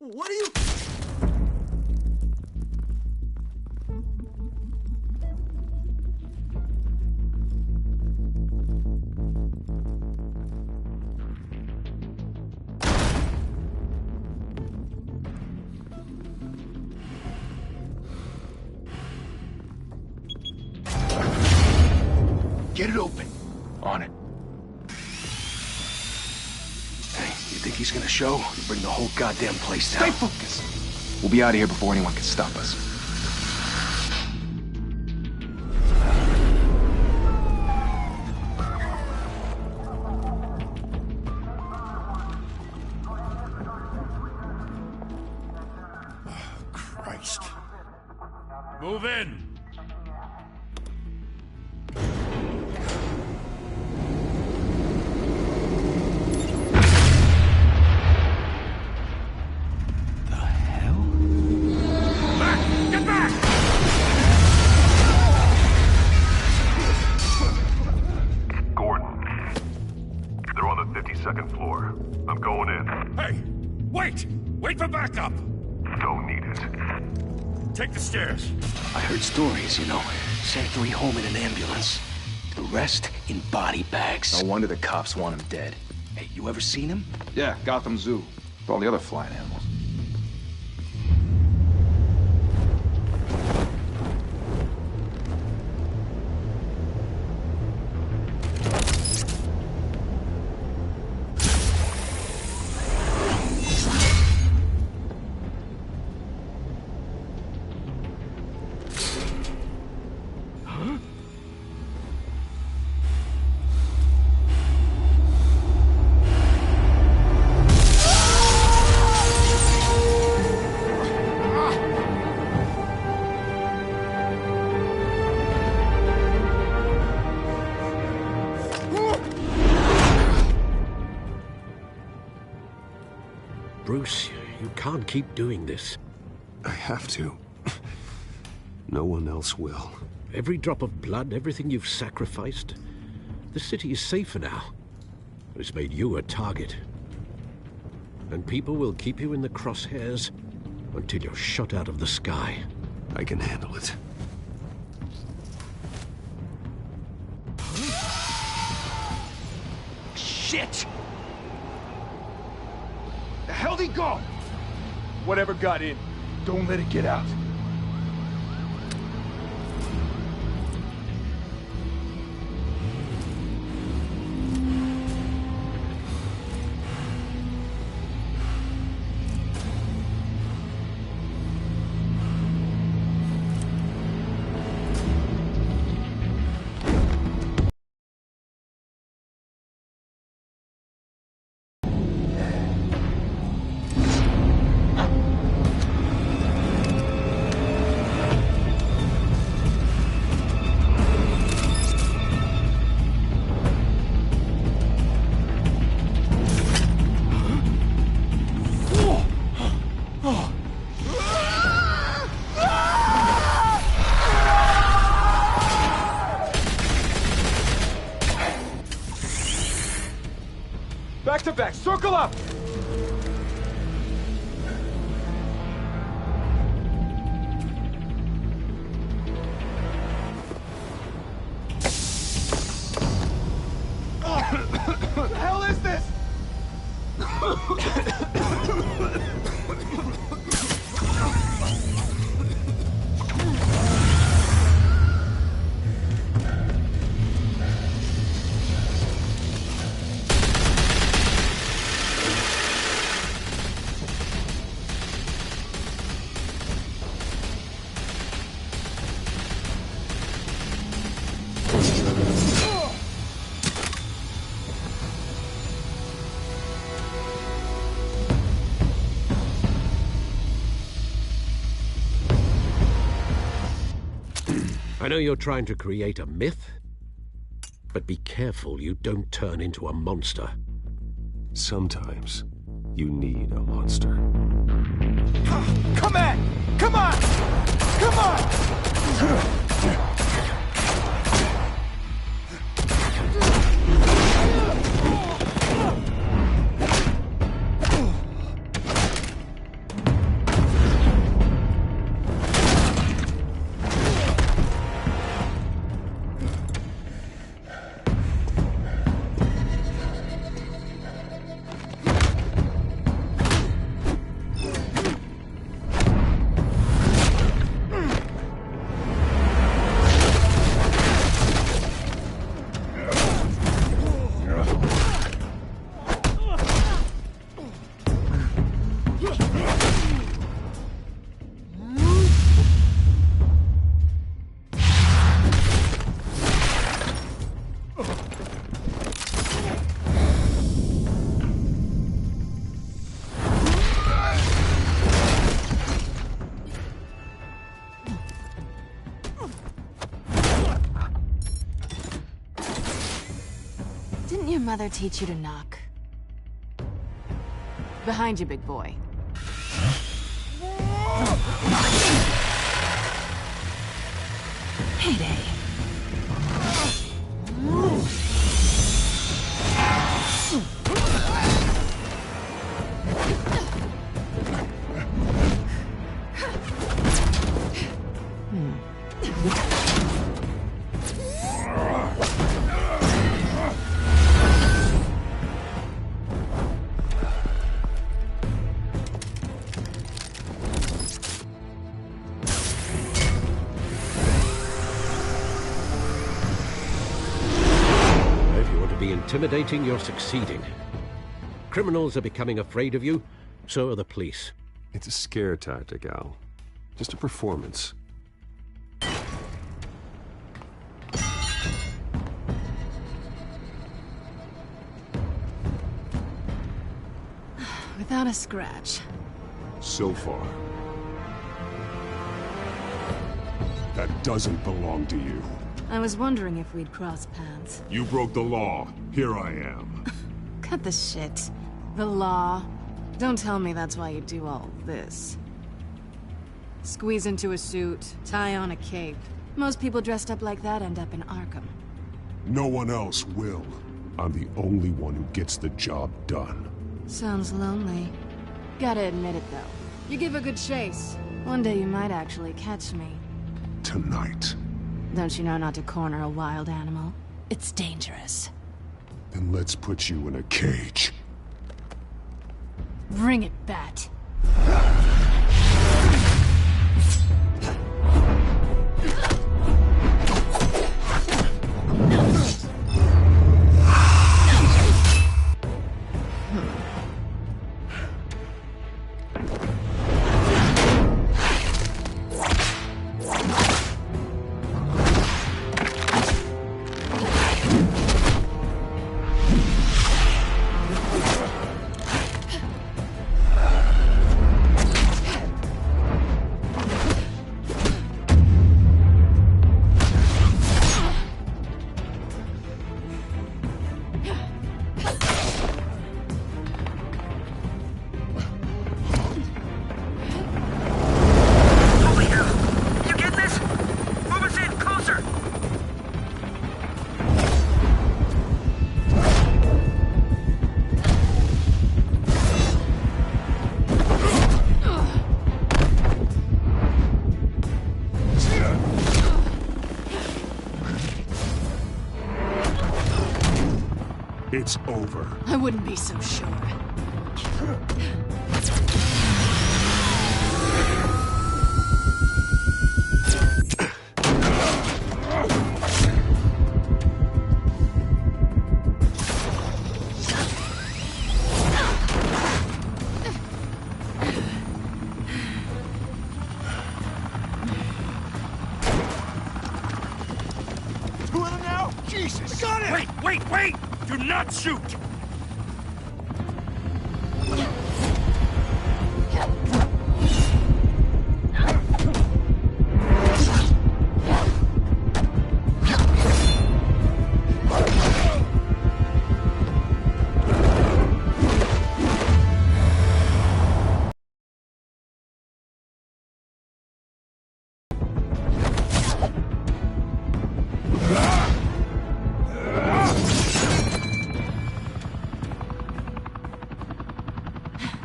What are you... Get it open. On it. Hey, you think he's gonna show? Bring the whole goddamn place down. Stay focused. We'll be out of here before anyone can stop us. Christ. Move in. Second floor. I'm going in. Hey! Wait! Wait for backup! Don't need it. Take the stairs. I heard stories, you know. Sent 3 home in an ambulance. The rest in body bags. No wonder the cops want him dead. Hey, you ever seen him? Yeah, Gotham Zoo. With all the other flying animals. Bruce, You can't keep doing this. I have to. No one else will. Every drop of blood, everything you've sacrificed. The city is safer now. It's made you a target. And people will keep you in the crosshairs until you're shot out of the sky. I can handle it. Shit! The hell'd he go? Whatever got in, don't let it get out. Back to back, circle up! What the hell is this? I know you're trying to create a myth, but be careful you don't turn into a monster. Sometimes you need a monster. Come on! Come on! Come on! Didn't your mother teach you to knock? Behind you, big boy. Heyday. Intimidating, you're succeeding. Criminals are becoming afraid of you, so are the police. It's a scare tactic, Al. Just a performance. Without a scratch. So far. That doesn't belong to you. I was wondering if we'd cross paths. You broke the law. Here I am. Cut the shit. The law. Don't tell me that's why you do all this. Squeeze into a suit, tie on a cape. Most people dressed up like that end up in Arkham. No one else will. I'm the only one who gets the job done. Sounds lonely. Gotta admit it, though. You give a good chase. One day you might actually catch me. Tonight. Don't you know not to corner a wild animal? It's dangerous. Then let's put you in a cage. Bring it, Bat. It's over. I wouldn't be so sure. Two of them now? Jesus! Got it! Wait! Do not shoot!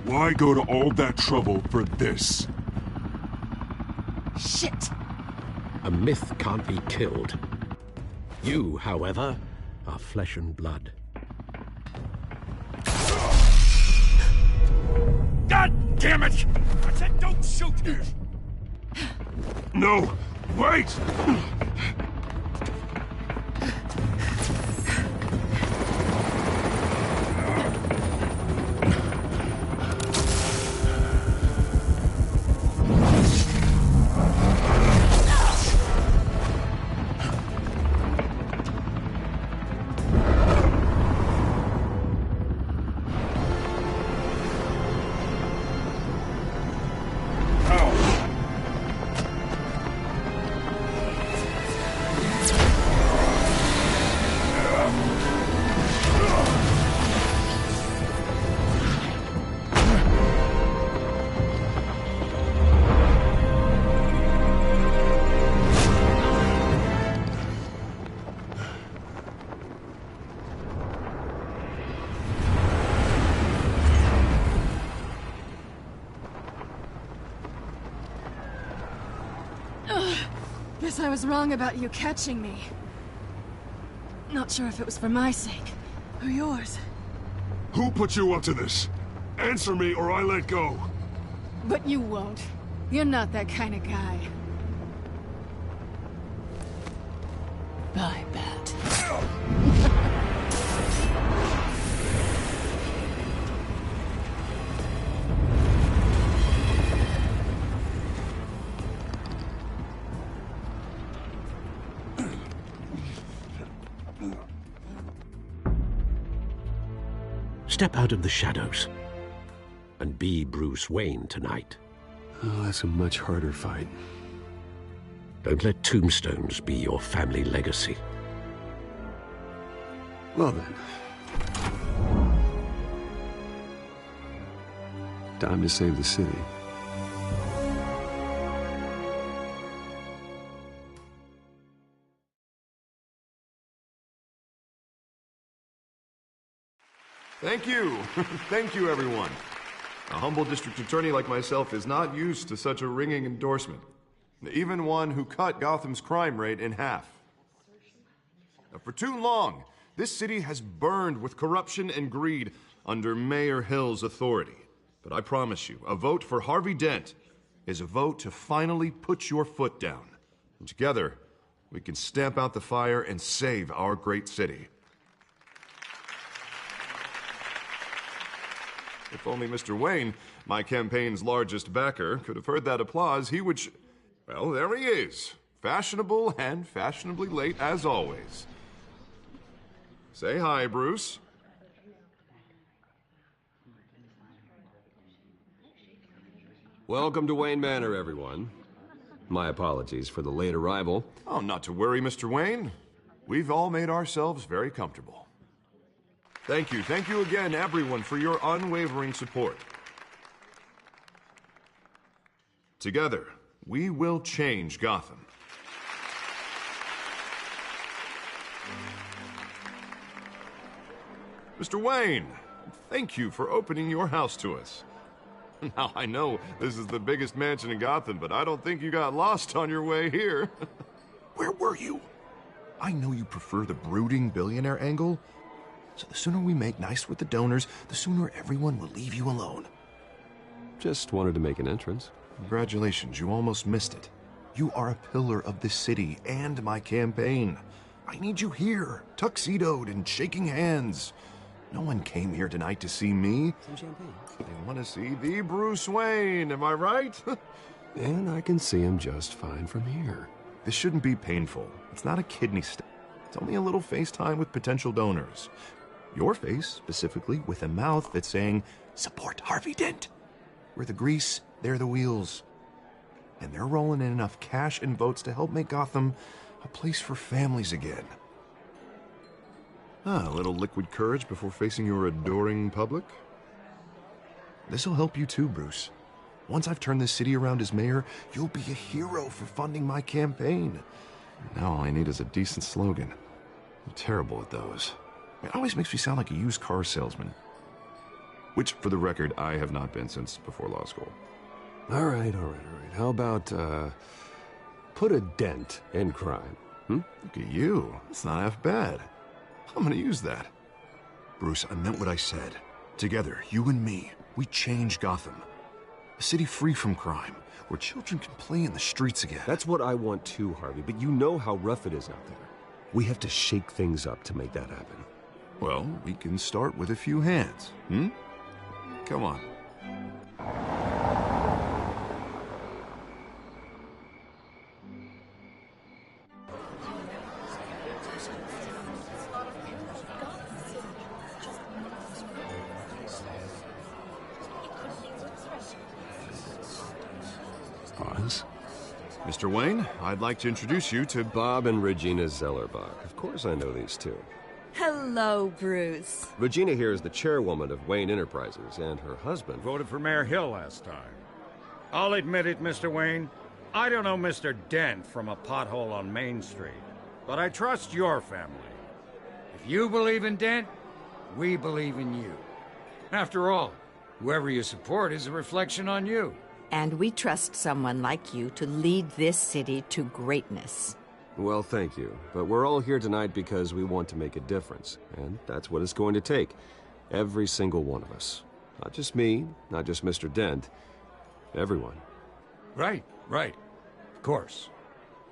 Why go to all that trouble for this? Shit! A myth can't be killed. You, however, are flesh and blood. God damn it! I said don't shoot! No! Wait! Guess I was wrong about you catching me. Not sure if it was for my sake, or yours. Who put you up to this? Answer me or I let go. But you won't. You're not that kind of guy. Bye, Bat. Step out of the shadows and be Bruce Wayne tonight. Oh, that's a much harder fight. Don't let tombstones be your family legacy. Well then. Time to save the city. Thank you. Thank you, everyone. A humble district attorney like myself is not used to such a ringing endorsement. Even one who cut Gotham's crime rate in half. For too long, this city has burned with corruption and greed under Mayor Hill's authority. But I promise you, a vote for Harvey Dent is a vote to finally put your foot down. And together, we can stamp out the fire and save our great city. If only Mr. Wayne, my campaign's largest backer, could have heard that applause, he would well, there he is. Fashionable and fashionably late as always. Say hi, Bruce. Welcome to Wayne Manor, everyone. My apologies for the late arrival. Oh, not to worry, Mr. Wayne. We've all made ourselves very comfortable. Thank you again, everyone, for your unwavering support. Together, we will change Gotham. Mr. Wayne, thank you for opening your house to us. Now, I know this is the biggest mansion in Gotham, but I don't think you got lost on your way here. Where were you? I know you prefer the brooding billionaire angle, so the sooner we make nice with the donors, the sooner everyone will leave you alone. Just wanted to make an entrance. Congratulations, you almost missed it. You are a pillar of this city and my campaign. I need you here, tuxedoed and shaking hands. No one came here tonight to see me. Some champagne. They want to see the Bruce Wayne, am I right? And I can see him just fine from here. This shouldn't be painful. It's not a kidney stone. It's only a little FaceTime with potential donors. Your face, specifically, with a mouth that's saying, support Harvey Dent. We're the grease, they're the wheels. And they're rolling in enough cash and votes to help make Gotham a place for families again. A little liquid courage before facing your adoring public. This'll help you too, Bruce. Once I've turned this city around as mayor, you'll be a hero for funding my campaign. Now all I need is a decent slogan. I'm terrible at those. It always makes me sound like a used car salesman. Which, for the record, I have not been since before law school. All right. How about, put a dent in crime? Look at you. That's not half bad. I'm gonna use that. Bruce, I meant what I said. Together, you and me, we change Gotham. A city free from crime, where children can play in the streets again. That's what I want too, Harvey, but you know how rough it is out there. We have to shake things up to make that happen. Well, we can start with a few hands, Come on. Pause. Mr. Wayne, I'd like to introduce you to Bob and Regina Zellerbach. Of course I know these two. Hello, Bruce. Regina here is the chairwoman of Wayne Enterprises, and her husband Voted for Mayor Hill last time. I'll admit it, Mr. Wayne. I don't know Mr. Dent from a pothole on Main Street, but I trust your family. If you believe in Dent, we believe in you. After all, whoever you support is a reflection on you. And we trust someone like you to lead this city to greatness. Well, thank you. But we're all here tonight because we want to make a difference. And that's what it's going to take. Every single one of us. Not just me, not just Mr. Dent. Everyone. Right. Of course.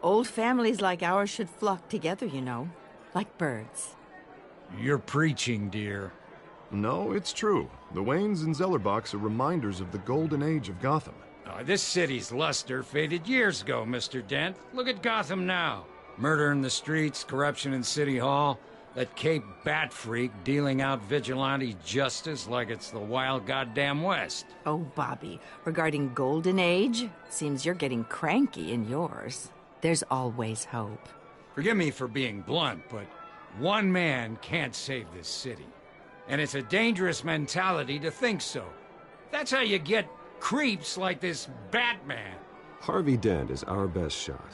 Old families like ours should flock together, you know. Like birds. You're preaching, dear. No, it's true. The Waynes and Zellerbachs are reminders of the golden age of Gotham. This city's luster faded years ago, Mr. Dent. Look at Gotham now. Murder in the streets, corruption in City Hall, that Cape Bat freak dealing out vigilante justice like it's the wild goddamn West. Oh, Bobby, regarding Golden Age, seems you're getting cranky in yours. There's always hope. Forgive me for being blunt, but one man can't save this city. And it's a dangerous mentality to think so. That's how you get creeps like this Batman. Harvey Dent is our best shot.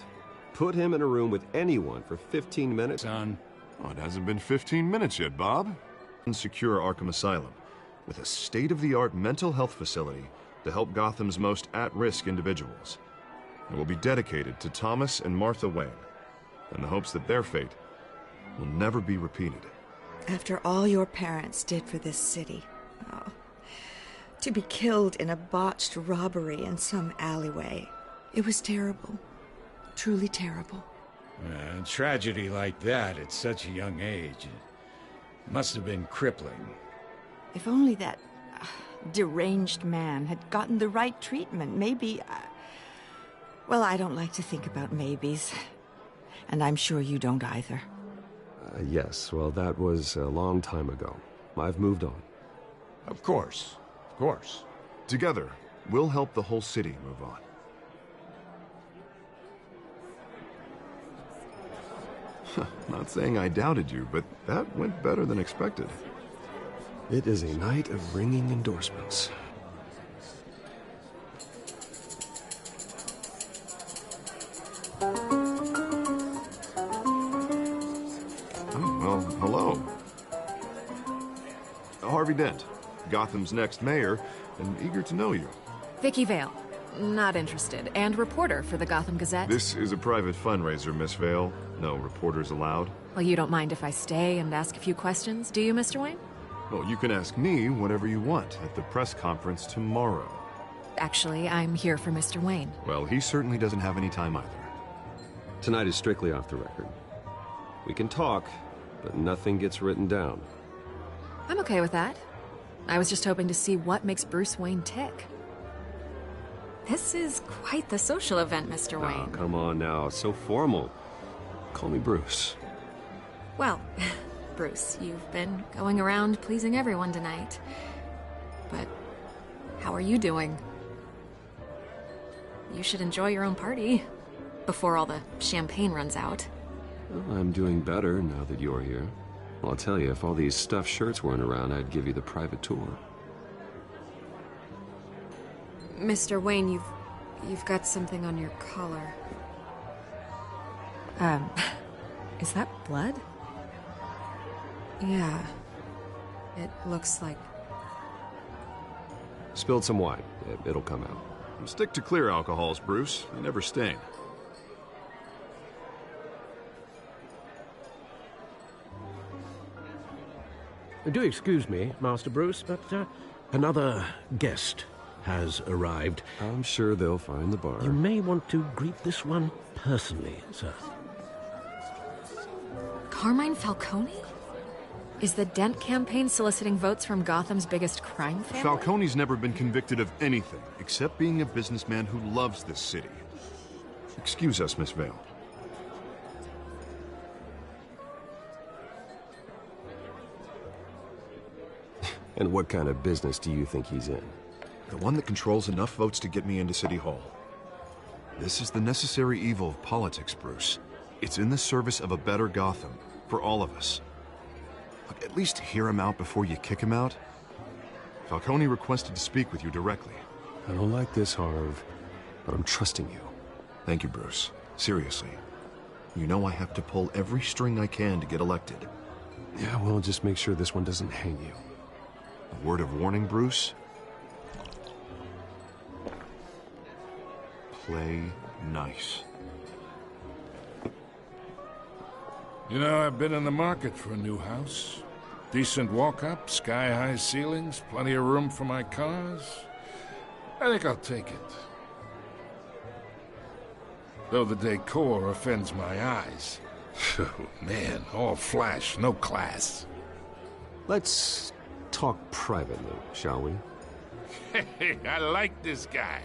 Put him in a room with anyone for 15 minutes. Son. Oh, it hasn't been 15 minutes yet, Bob. Secure Arkham Asylum, with a state-of-the-art mental health facility to help Gotham's most at-risk individuals. It will be dedicated to Thomas and Martha Wayne, in the hopes that their fate will never be repeated. After all your parents did for this city, oh, to be killed in a botched robbery in some alleyway, it was terrible. Truly terrible. A tragedy like that at such a young age, it must have been crippling. If only that deranged man had gotten the right treatment, maybe... well, I don't like to think about maybes. And I'm sure you don't either. Yes, well, that was a long time ago. I've moved on. Of course. Of course. Together, we'll help the whole city move on. Not saying I doubted you, but that went better than expected. It is a night of ringing endorsements. Oh, well, hello. Harvey Dent, Gotham's next mayor, and eager to know you. Vicky Vale. Not interested. And reporter for the Gotham Gazette. This is a private fundraiser, Miss Vale. No reporters allowed. Well, you don't mind if I stay and ask a few questions, do you, Mr. Wayne? Well, you can ask me whatever you want at the press conference tomorrow. Actually, I'm here for Mr. Wayne. Well, he certainly doesn't have any time either. Tonight is strictly off the record. We can talk, but nothing gets written down. I'm okay with that. I was just hoping to see what makes Bruce Wayne tick. This is quite the social event, Mr. Wayne. Oh, come on now. So formal. Call me Bruce. Well, Bruce, you've been going around pleasing everyone tonight. But how are you doing? You should enjoy your own party before all the champagne runs out. Well, I'm doing better now that you're here. Well, I'll tell you, if all these stuffed shirts weren't around, I'd give you the private tour. Mr. Wayne, you've got something on your collar. Is that blood? Yeah. It looks like... Spilled some wine. It'll come out. Stick to clear alcohols, Bruce. They never stain. Do excuse me, Master Bruce, but another guest has arrived. I'm sure they'll find the bar. You may want to greet this one personally, sir. Carmine Falcone? Is the Dent campaign soliciting votes from Gotham's biggest crime family? Falcone's never been convicted of anything except being a businessman who loves this city. Excuse us, Miss Vale. And what kind of business do you think he's in? The one that controls enough votes to get me into City Hall. This is the necessary evil of politics, Bruce. It's in the service of a better Gotham, for all of us. Look, at least hear him out before you kick him out. Falcone requested to speak with you directly. I don't like this, Harv, but I'm trusting you. Thank you, Bruce. Seriously. You know I have to pull every string I can to get elected. Yeah, well, just make sure this one doesn't hang you. A word of warning, Bruce? Play nice. You know, I've been in the market for a new house. Decent walk-up, sky-high ceilings, plenty of room for my cars. I think I'll take it. Though the decor offends my eyes. Oh, man, all flash, no class. Let's talk privately, shall we? Hey, I like this guy.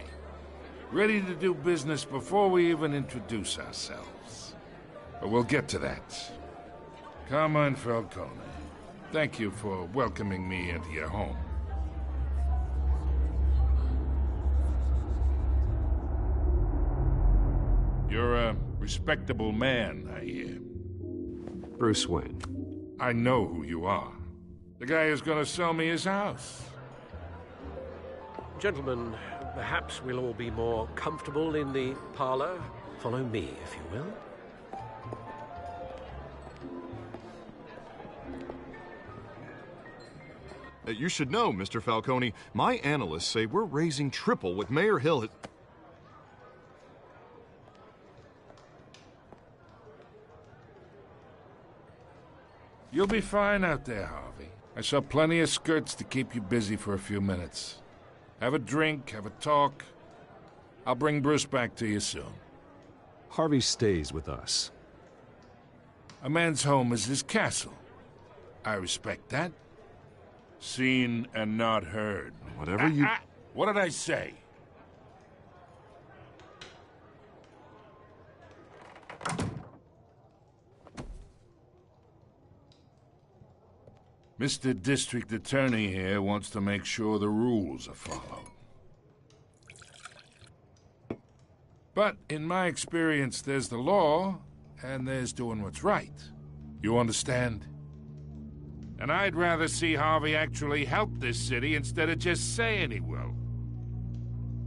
Ready to do business before we even introduce ourselves. But we'll get to that. Carmine Falcone, thank you for welcoming me into your home. You're a respectable man, I hear. Bruce Wayne. I know who you are. The guy who's gonna sell me his house. Gentlemen, perhaps we'll all be more comfortable in the parlor. Follow me, if you will. You should know, Mr. Falcone, my analysts say we're raising triple what Mayor Hill has... You'll be fine out there, Harvey. I saw plenty of skirts to keep you busy for a few minutes. Have a drink, have a talk. I'll bring Bruce back to you soon. Harvey stays with us. A man's home is his castle. I respect that. Seen and not heard. Whatever you... What did I say? Mr. District Attorney here wants to make sure the rules are followed. But in my experience, there's the law, and there's doing what's right. You understand? And I'd rather see Harvey actually help this city instead of just saying he will.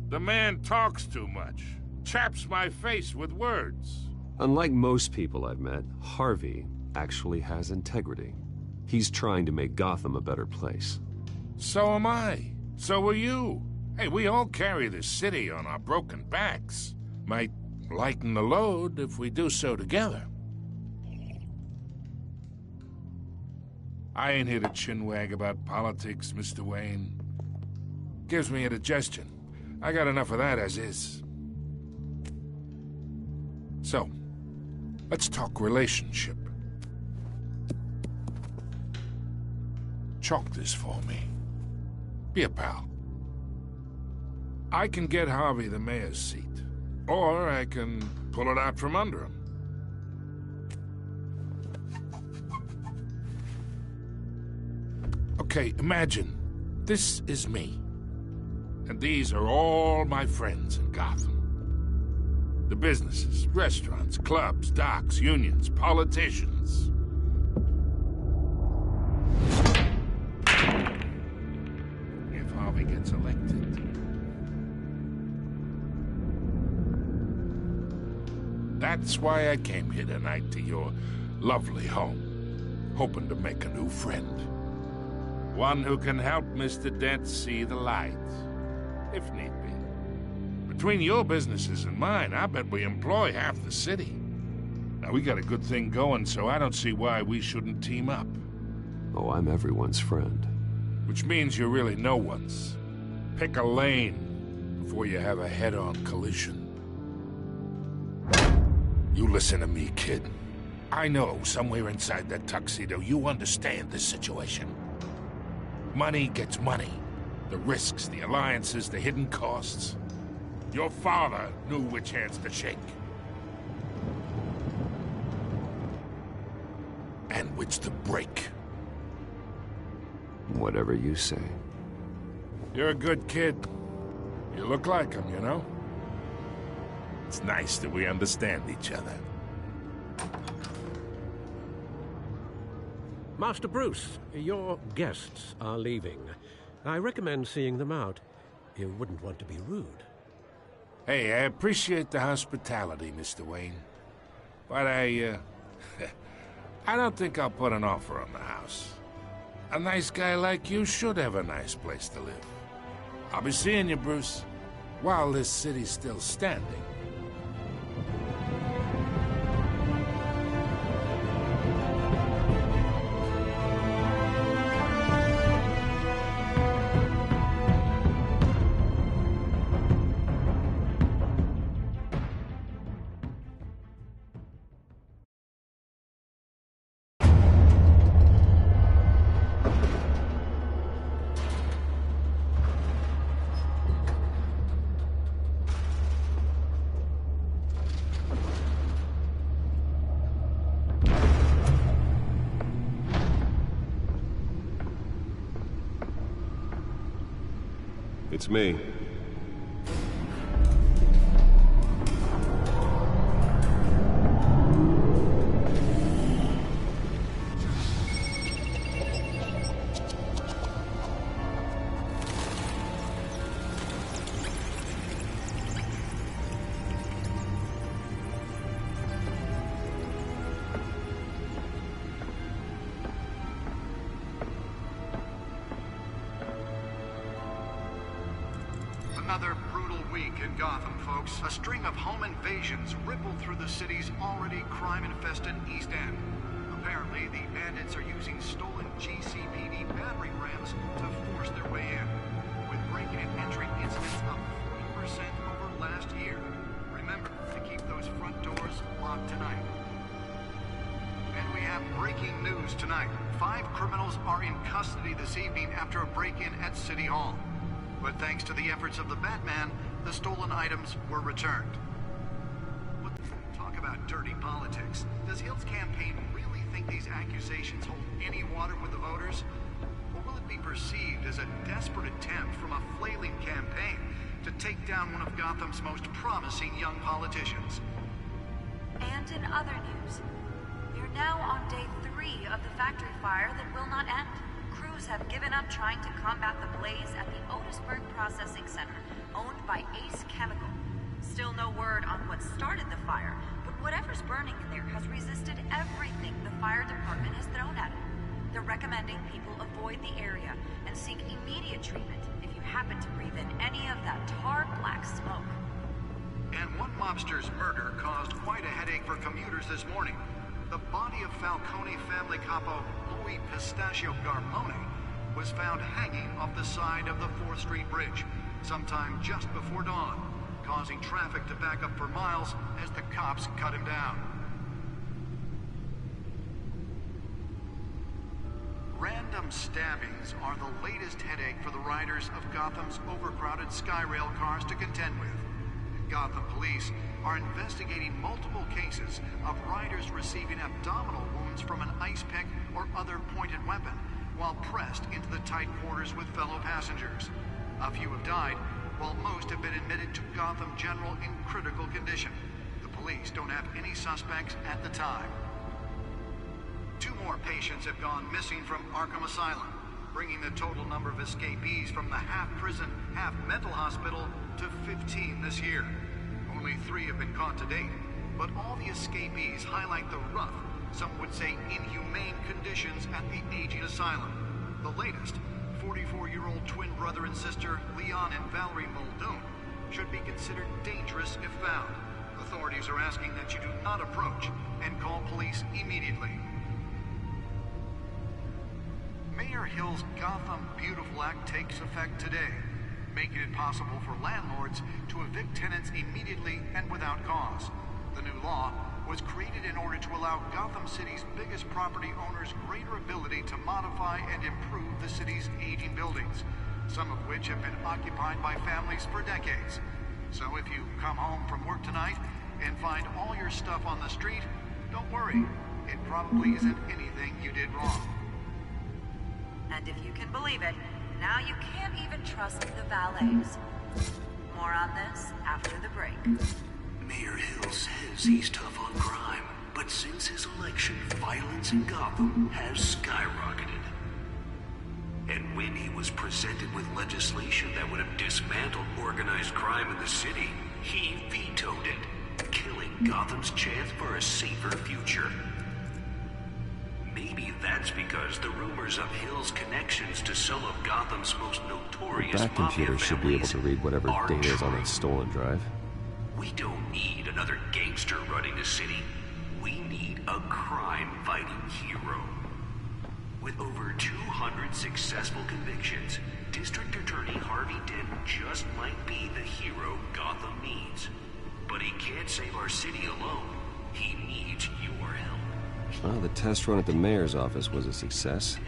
The man talks too much, chaps my face with words. Unlike most people I've met, Harvey actually has integrity. He's trying to make Gotham a better place. So am I. So are you. Hey, we all carry this city on our broken backs. Might lighten the load if we do so together. I ain't here to chinwag about politics, Mr. Wayne. Gives me indigestion. I got enough of that as is. So, let's talk relationship. Chalk this for me. Be a pal. I can get Harvey the mayor's seat, or I can pull it out from under him. Okay, imagine this is me, and these are all my friends in Gotham. The businesses, restaurants, clubs, docks, unions, politicians. If Harvey gets elected, that's why I came here tonight to your lovely home, hoping to make a new friend. One who can help Mr. Dent see the light, if need be. Between your businesses and mine, I bet we employ half the city. Now, we got a good thing going, so I don't see why we shouldn't team up. Oh, I'm everyone's friend. Which means you're really no one's. Pick a lane before you have a head-on collision. You listen to me, kid. I know somewhere inside that tuxedo you understand this situation. Money gets money. The risks, the alliances, the hidden costs. Your father knew which hands to shake. And which to break. Whatever you say. You're a good kid. You look like him, you know? It's nice that we understand each other. Master Bruce, your guests are leaving. I recommend seeing them out. You wouldn't want to be rude. Hey, I appreciate the hospitality, Mr. Wayne. But I don't think I'll put an offer on the house. A nice guy like you should have a nice place to live. I'll be seeing you, Bruce, while this city's still standing. It's me. another brutal week in Gotham, folks. A string of home invasions rippled through the city's already crime-infested East End. Apparently, the bandits are using stolen GCPD battering rams to force their way in, with breaking and entering incidents up 40% over last year. Remember to keep those front doors locked tonight. And we have breaking news tonight. 5 criminals are in custody this evening after a break-in at City Hall. But thanks to the efforts of the Batman, the stolen items were returned. Talk about dirty politics. Does Hill's campaign really think these accusations hold any water with the voters? Or will it be perceived as a desperate attempt from a flailing campaign to take down one of Gotham's most promising young politicians? And in other news, we're now on day 3 of the factory fire that will not end. Crews have given up trying to combat the blaze at the Otisburg Processing Center, owned by Ace Chemical. Still no word on what started the fire, but whatever's burning in there has resisted everything the fire department has thrown at it. They're recommending people avoid the area and seek immediate treatment if you happen to breathe in any of that tarred black smoke. And one mobster's murder caused quite a headache for commuters this morning. The body of Falcone family capo Louis Pistachio Garmone was found hanging off the side of the 4th Street Bridge sometime just before dawn, causing traffic to back up for miles as the cops cut him down. Random stabbings are the latest headache for the riders of Gotham's overcrowded Skyrail cars to contend with. Gotham police are investigating multiple cases of riders receiving abdominal wounds from an ice pick or other pointed weapon while pressed into the tight quarters with fellow passengers. A few have died, while most have been admitted to Gotham General in critical condition. The police don't have any suspects at the time. 2 more patients have gone missing from Arkham Asylum, bringing the total number of escapees from the half-prison, half-mental hospital to 15 this year. Only 3 have been caught to date, but all the escapees highlight the rough, some would say inhumane conditions at the aging asylum. The latest, 44-year-old twin brother and sister Leon and Valerie Muldoon, should be considered dangerous if found. Authorities are asking that you do not approach and call police immediately. Mayor Hill's Gotham Beautiful Act takes effect today, making it possible for landlords to evict tenants immediately and without cause. The new law was created in order to allow Gotham City's biggest property owners greater ability to modify and improve the city's aging buildings, some of which have been occupied by families for decades. So if you come home from work tonight and find all your stuff on the street, don't worry. It probably isn't anything you did wrong. And if you can believe it, now you can't even trust the valets. More on this after the break. Mayor Hill says he's tough on crime, but since his election, violence in Gotham has skyrocketed. And when he was presented with legislation that would have dismantled organized crime in the city, he vetoed it, killing Gotham's chance for a safer future. Maybe that's because the rumors of Hill's connections to some of Gotham's most notorious That computer should be able to read whatever data is on that stolen drive. We don't need another gangster running the city. We need a crime-fighting hero. With over 200 successful convictions, District Attorney Harvey Dent just might be the hero Gotham needs. But he can't save our city alone. He needs your help. Well, the test run at the mayor's office was a success.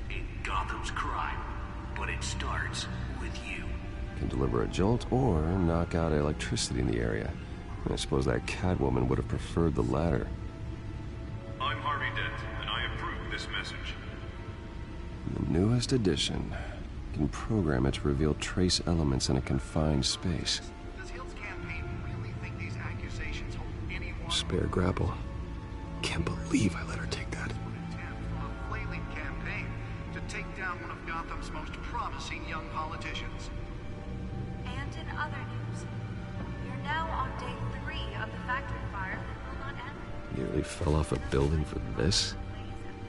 In Gotham's crime, but it starts with you. Can deliver a jolt or knock out electricity in the area. I suppose that Catwoman would have preferred the latter. I'm Harvey Dent, and I approve this message. The newest edition. Can program it to reveal trace elements in a confined space. Does Hill's campaign really think these accusations hold any water? Spare grapple. Can't believe I let her take that. A flailing campaign to take down one of Gotham's most promising young politicians. And in other news, we're now on day 3 of the factory fire that will not end. Nearly fell off a building for this?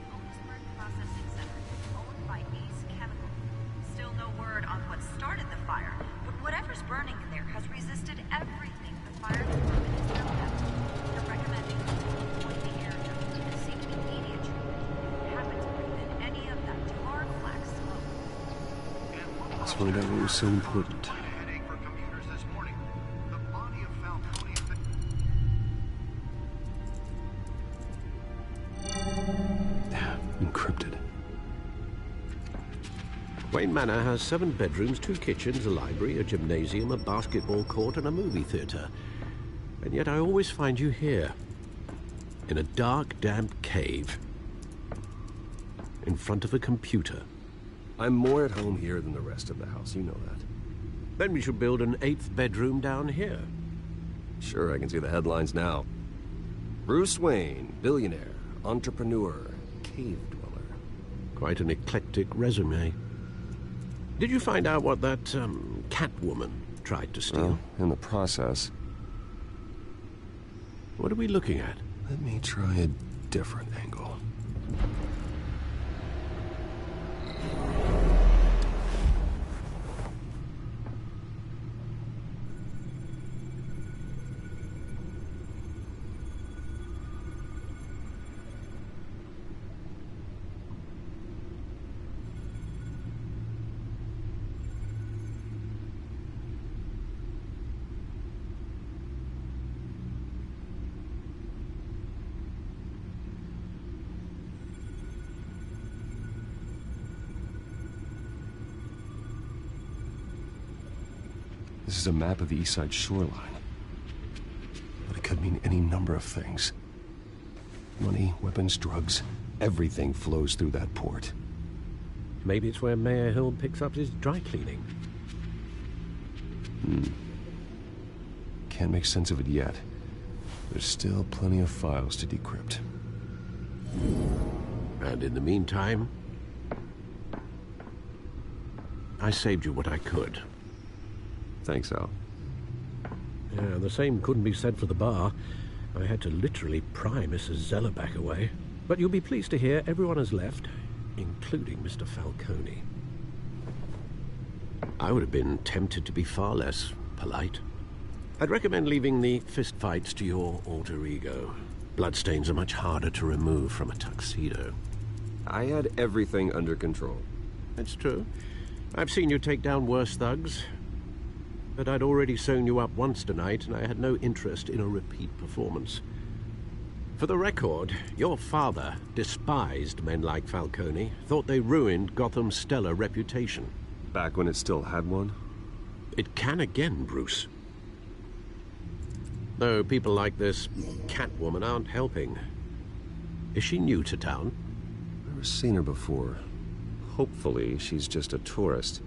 Otisburg Processing Center, owned by Ace Chemical. Still no word on what started the fire, but whatever's burning listed everything the fire department has done with them. They're recommending that you avoid the area and seek immediate treatment if you happen to breathe in any of that tar black smoke. Let's find out what was so important. Encrypted. Wayne Manor has 7 bedrooms, 2 kitchens, a library, a gymnasium, a basketball court, and a movie theater. And yet I always find you here, in a dark, damp cave, in front of a computer. I'm more at home here than the rest of the house, you know that. Then we should build an 8th bedroom down here. Sure, I can see the headlines now. Bruce Wayne, billionaire, entrepreneur, cave dweller. Quite an eclectic resume. Did you find out what that, Catwoman tried to steal? Well, in the process. What are we looking at? Let me try a different angle. This is a map of the East Side shoreline. But it could mean any number of things. Money, weapons, drugs, everything flows through that port. Maybe it's where Mayor Hill picks up his dry cleaning. Can't make sense of it yet. There's still plenty of files to decrypt. And in the meantime, I saved you what I could. Thanks, Al. Yeah, the same couldn't be said for the bar. I had to literally pry Mrs. Zellerback away. But you'll be pleased to hear everyone has left, including Mr. Falcone. I would have been tempted to be far less polite. I'd recommend leaving the fistfights to your alter ego. Bloodstains are much harder to remove from a tuxedo. I had everything under control. That's true. I've seen you take down worse thugs. But I'd already sewn you up once tonight, and I had no interest in a repeat performance. For the record, your father despised men like Falcone, thought they ruined Gotham's stellar reputation. Back when it still had one? It can again, Bruce. Though people like this Catwoman aren't helping. Is she new to town? Never seen her before. Hopefully, she's just a tourist.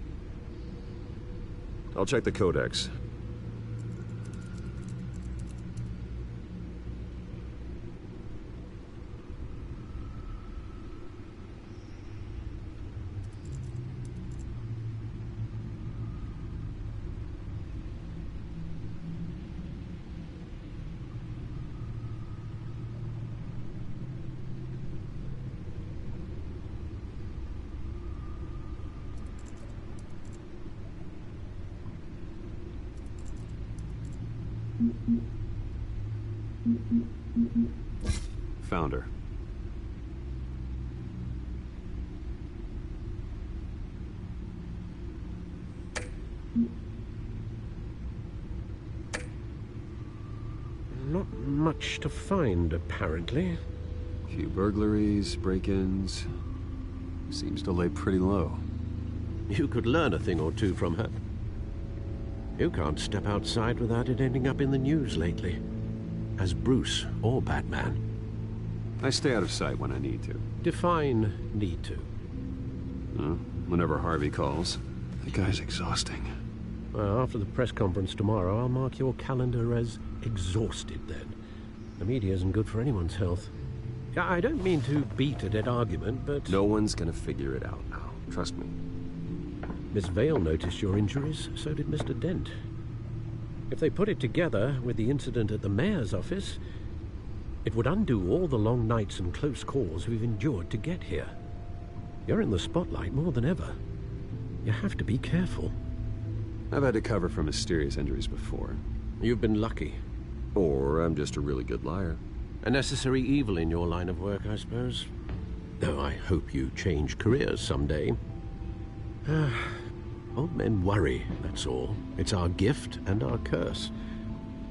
I'll check the codex. Found her. Not much to find, apparently. Few burglaries, break-ins. Seems to lay pretty low. You could learn a thing or two from her. You can't step outside without it ending up in the news lately. As Bruce or Batman. I stay out of sight when I need to. Define need to. Whenever Harvey calls. That guy's exhausting. Well, after the press conference tomorrow, I'll mark your calendar as exhausted then. The media isn't good for anyone's health. I don't mean to beat a dead argument, but... No one's gonna figure it out now. Trust me. Miss Vale noticed your injuries, so did Mr. Dent. If they put it together with the incident at the mayor's office, it would undo all the long nights and close calls we've endured to get here. You're in the spotlight more than ever. You have to be careful. I've had to cover for mysterious injuries before. You've been lucky. Or I'm just a really good liar. A necessary evil in your line of work, I suppose. Though I hope you change careers someday. Old men worry, that's all. It's our gift and our curse.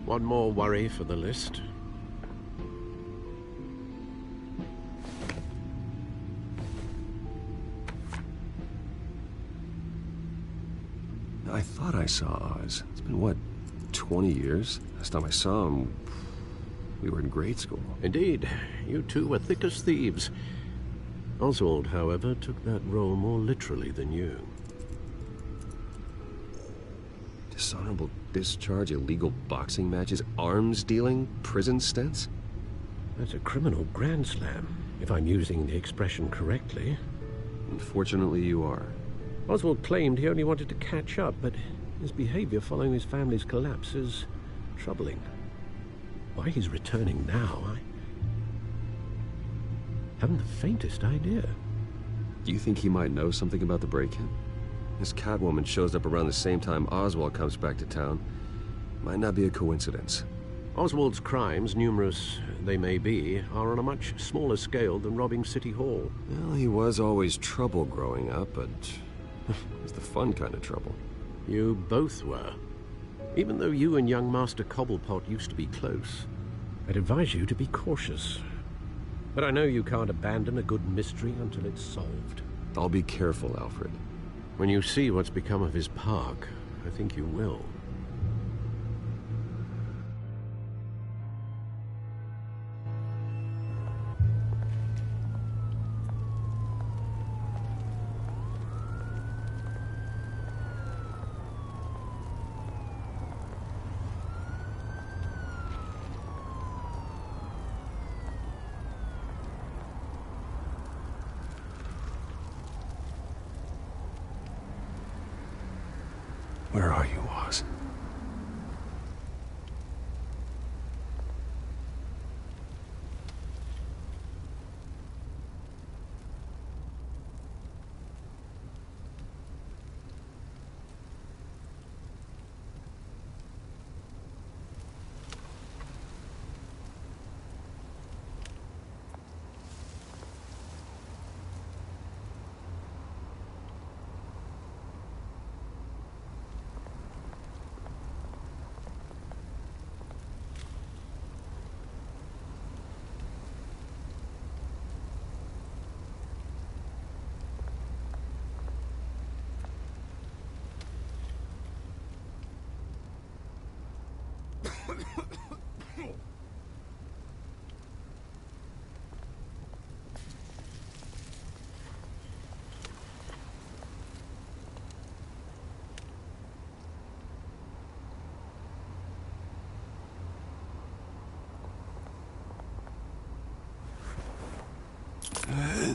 One more worry for the list. I thought I saw Oz. It's been, what, 20 years? Last time I saw him, we were in grade school. Indeed. You two were thick as thieves. Oswald, however, took that role more literally than you. Dishonorable discharge, illegal boxing matches, arms dealing, prison stints? That's a criminal grand slam, if I'm using the expression correctly. Unfortunately, you are. Oswald claimed he only wanted to catch up, but his behavior following his family's collapse is troubling. Why he's returning now, I haven't the faintest idea. Do you think he might know something about the break-in? This Catwoman shows up around the same time Oswald comes back to town. Might not be a coincidence. Oswald's crimes, numerous they may be, are on a much smaller scale than robbing City Hall. Well, he was always trouble growing up, but it was the fun kind of trouble. You both were. Even though you and young Master Cobblepot used to be close, I'd advise you to be cautious. But I know you can't abandon a good mystery until it's solved. I'll be careful, Alfred. When you see what's become of his park, I think you will. Where are you, Oz?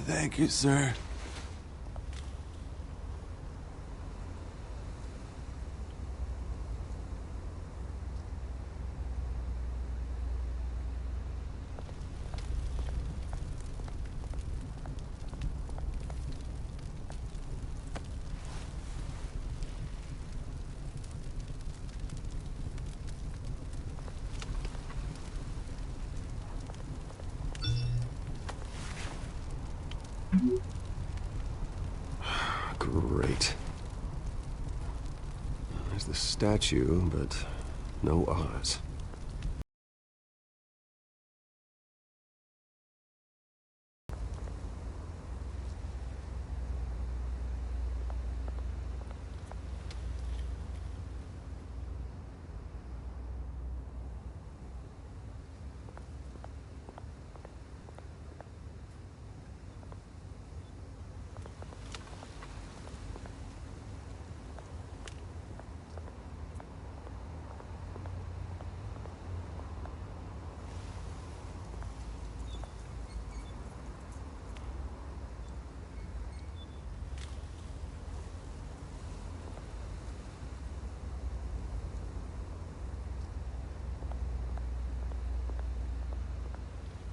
Thank you, sir. Great. There's the statue, but no Oz.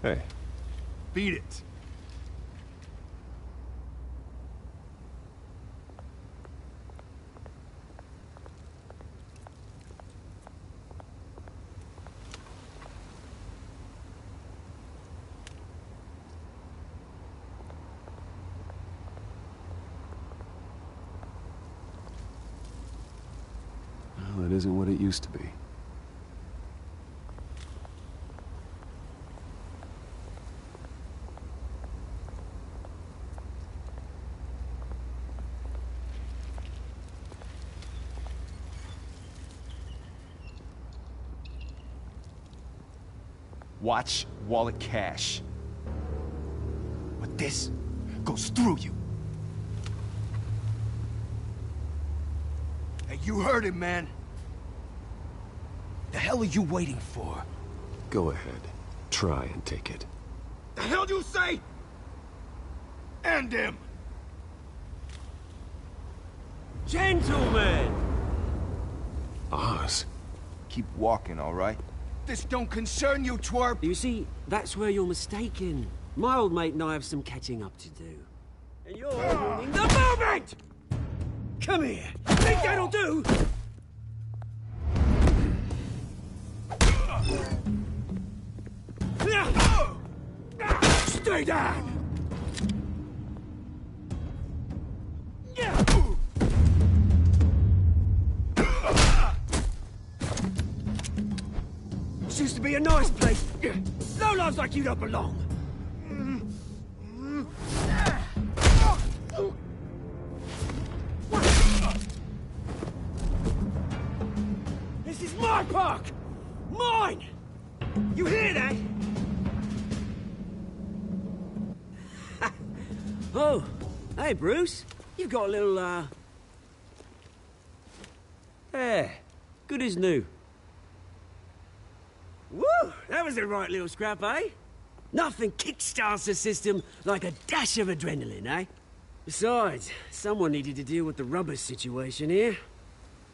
Hey. Beat it. isn't what it used to be. Watch wallet cash. But this goes through you. Hey, you heard him, man. The hell are you waiting for? Go ahead. Try and take it. The hell do you say? End him! Gentlemen! Oz. Keep walking, all right? This don't concern you, twerp! You see, that's where you're mistaken. My old mate and I have some catching up to do. And you're ruining the moment! Come here! Think that'll do? Stay down! This used to be a nice place. No lives like you don't belong. This is my park! Mine! You hear that? Oh, hey, Bruce. You've got a little, Yeah, good as new. Woo! That was a right little scrap, eh? Nothing kickstarts the system like a dash of adrenaline, eh? Besides, someone needed to deal with the rubber situation here.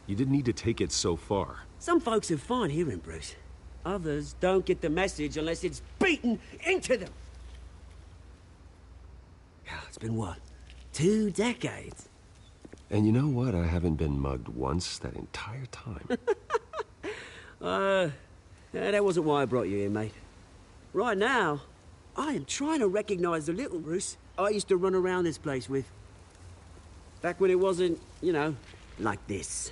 You didn't need to take it so far. Some folks are fine hearing, Bruce. Others don't get the message unless it's beaten into them. It's been, what, 2 decades? And you know what? I haven't been mugged once that entire time. That wasn't why I brought you here, mate. Right now, I am trying to recognize the little Bruce I used to run around this place with. Back when it wasn't, you know, like this.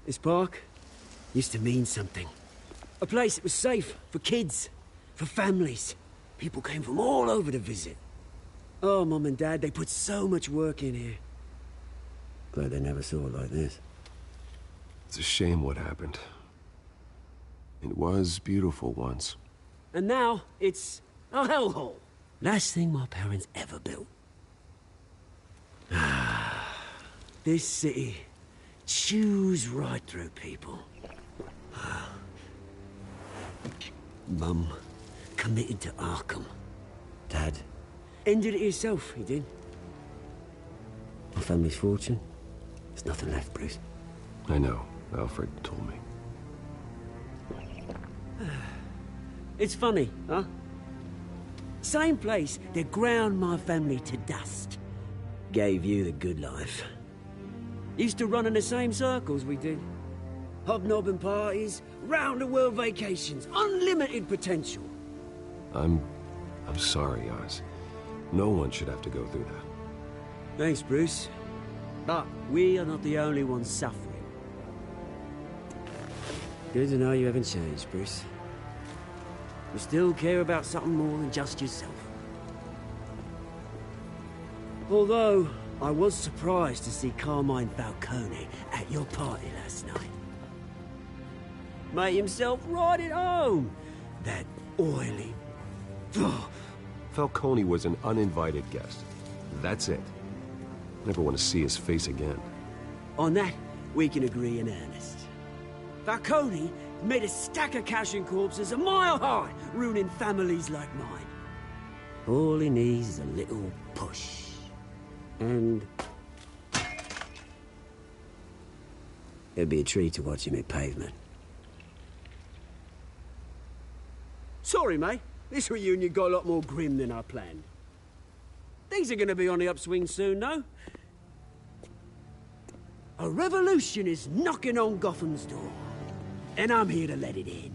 This park used to mean something. A place that was safe for kids, for families. People came from all over to visit. Oh, Mum and Dad, they put so much work in here. Glad they never saw it like this. It's a shame what happened. It was beautiful once. And now, it's a hellhole. Last thing my parents ever built. This city chews right through people. Mum committed to Arkham. Dad ended it himself, he did. My family's fortune, there's nothing left, Bruce. I know. Alfred told me. It's funny, huh? Same place that ground my family to dust. Gave you the good life. Used to run in the same circles we did. Hobnobbing parties, round-the-world vacations, unlimited potential. I'm sorry, Oz. No one should have to go through that. Thanks, Bruce. But we are not the only ones suffering. Good to know you haven't changed, Bruce. You still care about something more than just yourself. Although, I was surprised to see Carmine Falcone at your party last night. Made himself right at home. That oily... Falcone was an uninvited guest. That's it. Never want to see his face again. On that, we can agree in earnest. Falcone made a stack of cash and corpses a mile high, ruining families like mine. All he needs is a little push. And... it'd be a treat to watch him hit pavement. Sorry, mate. This reunion got a lot more grim than I planned. Things are gonna be on the upswing soon, though. A revolution is knocking on Gotham's door. And I'm here to let it in.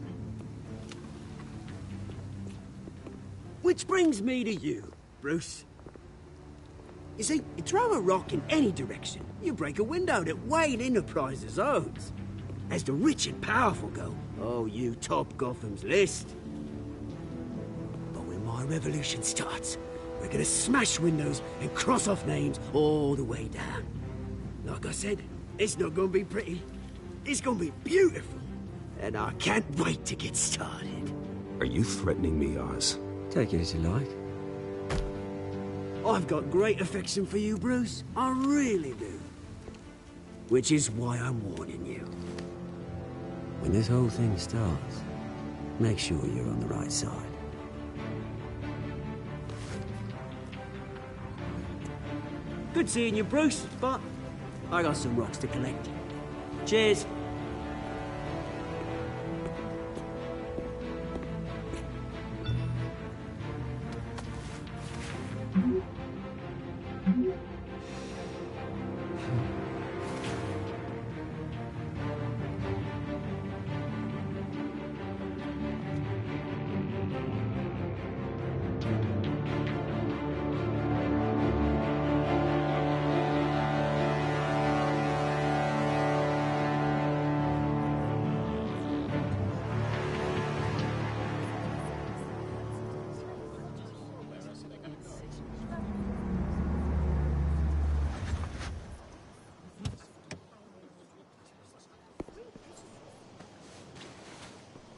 Which brings me to you, Bruce. You see, you throw a rock in any direction, you break a window that Wayne Enterprises owns. As the rich and powerful go, oh, you top Gotham's list. But when my revolution starts, we're gonna smash windows and cross off names all the way down. Like I said, it's not gonna be pretty. It's gonna be beautiful. And I can't wait to get started. Are you threatening me, Oz? Take it as you like. I've got great affection for you, Bruce. I really do. Which is why I'm warning you. When this whole thing starts, make sure you're on the right side. Good seeing you, Bruce, but I got some rocks to collect. Cheers.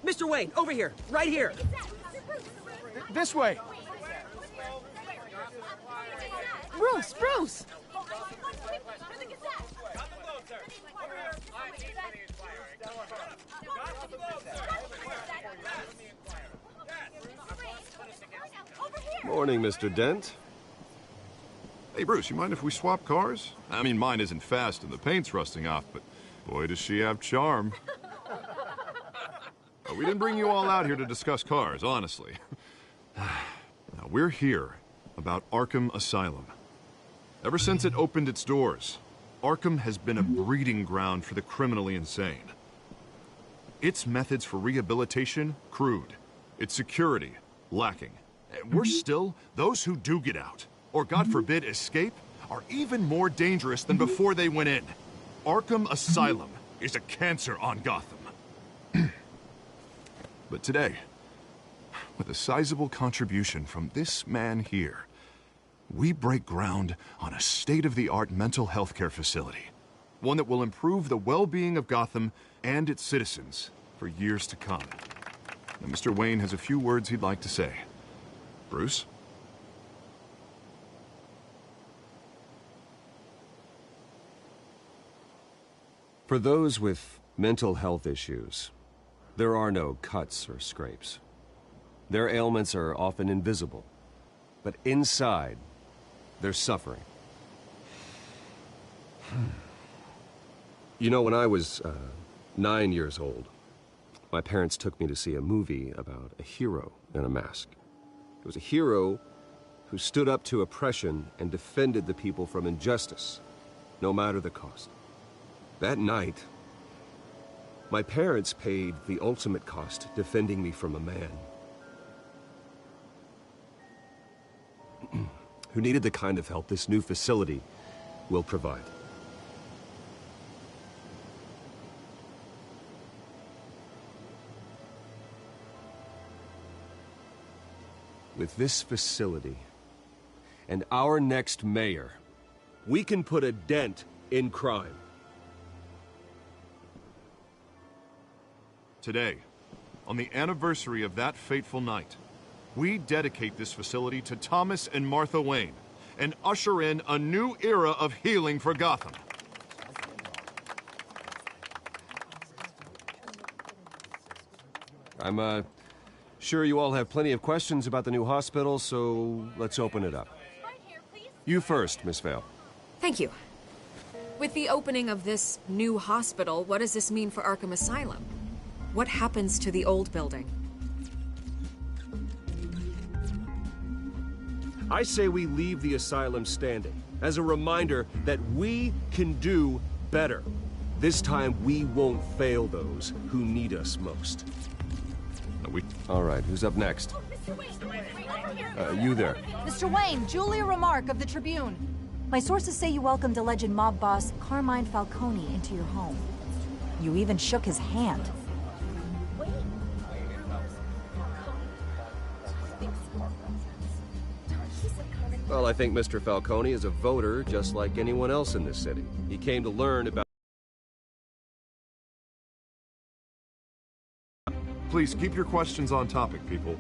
Mr. Wayne, over here, right here. This way. Bruce! Morning, Mr. Dent. Hey, Bruce, you mind if we swap cars? I mean, mine isn't fast and the paint's rusting off, but boy, does she have charm. We didn't bring you all out here to discuss cars, honestly. Now, we're here about Arkham Asylum. Ever since it opened its doors, Arkham has been a breeding ground for the criminally insane. Its methods for rehabilitation, crude. Its security, lacking. Worse still, those who do get out, or God forbid escape, are even more dangerous than before they went in. Arkham Asylum is a cancer on Gotham. But today, with a sizable contribution from this man here, we break ground on a state-of-the-art mental health care facility. One that will improve the well-being of Gotham and its citizens for years to come. Now, Mr. Wayne has a few words he'd like to say. Bruce? For those with mental health issues, there are no cuts or scrapes. Their ailments are often invisible, but inside, they're suffering. You know, when I was 9 years old, my parents took me to see a movie about a hero in a mask. It was a hero who stood up to oppression and defended the people from injustice, no matter the cost. That night, my parents paid the ultimate cost defending me from a man who needed the kind of help this new facility will provide. With this facility and our next mayor, we can put a dent in crime. Today, on the anniversary of that fateful night, we dedicate this facility to Thomas and Martha Wayne and usher in a new era of healing for Gotham. I'm sure you all have plenty of questions about the new hospital, so let's open it up. You first, Miss Vale. Thank you. With the opening of this new hospital, what does this mean for Arkham Asylum? What happens to the old building? I say we leave the asylum standing as a reminder that we can do better. This time we won't fail those who need us most. All right, who's up next? You there. Mr. Wayne, Julia Remark of the Tribune. My sources say you welcomed alleged mob boss Carmine Falcone into your home. You even shook his hand. Well, I think Mr. Falcone is a voter just like anyone else in this city. He came to learn about... Please keep your questions on topic, people.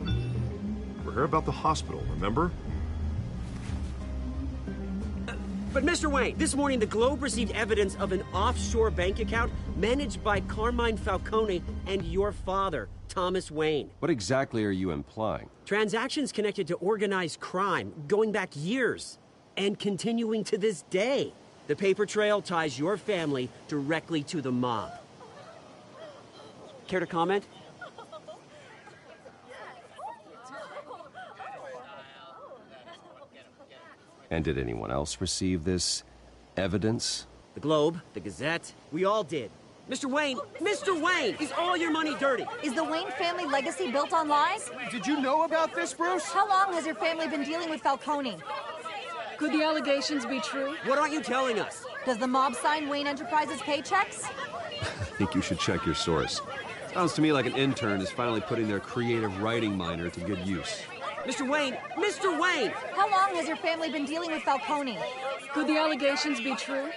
We're here about the hospital, remember? But Mr. Wayne, this morning the Globe received evidence of an offshore bank account managed by Carmine Falcone and your father, Thomas Wayne. What exactly are you implying? Transactions connected to organized crime going back years and continuing to this day. The paper trail ties your family directly to the mob. Care to comment? And did anyone else receive this evidence? The Globe, the Gazette, we all did. Mr. Wayne, is all your money dirty? Is the Wayne family legacy built on lies? Did you know about this, Bruce? How long has your family been dealing with Falcone? Could the allegations be true? What aren't you telling us? Does the mob sign Wayne Enterprises paychecks? I think you should check your source. Sounds to me like an intern is finally putting their creative writing minor to good use. Mr. Wayne! How long has your family been dealing with Falcone? Could the allegations be true?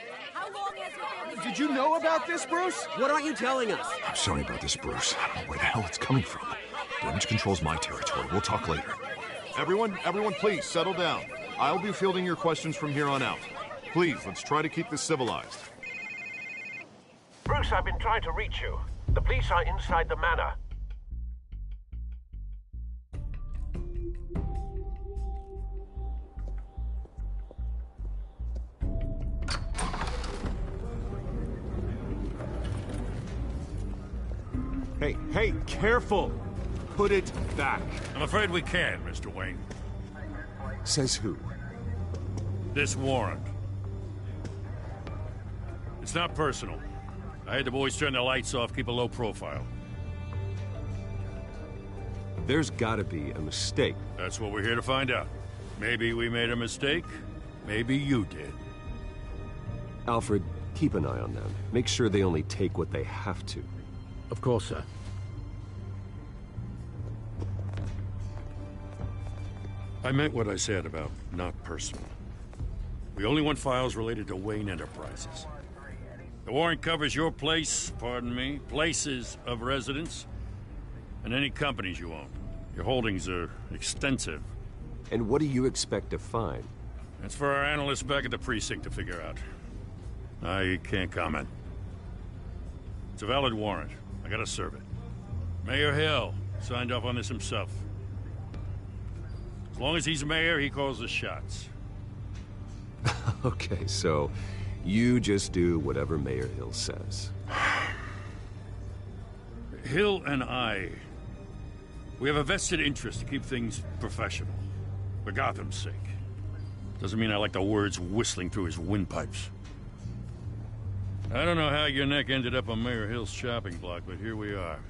Did you know about this, Bruce? What aren't you telling us? I'm sorry about this, Bruce. I don't know where the hell it's coming from. Damage control's my territory. We'll talk later. Everyone, please, settle down. I'll be fielding your questions from here on out. Please, let's try to keep this civilized. Bruce, I've been trying to reach you. The police are inside the manor. Hey, careful! Put it back. I'm afraid we can't, Mr. Wayne. Says who? This warrant. It's not personal. I had the boys turn the lights off, keep a low profile. There's gotta be a mistake. That's what we're here to find out. Maybe we made a mistake. Maybe you did. Alfred, keep an eye on them. Make sure they only take what they have to. Of course, sir. I meant what I said about not personal. We only want files related to Wayne Enterprises. The warrant covers your places of residence, and any companies you own. Your holdings are extensive. And what do you expect to find? That's for our analysts back at the precinct to figure out. I can't comment. It's a valid warrant. I gotta serve it. Mayor Hill signed off on this himself. As long as he's mayor, he calls the shots. Okay, so you just do whatever Mayor Hill says. Hill and we have a vested interest to keep things professional. For Gotham's sake. Doesn't mean I like the words whistling through his windpipes. I don't know how your neck ended up on Mayor Hill's shopping block, but here we are.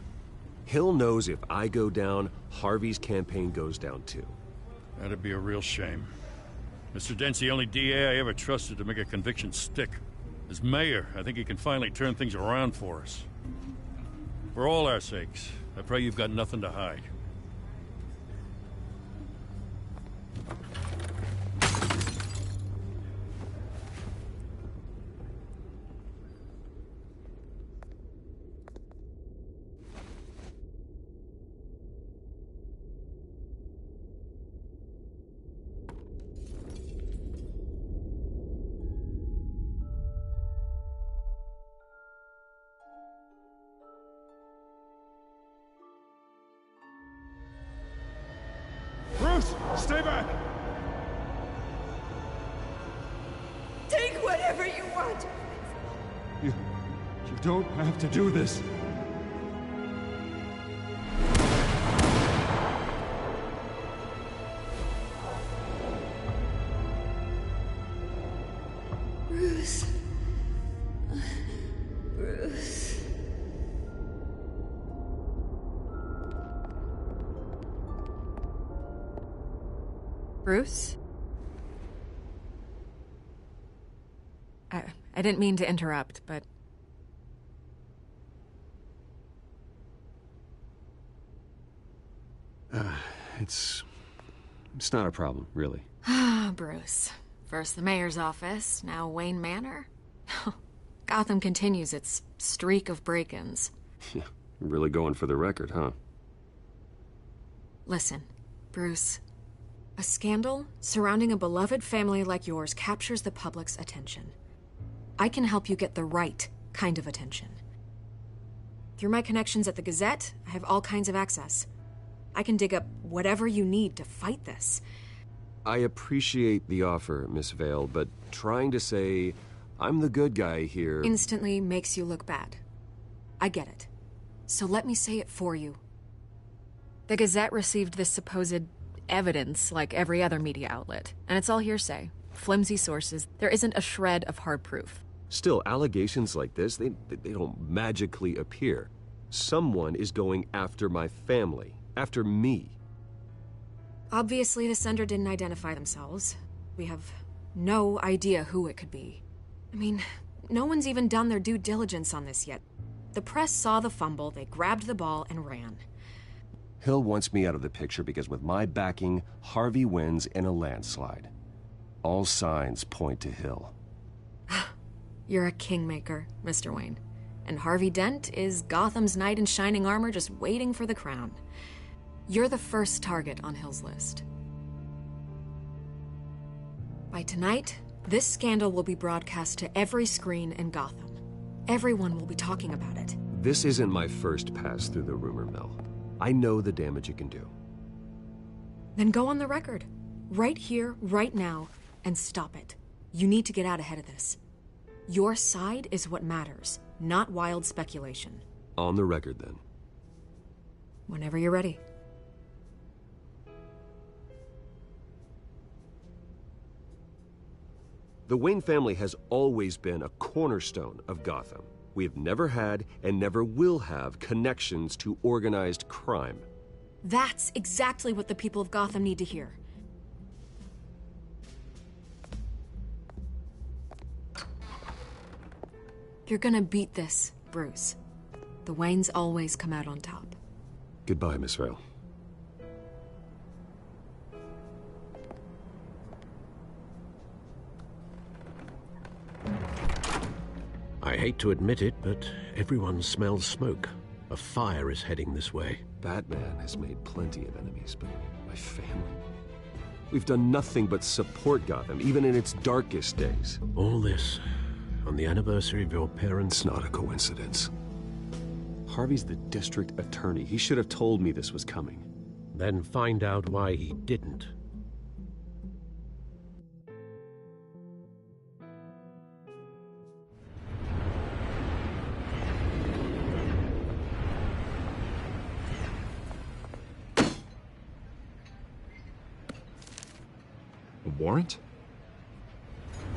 Hill knows if I go down, Harvey's campaign goes down too. That'd be a real shame. Mr. Dent's the only DA I ever trusted to make a conviction stick. As mayor, I think he can finally turn things around for us. For all our sakes, I pray you've got nothing to hide. Bruce, stay back! Take whatever you want. You don't have to do this. Bruce. Bruce. Bruce? I didn't mean to interrupt, but It's not a problem, really. Ah, Bruce. First the mayor's office, now Wayne Manor. Gotham continues its streak of break-ins. Yeah, really going for the record, huh? Listen, Bruce. A scandal surrounding a beloved family like yours captures the public's attention. I can help you get the right kind of attention. Through my connections at the Gazette, I have all kinds of access. I can dig up whatever you need to fight this. I appreciate the offer, Miss Vale, but trying to say I'm the good guy here instantly makes you look bad. I get it. So let me say it for you. The Gazette received this supposed evidence like every other media outlet, and it's all hearsay. Flimsy sources. There isn't a shred of hard proof. Still, allegations like this, they don't magically appear. Someone is going after my family, after me. Obviously, the sender didn't identify themselves. We have no idea who it could be. I mean, no one's even done their due diligence on this yet. The press saw the fumble, they grabbed the ball and ran. Hill wants me out of the picture because with my backing, Harvey wins in a landslide. All signs point to Hill. You're a kingmaker, Mr. Wayne. And Harvey Dent is Gotham's knight in shining armor just waiting for the crown. You're the first target on Hill's list. By tonight, this scandal will be broadcast to every screen in Gotham. Everyone will be talking about it. This isn't my first pass through the rumor mill. I know the damage it can do. Then go on the record. Right here, right now, and stop it. You need to get out ahead of this. Your side is what matters, not wild speculation. On the record, then. Whenever you're ready. The Wayne family has always been a cornerstone of Gotham. We have never had and never will have connections to organized crime. That's exactly what the people of Gotham need to hear. You're gonna beat this, Bruce. The Waynes always come out on top. Goodbye, Miss Vale. I hate to admit it, but everyone smells smoke. A fire is heading this way. Batman has made plenty of enemies, but my family... We've done nothing but support Gotham, even in its darkest days. All this on the anniversary of your parents'... It's not a coincidence. Harvey's the district attorney. He should have told me this was coming. Then find out why he didn't. Warrant?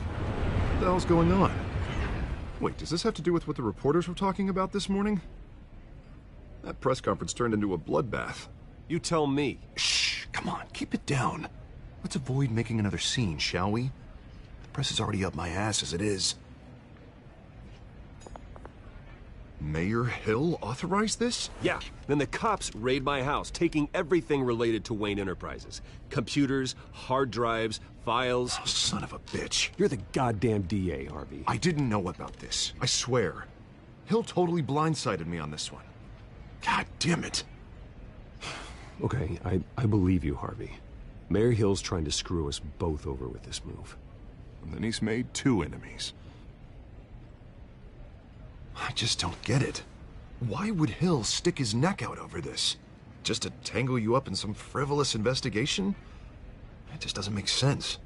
What the hell's going on? Wait, does this have to do with what the reporters were talking about this morning? That press conference turned into a bloodbath. You tell me. Shh, come on, keep it down. Let's avoid making another scene, shall we? The press is already up my ass as it is. Mayor Hill authorized this? Yeah, then the cops raid my house, taking everything related to Wayne Enterprises. Computers, hard drives, files. Oh, son of a bitch. You're the goddamn DA, Harvey. I didn't know about this. I swear. Hill totally blindsided me on this one. God damn it. Okay, I believe you, Harvey. Mayor Hill's trying to screw us both over with this move. And then he's made 2 enemies. I just don't get it. Why would Hill stick his neck out over this? Just to tangle you up in some frivolous investigation? It just doesn't make sense.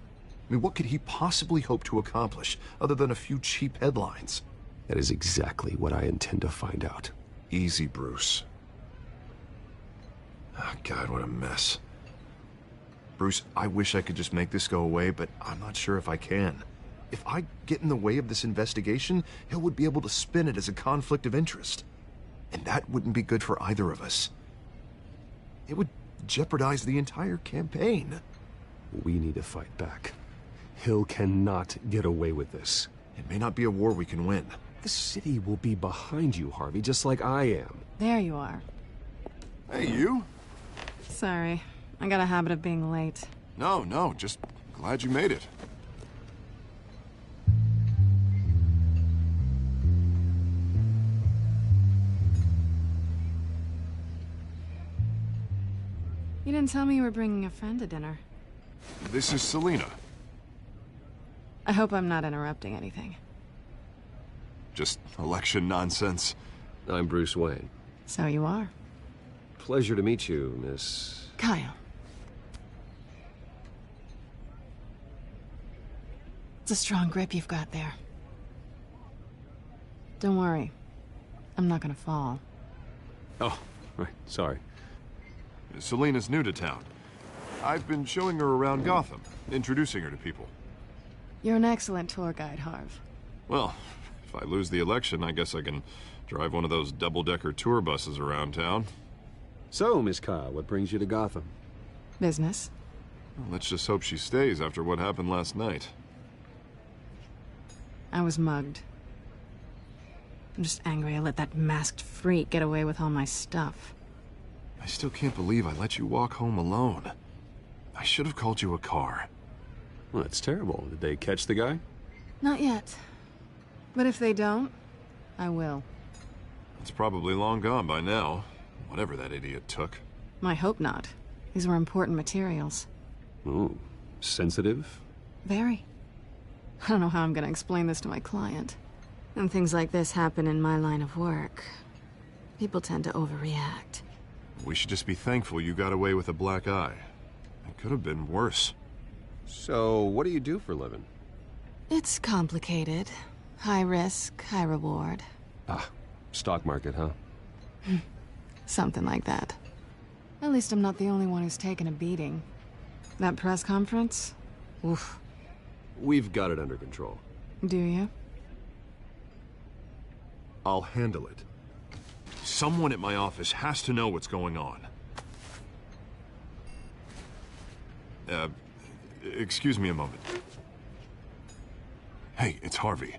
I mean, what could he possibly hope to accomplish other than a few cheap headlines? That is exactly what I intend to find out. Easy, Bruce. Oh, God, what a mess. Bruce, I wish I could just make this go away, but I'm not sure if I can. If I get in the way of this investigation, Hill would be able to spin it as a conflict of interest. And that wouldn't be good for either of us. It would jeopardize the entire campaign. We need to fight back. Hill cannot get away with this. It may not be a war we can win. The city will be behind you, Harvey, just like I am. There you are. Hey, you. Sorry. I got a habit of being late. No, just glad you made it. You didn't tell me you were bringing a friend to dinner. This is Selina. I hope I'm not interrupting anything. Just election nonsense. I'm Bruce Wayne. So you are. Pleasure to meet you, Miss... Kyle. It's a strong grip you've got there. Don't worry. I'm not gonna fall. Oh, right. Sorry. Selina's new to town. I've been showing her around Gotham, introducing her to people. You're an excellent tour guide, Harv. Well, if I lose the election, I guess I can drive one of those double-decker tour buses around town. So, Miss Kyle, what brings you to Gotham? Business. Well, let's just hope she stays after what happened last night. I was mugged. I'm just angry I let that masked freak get away with all my stuff. I still can't believe I let you walk home alone. I should have called you a car. Well, that's terrible. Did they catch the guy? Not yet. But if they don't, I will. It's probably long gone by now, whatever that idiot took. I hope not. These were important materials. Ooh, sensitive? Very. I don't know how I'm gonna explain this to my client. And things like this happen in my line of work. People tend to overreact. We should just be thankful you got away with a black eye. It could have been worse. So, what do you do for a living? It's complicated. High risk, high reward. Ah, stock market, huh? Something like that. At least I'm not the only one who's taken a beating. That press conference? Oof. We've got it under control. Do you? I'll handle it. Someone at my office has to know what's going on. Excuse me a moment. Hey, it's Harvey.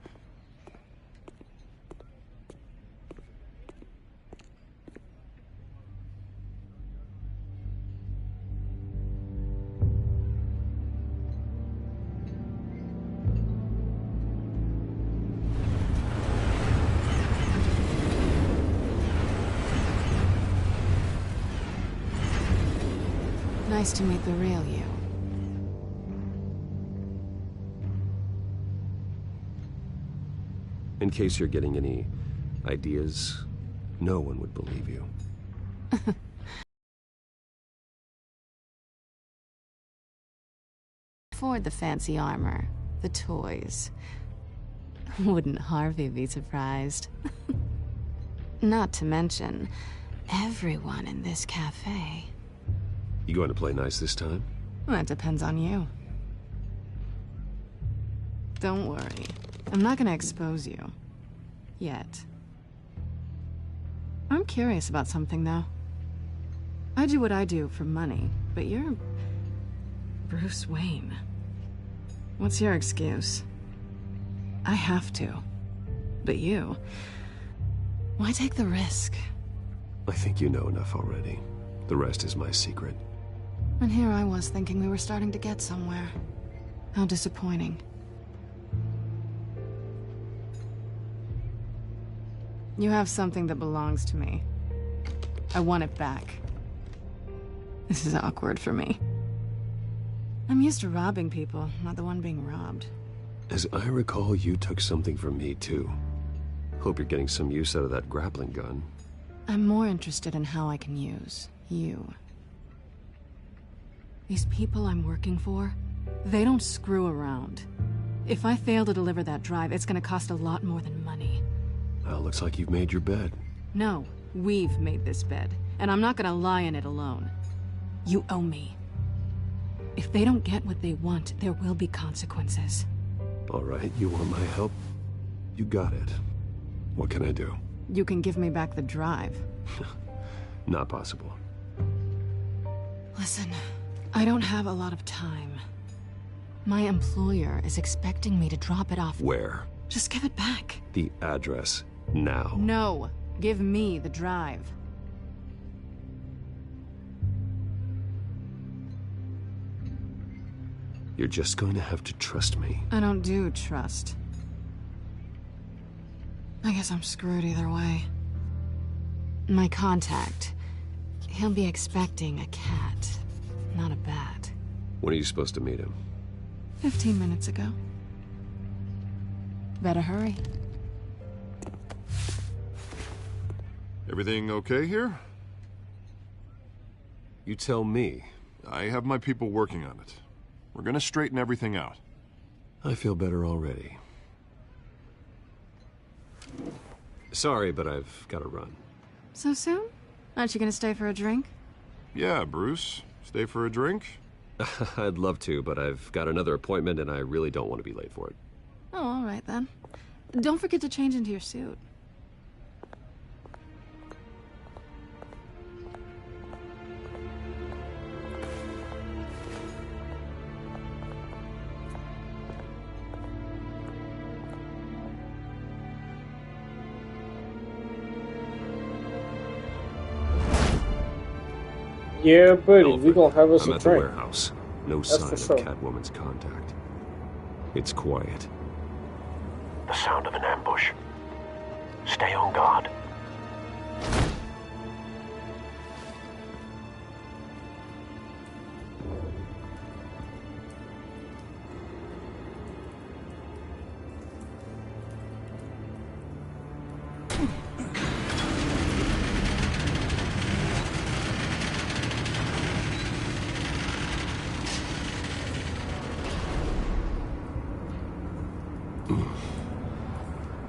Nice to meet the real you. In case you're getting any ideas, no one would believe you. Afford the fancy armor, the toys. Wouldn't Harvey be surprised? Not to mention, everyone in this cafe. You going to play nice this time? That depends on you. Don't worry. I'm not gonna expose you. Yet. I'm curious about something, though. I do what I do for money, but you're... Bruce Wayne. What's your excuse? I have to. But you... Why take the risk? I think you know enough already. The rest is my secret. And here I was thinking we were starting to get somewhere. How disappointing. You have something that belongs to me. I want it back. This is awkward for me. I'm used to robbing people, not the one being robbed. As I recall, you took something from me, too. Hope you're getting some use out of that grappling gun. I'm more interested in how I can use you. These people I'm working for, they don't screw around. If I fail to deliver that drive, it's gonna cost a lot more than money. Well, looks like you've made your bed. No, we've made this bed, and I'm not gonna lie in it alone. You owe me. If they don't get what they want, there will be consequences. All right, you want my help? You got it. What can I do? You can give me back the drive. Not possible. Listen, I don't have a lot of time. My employer is expecting me to drop it off. Where? Just give it back. The address, now. No, give me the drive. You're just going to have to trust me. I don't do trust. I guess I'm screwed either way. My contact. He'll be expecting a cat, not a bat. When are you supposed to meet him? 15 minutes ago. Better hurry. Everything okay here? You tell me. I have my people working on it. We're gonna straighten everything out. I feel better already. Sorry, but I've got to run. So soon? Aren't you gonna stay for a drink? Yeah, Bruce. Stay for a drink? I'd love to, but I've got another appointment and I really don't want to be late for it. Oh, all right then. Don't forget to change into your suit. Yeah, buddy, we gonna have us I'm a at the drink. warehouse. No That's sign for of sure. Catwoman's contact. It's quiet. The sound of an ambush. Stay on guard.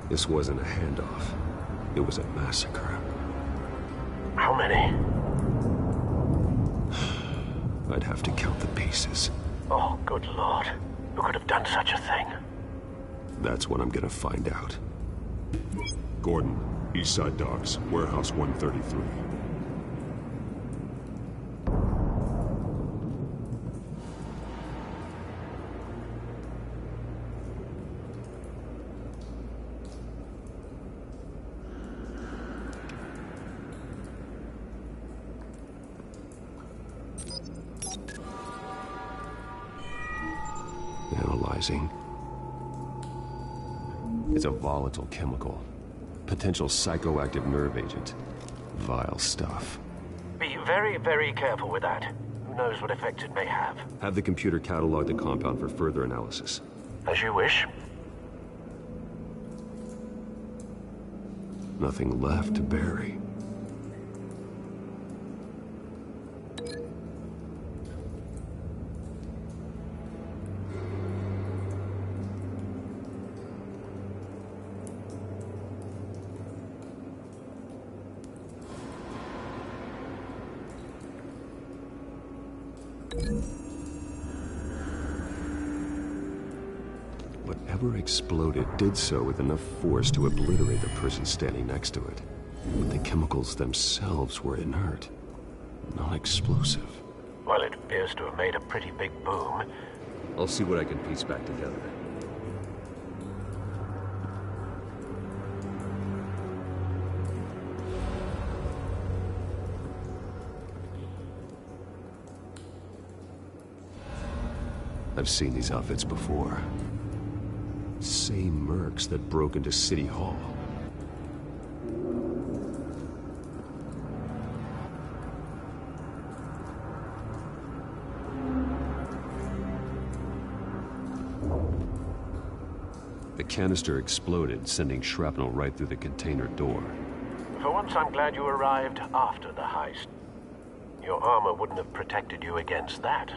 This wasn't a handoff. It was a massacre. How many? I'd have to count the pieces. Oh, good Lord. Who could have done such a thing? That's what I'm gonna find out. Gordon, Eastside Docks, Warehouse 133. Analyzing. It's a volatile chemical. Potential psychoactive nerve agent. Vile stuff. Be very, very careful with that. Who knows what effects it may have. Have the computer catalog the compound for further analysis. As you wish. Nothing left to bury. Whatever exploded did so with enough force to obliterate the person standing next to it. But the chemicals themselves were inert, not explosive. Well, it appears to have made a pretty big boom. I'll see what I can piece back together. I've seen these outfits before. Same mercs that broke into City Hall. The canister exploded, sending shrapnel right through the container door. For once, I'm glad you arrived after the heist. Your armor wouldn't have protected you against that.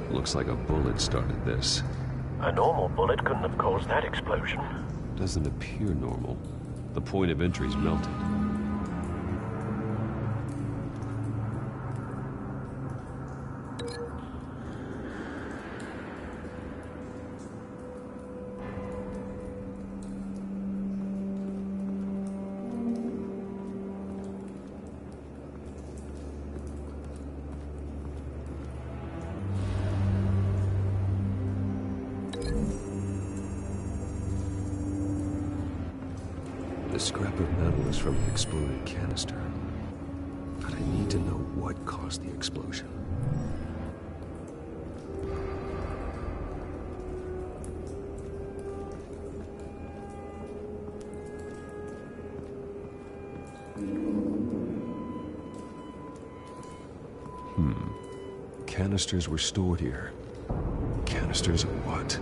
Looks like a bullet started this. A normal bullet couldn't have caused that explosion. Doesn't appear normal. The point of entry's melted. The scrap of metal is from an exploded canister. But I need to know what caused the explosion. Canisters were stored here. Canisters of what?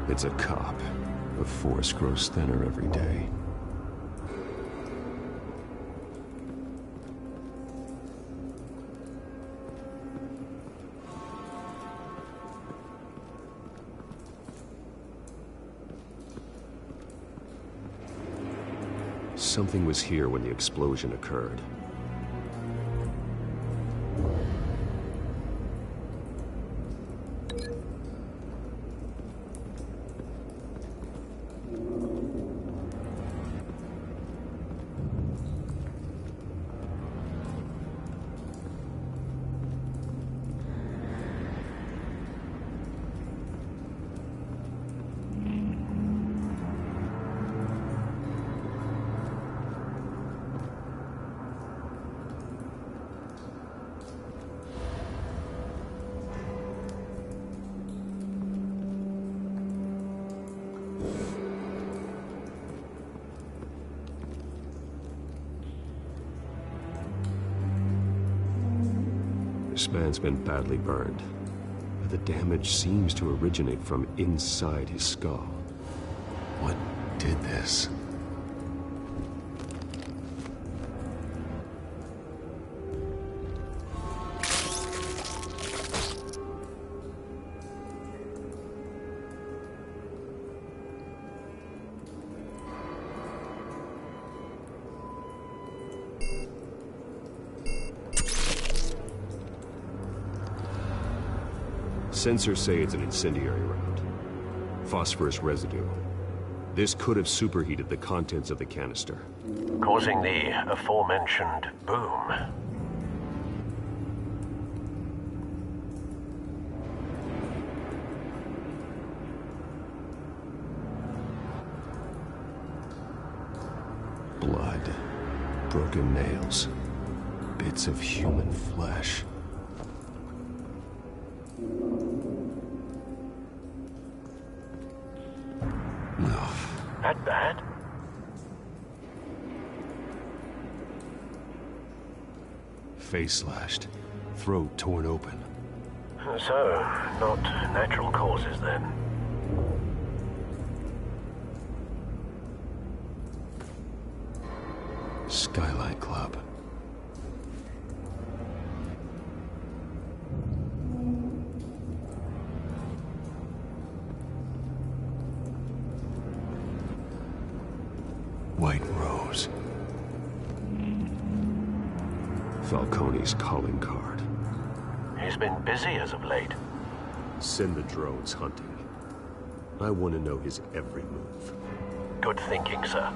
It's a cop. The force grows thinner every day. Something was here when the explosion occurred. This man's been badly burned, but the damage seems to originate from inside his skull. What did this? Sensors say it's an incendiary round. Phosphorus residue. This could have superheated the contents of the canister, causing the aforementioned boom. Blood, broken nails, bits of human flesh. That bad? Face slashed, throat torn open. So, not natural causes then. Skyline Club. White Rose. Falcone's calling card. He's been busy as of late. Send the drones hunting. I want to know his every move. Good thinking, sir.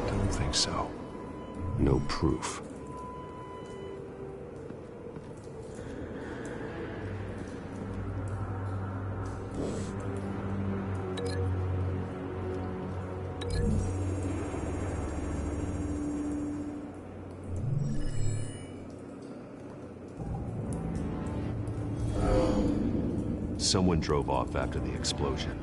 Don't think so. No proof. Someone drove off after the explosion.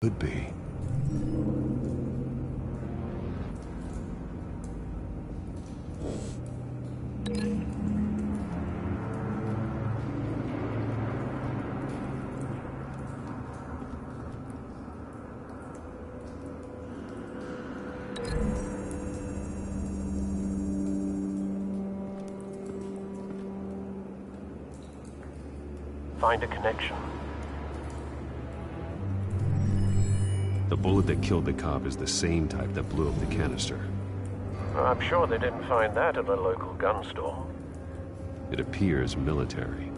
Could be. Find a connection. The bullet that killed the cop is the same type that blew up the canister. I'm sure they didn't find that at a local gun store. It appears military.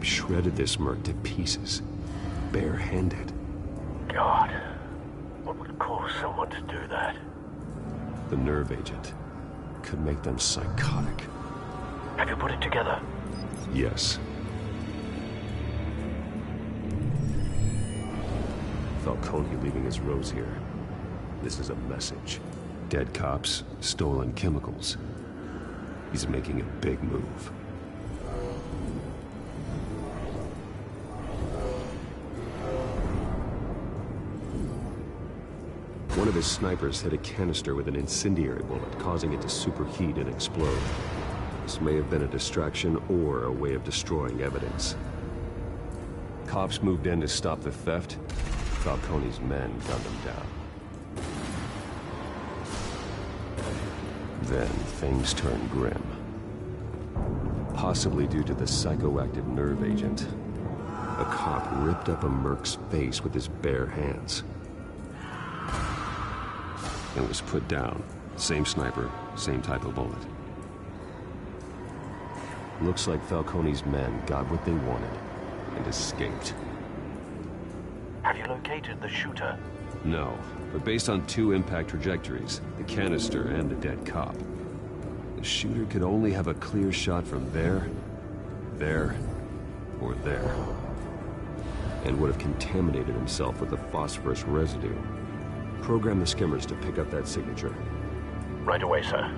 Shredded this merc to pieces, barehanded. God, what would cause someone to do that? The nerve agent could make them psychotic. Have you put it together? Yes. Falcone leaving his rose here. This is a message. Dead cops, stolen chemicals. He's making a big move. One of his snipers hit a canister with an incendiary bullet, causing it to superheat and explode. This may have been a distraction or a way of destroying evidence. Cops moved in to stop the theft. Falcone's men gunned them down. Then things turned grim. Possibly due to the psychoactive nerve agent, a cop ripped up a merc's face with his bare hands. And was put down. Same sniper, same type of bullet. Looks like Falcone's men got what they wanted and escaped. Have you located the shooter? No, but based on two impact trajectories, the canister and the dead cop, the shooter could only have a clear shot from there, or there, and would have contaminated himself with the phosphorus residue. Program the skimmers to pick up that signature. Right away, sir.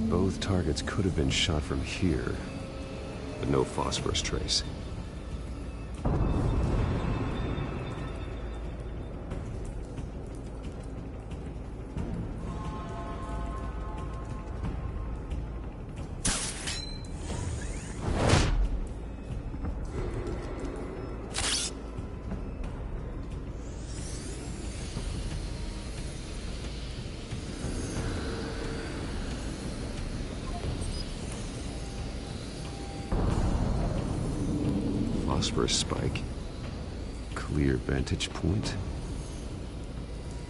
Both targets could have been shot from here, but no phosphorus trace. Phosphorus spike. Clear vantage point.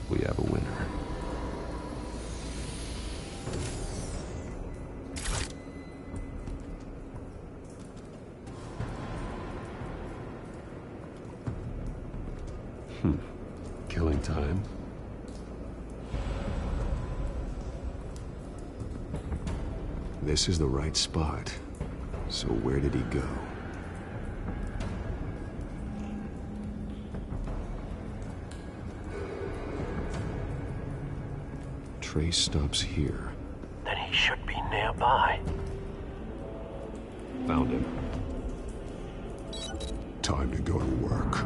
We have a winner. Killing time. This is the right spot. So where did he go? Trace stops here. Then he should be nearby. Found him. Time to go to work.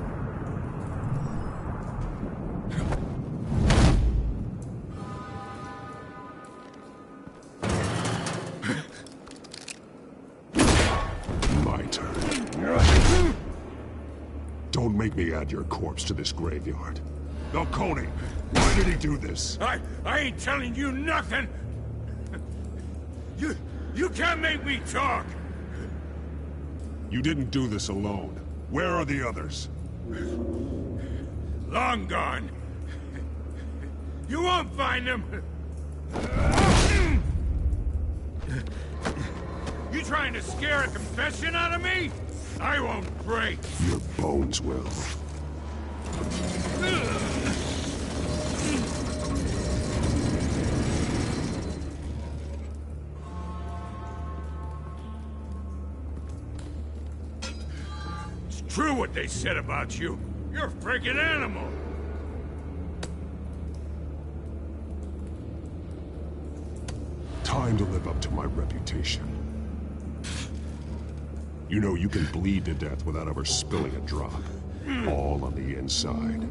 My turn. make me add your corpse to this graveyard. Falcone, why did he do this? I ain't telling you nothing! You can't make me talk! You didn't do this alone. Where are the others? Long gone. You won't find them! You trying to scare a confession out of me? I won't break. Your bones will. It's true what they said about you. You're a freaking animal. Time to live up to my reputation. You know you can bleed to death without ever spilling a drop. All on the inside.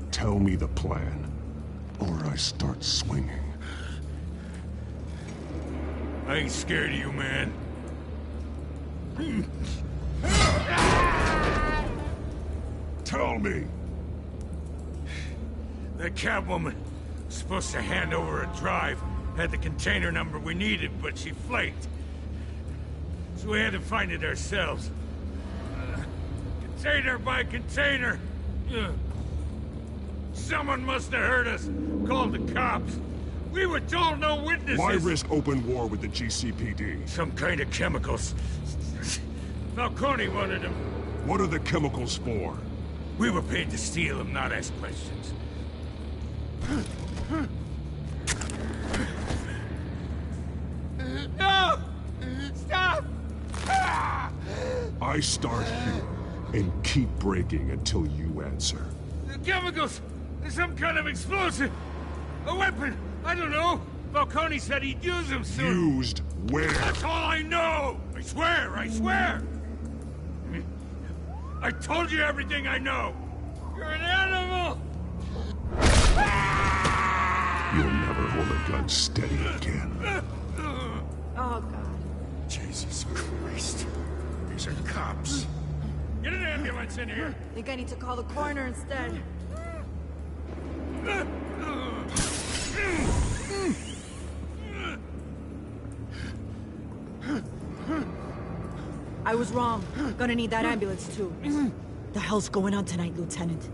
Tell me the plan, or I start swinging. I ain't scared of you, man. Tell me! That Catwoman was supposed to hand over a drive. Had the container number we needed, but she flaked. So we had to find it ourselves. Container by container. Someone must have heard us. Called the cops. We were told no witnesses. Why risk open war with the GCPD? Some kind of chemicals. Falcone wanted them. What are the chemicals for? We were paid to steal them, not ask questions. No! Stop! I start here and keep breaking until you answer. The chemicals! There's some kind of explosive! A weapon! I don't know! Falcone said he'd use them soon. Used where? That's all I know! I swear, I swear! I told you everything I know! You're an animal! You'll never hold a gun steady again. Oh, God. Jesus Christ. These are cops. Get an ambulance in here! I think I need to call the coroner instead. I was wrong. Gonna need that ambulance, too. The hell's going on tonight, Lieutenant?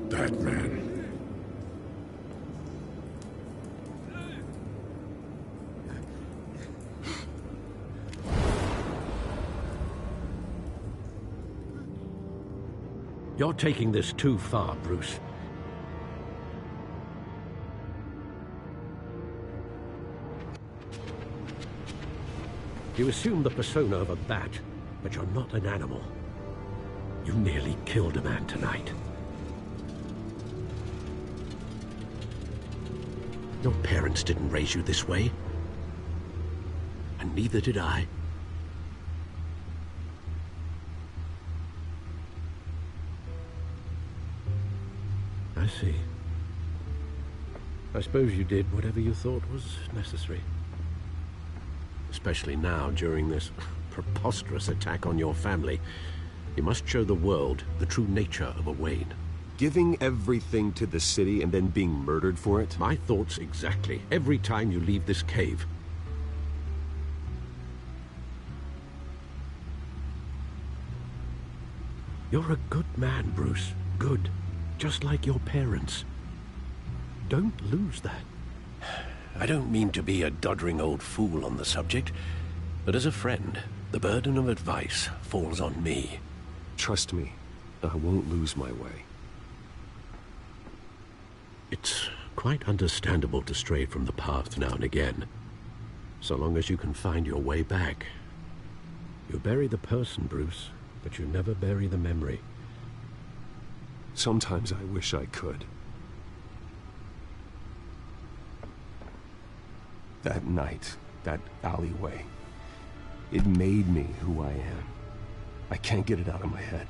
That man. You're taking this too far, Bruce. You assume the persona of a bat, but you're not an animal. You nearly killed a man tonight. Your parents didn't raise you this way. And neither did I. I see. I suppose you did whatever you thought was necessary. Especially now, during this preposterous attack on your family. You must show the world the true nature of a Wayne. Giving everything to the city and then being murdered for it? My thoughts exactly. Every time you leave this cave. You're a good man, Bruce. Good. Just like your parents. Don't lose that. I don't mean to be a doddering old fool on the subject, but as a friend, the burden of advice falls on me. Trust me, I won't lose my way. It's quite understandable to stray from the path now and again, so long as you can find your way back. You bury the person, Bruce, but you never bury the memory. Sometimes I wish I could. That night, that alleyway, it made me who I am. I can't get it out of my head.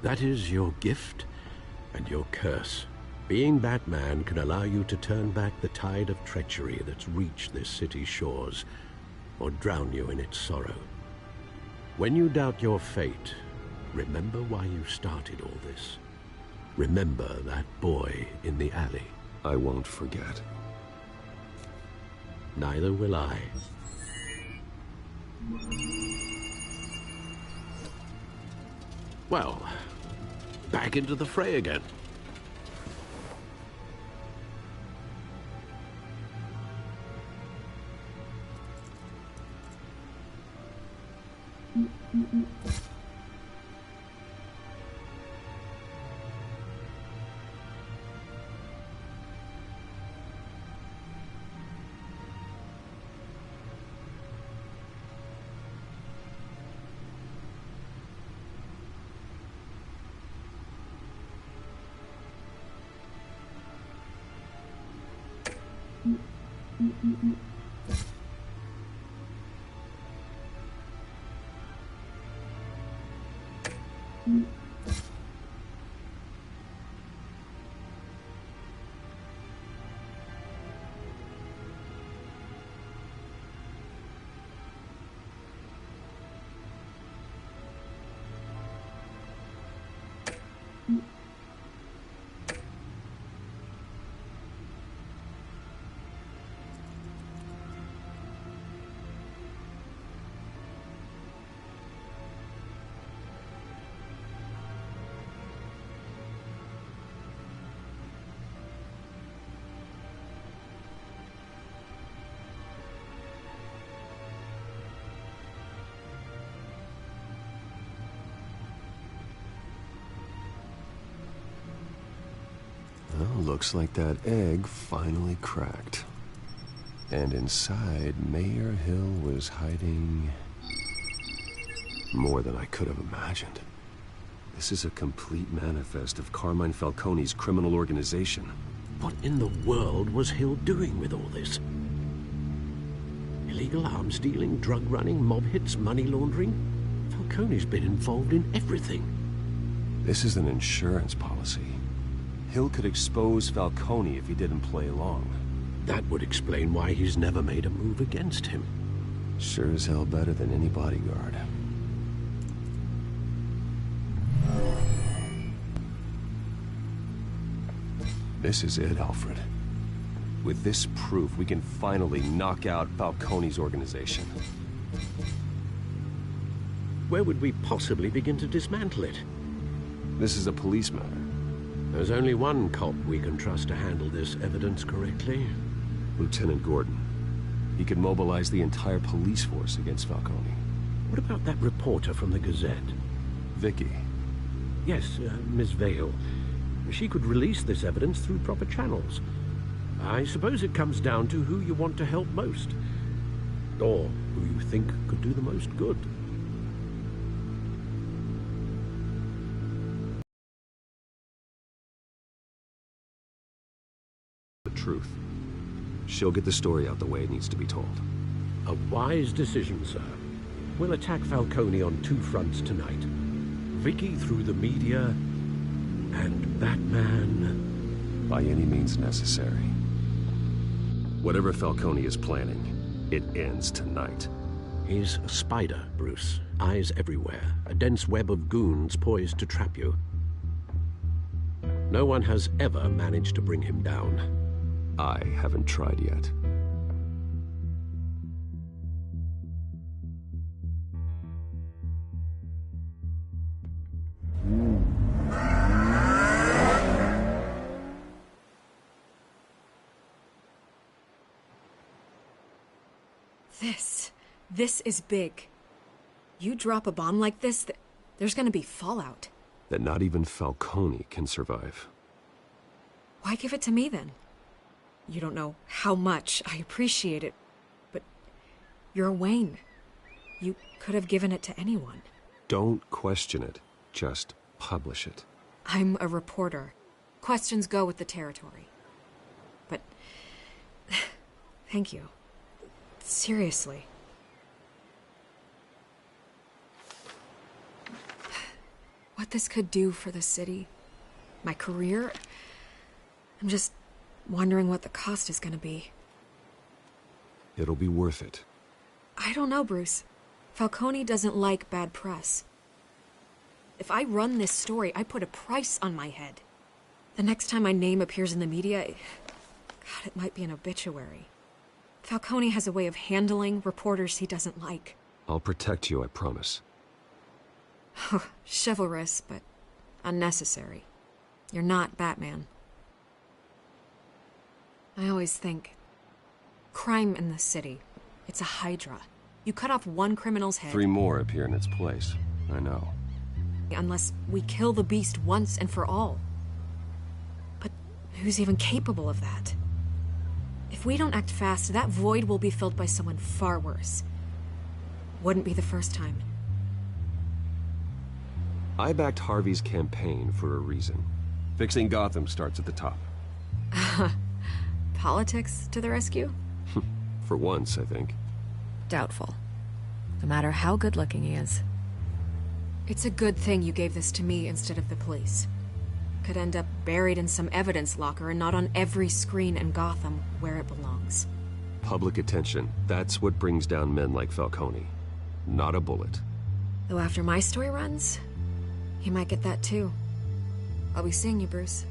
That is your gift and your curse. Being Batman can allow you to turn back the tide of treachery that's reached this city's shores, or drown you in its sorrow. When you doubt your fate, Remember why you started all this. Remember that boy in the alley. I won't forget. Neither will I. Well, back into the fray again. Well, looks like that egg finally cracked. And inside, Mayor Hill was hiding more than I could have imagined. This is a complete manifest of Carmine Falcone's criminal organization. What in the world was Hill doing with all this? Illegal arms dealing, drug running, mob hits, money laundering? Falcone's been involved in everything. This is an insurance policy. Hill could expose Falcone if he didn't play along. That would explain why he's never made a move against him. Sure as hell better than any bodyguard. This is it, Alfred. With this proof, we can finally knock out Falcone's organization. Where would we possibly begin to dismantle it? This is a police matter. There's only one cop we can trust to handle this evidence correctly. Lieutenant Gordon. He could mobilize the entire police force against Falcone. What about that reporter from the Gazette? Vicky. Yes, Miss Vale. She could release this evidence through proper channels. I suppose it comes down to who you want to help most. Or who you think could do the most good. The truth. She'll get the story out the way it needs to be told. A wise decision, sir. We'll attack Falcone on two fronts tonight. Vicky through the media, and Batman... by any means necessary. Whatever Falcone is planning, it ends tonight. He's a spider, Bruce. Eyes everywhere. A dense web of goons poised to trap you. No one has ever managed to bring him down. I haven't tried yet. This is big. You drop a bomb like this, there's gonna be fallout. That not even Falcone can survive. Why give it to me, then? You don't know how much I appreciate it, but you're Wayne. You could have given it to anyone. Don't question it. Just publish it. I'm a reporter. Questions go with the territory. But... thank you. Seriously. What this could do for the city, my career, I'm just wondering what the cost is gonna be. It'll be worth it. I don't know, Bruce. Falcone doesn't like bad press. If I run this story, I put a price on my head. The next time my name appears in the media, God, it might be an obituary. Falcone has a way of handling reporters he doesn't like. I'll protect you, I promise. Chivalrous, but unnecessary. You're not Batman. I always think, crime in the city, it's a hydra. You cut off one criminal's head... 3 more appear in its place. I know. Unless we kill the beast once and for all. But who's even capable of that? If we don't act fast, that void will be filled by someone far worse. Wouldn't be the first time. I backed Harvey's campaign for a reason. Fixing Gotham starts at the top. Politics to the rescue? For once, I think. Doubtful. No matter how good-looking he is. It's a good thing you gave this to me instead of the police. Could end up buried in some evidence locker and not on every screen in Gotham where it belongs. Public attention. That's what brings down men like Falcone. Not a bullet. Though after my story runs, he might get that too. I'll be seeing you, Bruce.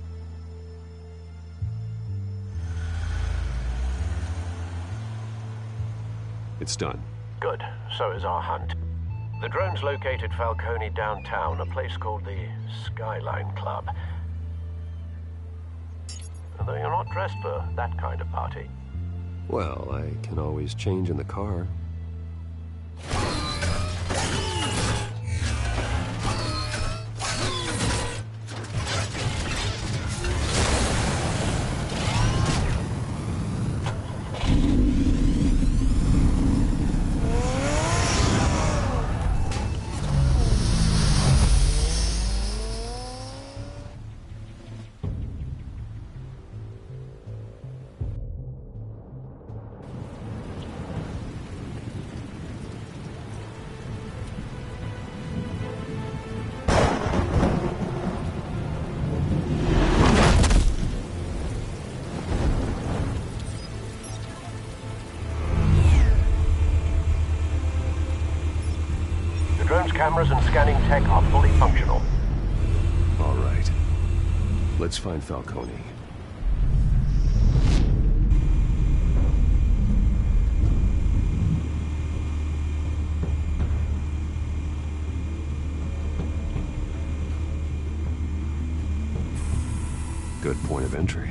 It's done. Good. So is our hunt. The drone's located Falcone downtown, a place called the Skyline Club. Although you're not dressed for that kind of party. Well, I can always change in the car. Drone's cameras and scanning tech are fully functional. All right. Let's find Falcone. Good point of entry.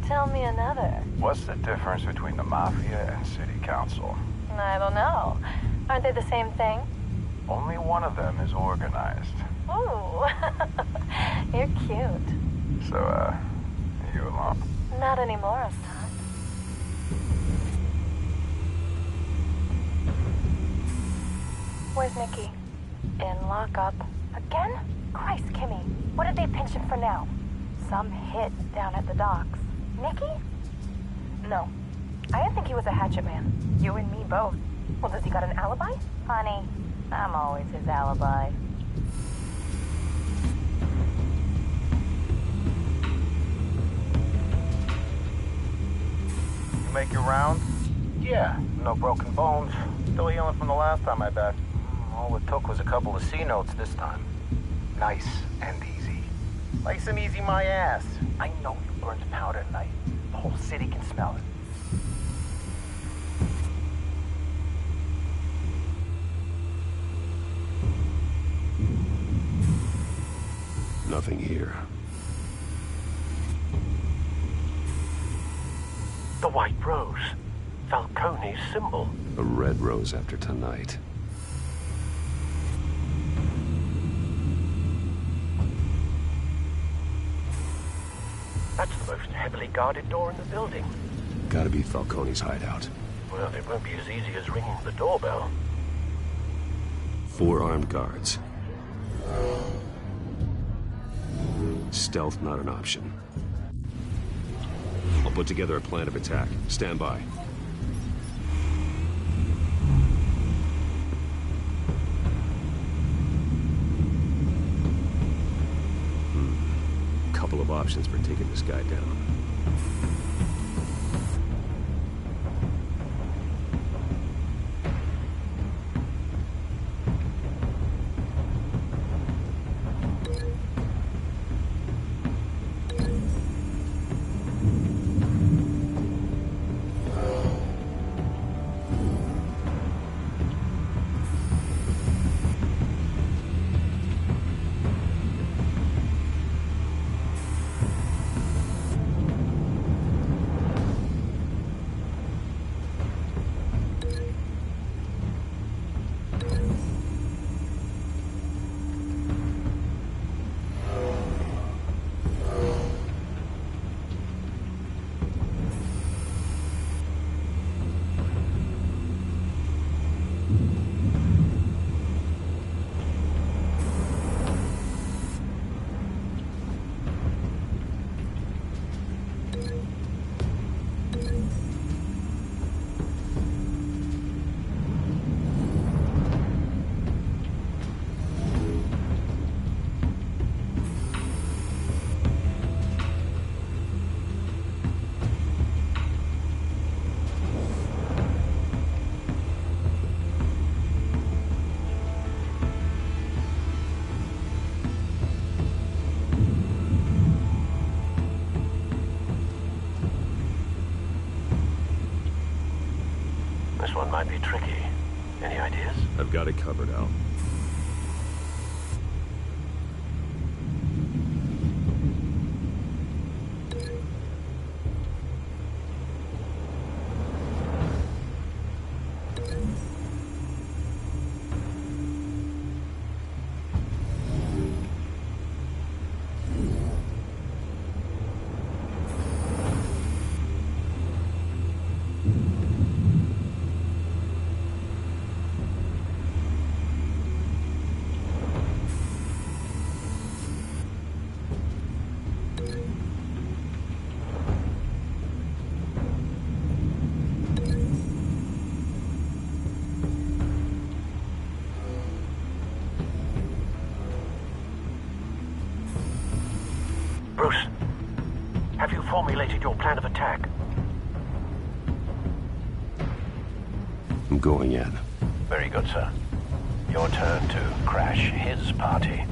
Tell me another. What's the difference between the Mafia and City Council? I don't know. Aren't they the same thing? Only one of them is organized. Ooh, you're cute. So, are you alone? Not anymore, son. Where's Nikki? In lockup. Again? Christ, Kimmy. What did they pinch him for now? Some hit down at the docks. Nikki? No. I didn't think he was a hatchet man. You and me both. Well, does he got an alibi? Honey, I'm always his alibi. You make your rounds? Yeah, no broken bones. Still healing from the last time I backed. All it took was a couple of C notes this time. Nice and easy. Nice and easy my ass. I know you burned powder at night. The whole city can smell it. Nothing here. The white rose. Falcone's symbol. A red rose after tonight. That's the most heavily guarded door in the building. Gotta be Falcone's hideout. Well, it won't be as easy as ringing the doorbell. 4 armed guards. Stealth not an option. I'll put together a plan of attack. Stand by. Couple of options for taking this guy down. This one might be tricky. Any ideas? I've got it covered, Al. Bruce, have you formulated your plan of attack? I'm going in. Very good, sir. Your turn to crash his party.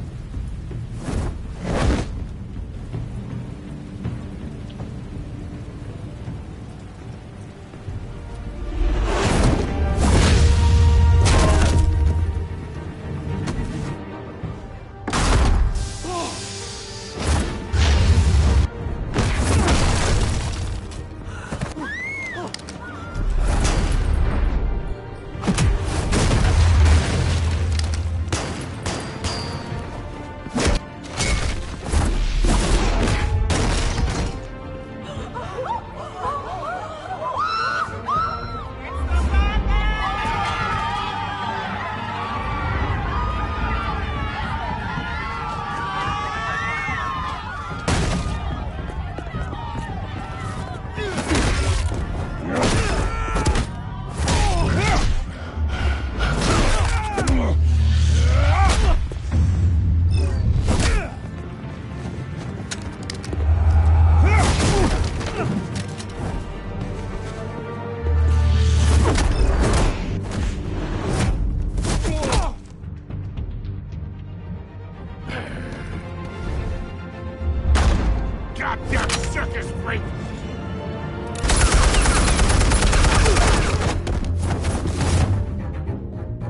Goddamn circus freak!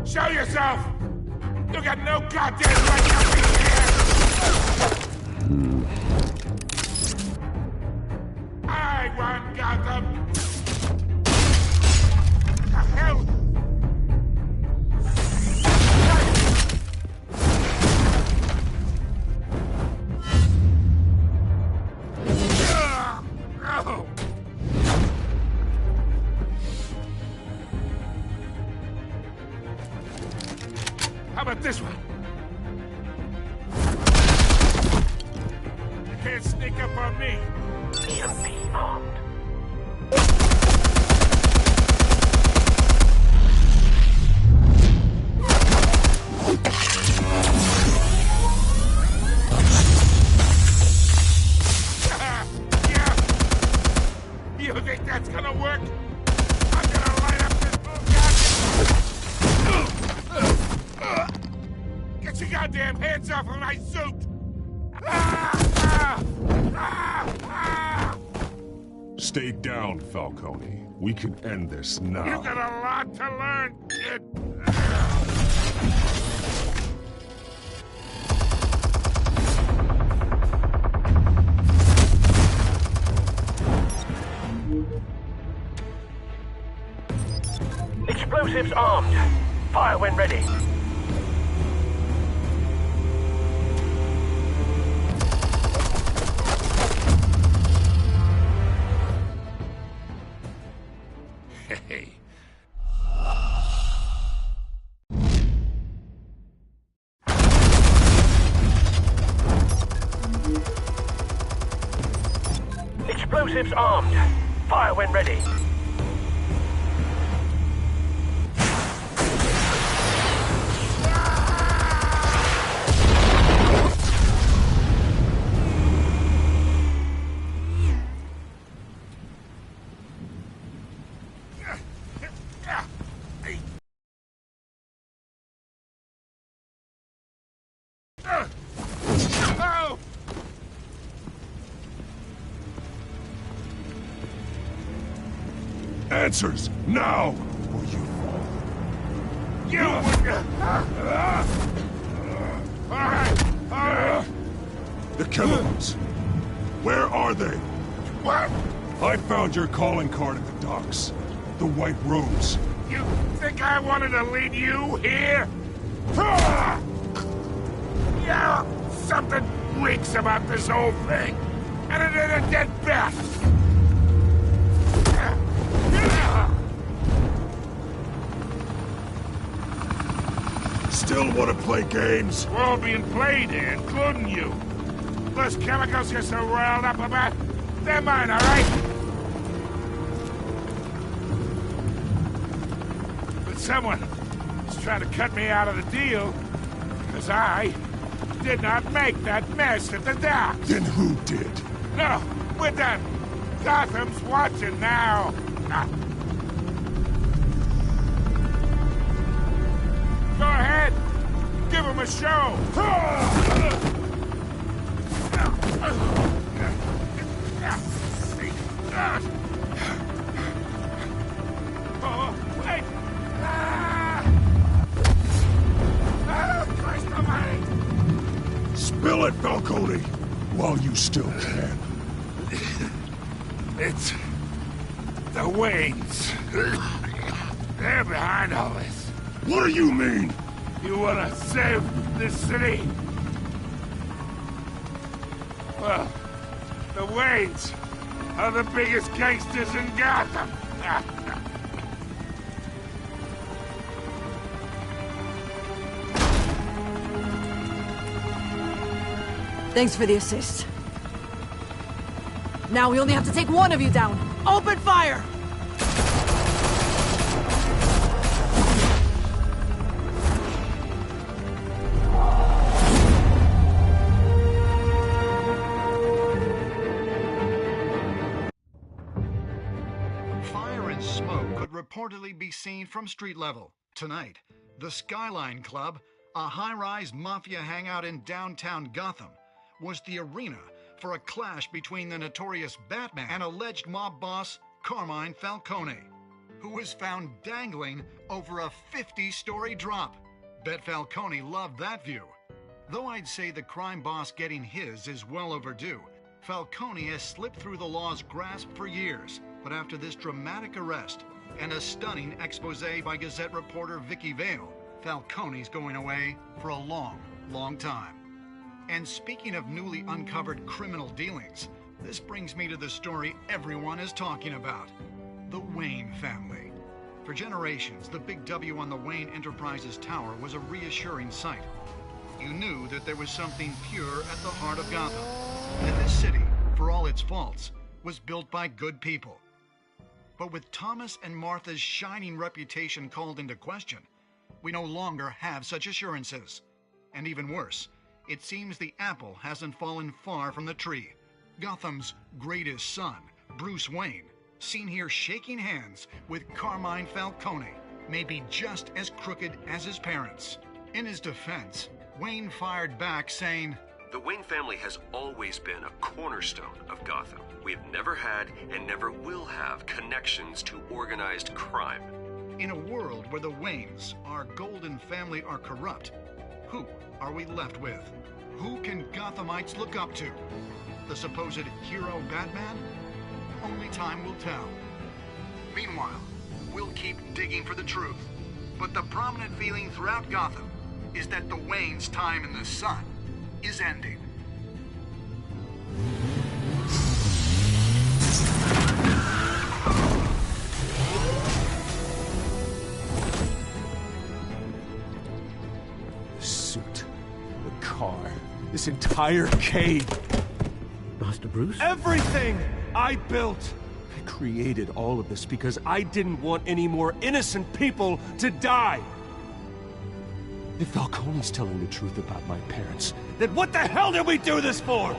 Show yourself! You got no goddamn right to be here! I won Gotham! The hell? How about this one? can't sneak up on me. EMP armed. You think that's gonna work? I'm gonna light up this... Get your goddamn hands off of my suit! Stay down, Falcone. We can end this now. You got a lot to learn, kid. Explosives armed. Fire when ready. Hey. Explosives armed. Fire when ready. Answers, now! Or you Alright. The chemicals. Where are they? What? I found your calling card at the docks. The White Rose. You think I wanted to lead you here? Yeah, something reeks about this whole thing. And it ain't a dead bat. Still want to play games? We're all being played here, including you. Those chemicals you're so riled up about, they're mine, all right? But someone is trying to cut me out of the deal, because I did not make that mess at the dock. Then who did? No, we're done. Gotham's watching now. Go ahead. Give him a show. Oh, wait. Christ almighty. Spill it, Falcone, while you still can. It's the Waynes. They're behind all this. What do you mean? You want to save this city? Well, the Waynes are the biggest gangsters in Gotham. Thanks for the assist. Now we only have to take one of you down. Open fire! Fire and smoke could reportedly be seen from street level. Tonight, the Skyline Club, a high-rise mafia hangout in downtown Gotham, was the arena for a clash between the notorious Batman and alleged mob boss Carmine Falcone, who was found dangling over a 50-story drop. Bet Falcone loved that view. Though I'd say the crime boss getting his is well overdue, Falcone has slipped through the law's grasp for years. But after this dramatic arrest and a stunning expose by Gazette reporter Vicky Vale, Falcone's going away for a long, long time. And speaking of newly uncovered criminal dealings, this brings me to the story everyone is talking about: the Wayne family. For generations, the big W on the Wayne Enterprises Tower was a reassuring sight. you knew that there was something pure at the heart of Gotham. That this city, for all its faults, was built by good people. But with Thomas and Martha's shining reputation called into question, we no longer have such assurances. And even worse, it seems the apple hasn't fallen far from the tree. Gotham's greatest son, Bruce Wayne, seen here shaking hands with Carmine Falcone, may be just as crooked as his parents. In his defense, Wayne fired back saying, "The Wayne family has always been a cornerstone of Gotham. We have never had and never will have connections to organized crime." In a world where the Waynes, our golden family, are corrupt, who are we left with? Who can Gothamites look up to? The supposed hero Batman? Only time will tell. Meanwhile, we'll keep digging for the truth. But the prominent feeling throughout Gotham is that the Waynes' time in the sun is ending. The suit, the car, this entire cave. Master Bruce? Everything I built! I created all of this because I didn't want any more innocent people to die! If Falcone's telling the truth about my parents, then what the hell did we do this for?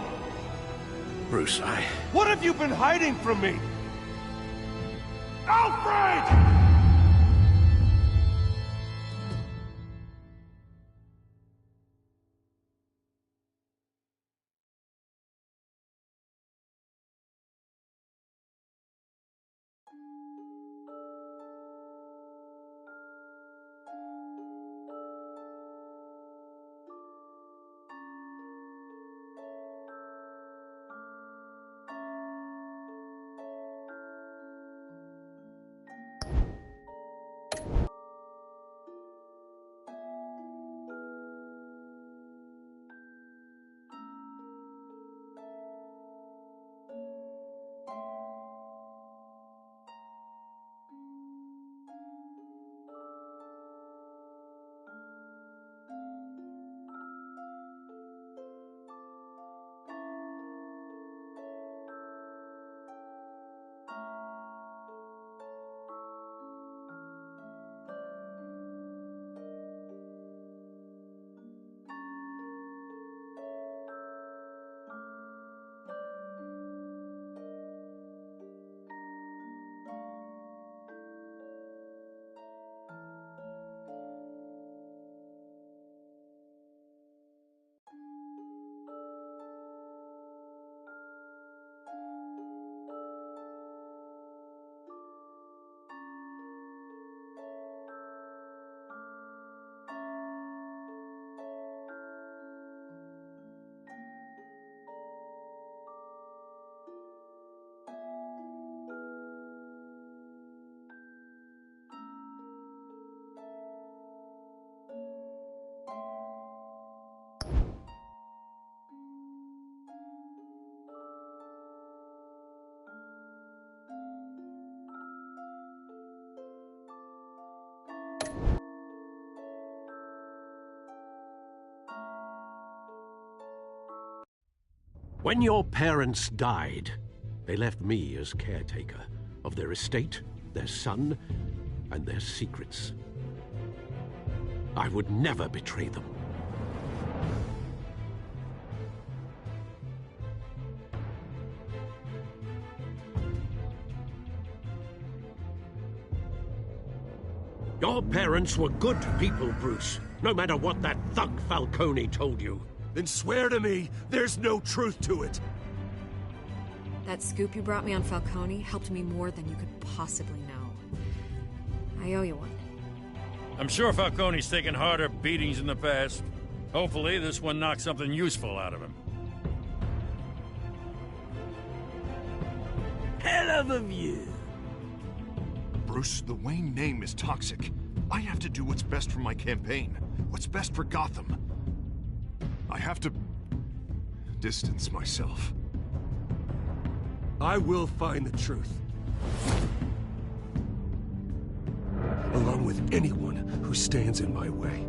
Bruce, What have you been hiding from me? Alfred! When your parents died, they left me as caretaker of their estate, their son, and their secrets. I would never betray them. Your parents were good people, Bruce, no matter what that thug Falcone told you. Then swear to me there's no truth to it. That scoop you brought me on Falcone helped me more than you could possibly know. I owe you one. I'm sure Falcone's taken harder beatings in the past. Hopefully this one knocks something useful out of him. Hell of a view. Bruce, the Wayne name is toxic. I have to do what's best for my campaign. What's best for Gotham. I have to distance myself. I will find the truth. Along with anyone who stands in my way.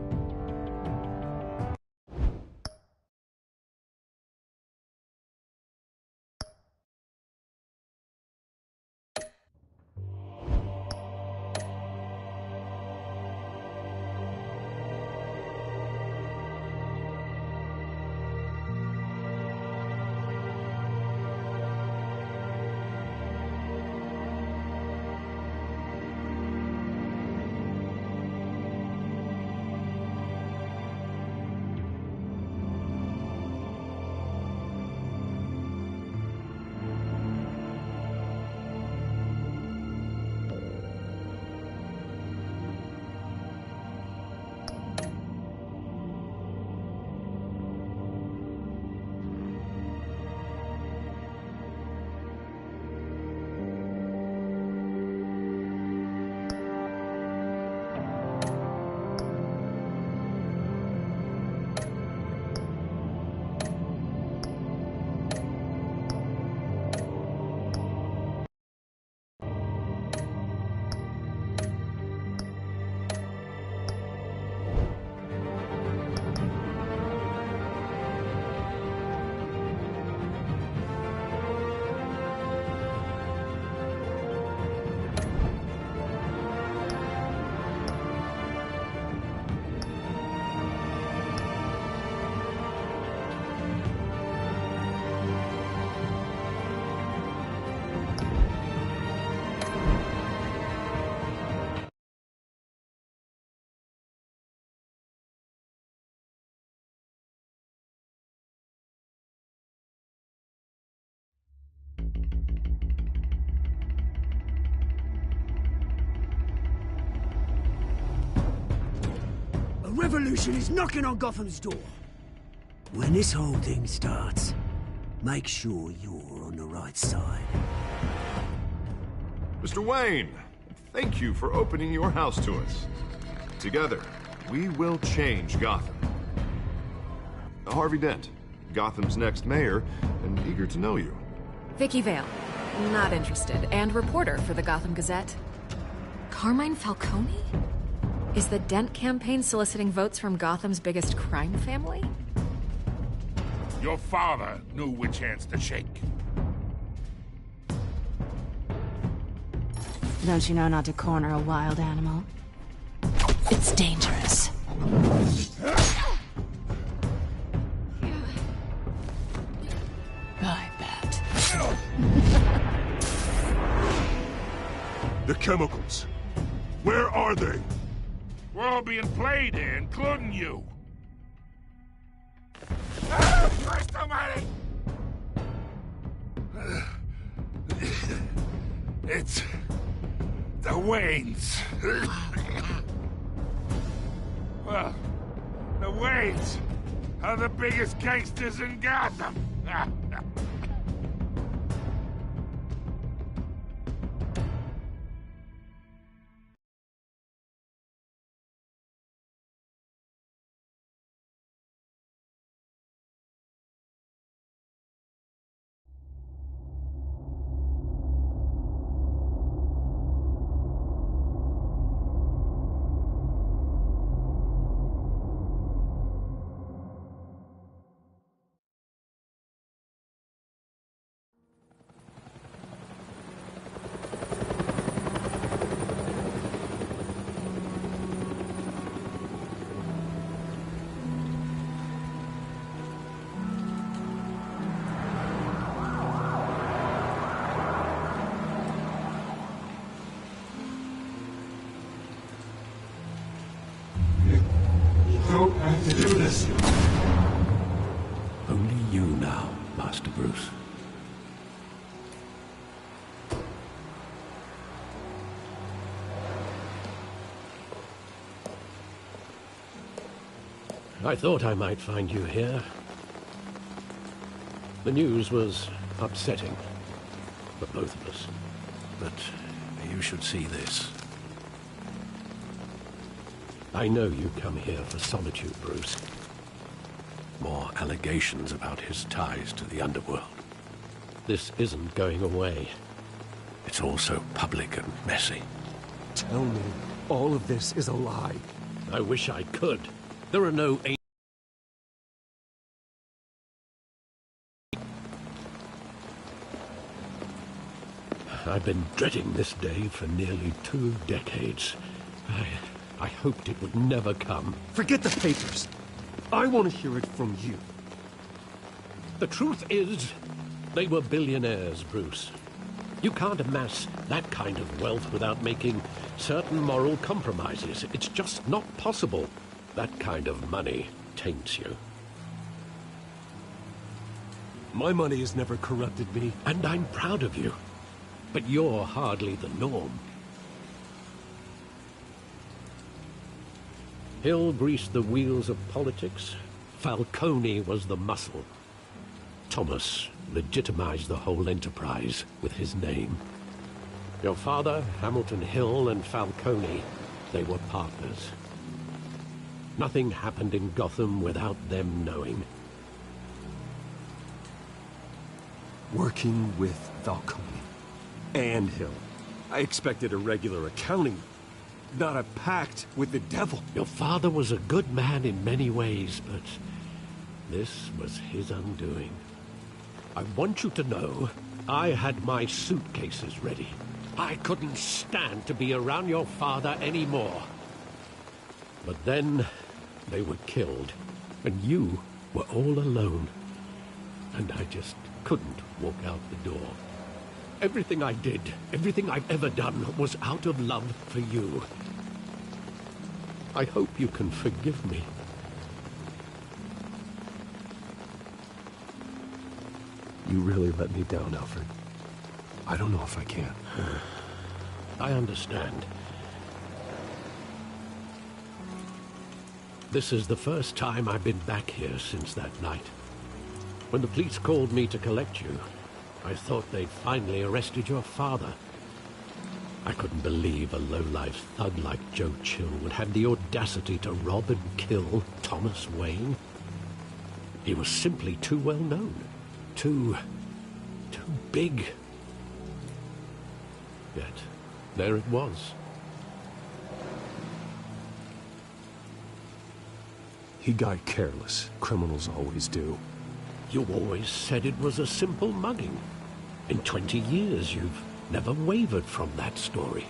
revolution is knocking on Gotham's door. When this whole thing starts, make sure you're on the right side. Mr. Wayne, thank you for opening your house to us. Together, we will change Gotham. Harvey Dent, Gotham's next mayor, and eager to know you. Vicky Vale. Not interested. And reporter for the Gotham Gazette. Carmine Falcone? Is the Dent campaign soliciting votes from Gotham's biggest crime family? Your father knew which hands to shake. Don't you know not to corner a wild animal? It's dangerous. I bet. The chemicals. Where are they? We're all being played here, including you. Christ almighty! It's the Waynes. Well, the Waynes are the biggest gangsters in Gotham. Don't have to do this. Only you now, Master Bruce. I thought I might find you here. The news was upsetting for both of us, but you should see this. I know you come here for solitude, Bruce. More allegations about his ties to the underworld. This isn't going away. It's all so public and messy. Tell me, all of this is a lie. I wish I could. There are no... I've been dreading this day for nearly 2 decades. I hoped it would never come. Forget the papers. I want to hear it from you. The truth is, they were billionaires, Bruce. You can't amass that kind of wealth without making certain moral compromises. It's just not possible. That kind of money taints you. My money has never corrupted me. And I'm proud of you. But you're hardly the norm. Hill greased the wheels of politics. Falcone was the muscle. Thomas legitimized the whole enterprise with his name. Your father, Hamilton Hill, and Falcone, they were partners. Nothing happened in Gotham without them knowing. Working with Falcone and Hill. I expected a regular accounting, not a pact with the devil. Your father was a good man in many ways, but this was his undoing. I want you to know, I had my suitcases ready. I couldn't stand to be around your father anymore. But then, they were killed, and you were all alone. And I just couldn't walk out the door. Everything I did, everything I've ever done, was out of love for you. I hope you can forgive me. You really let me down, Alfred. I don't know if I can. I understand. This is the first time I've been back here since that night. When the police called me to collect you, I thought they'd finally arrested your father. I couldn't believe a low-life thug like Joe Chill would have the audacity to rob and kill Thomas Wayne. He was simply too well known. Too big. Yet, there it was. He got careless. Criminals always do. You always said it was a simple mugging. In 20 years, you've never wavered from that story.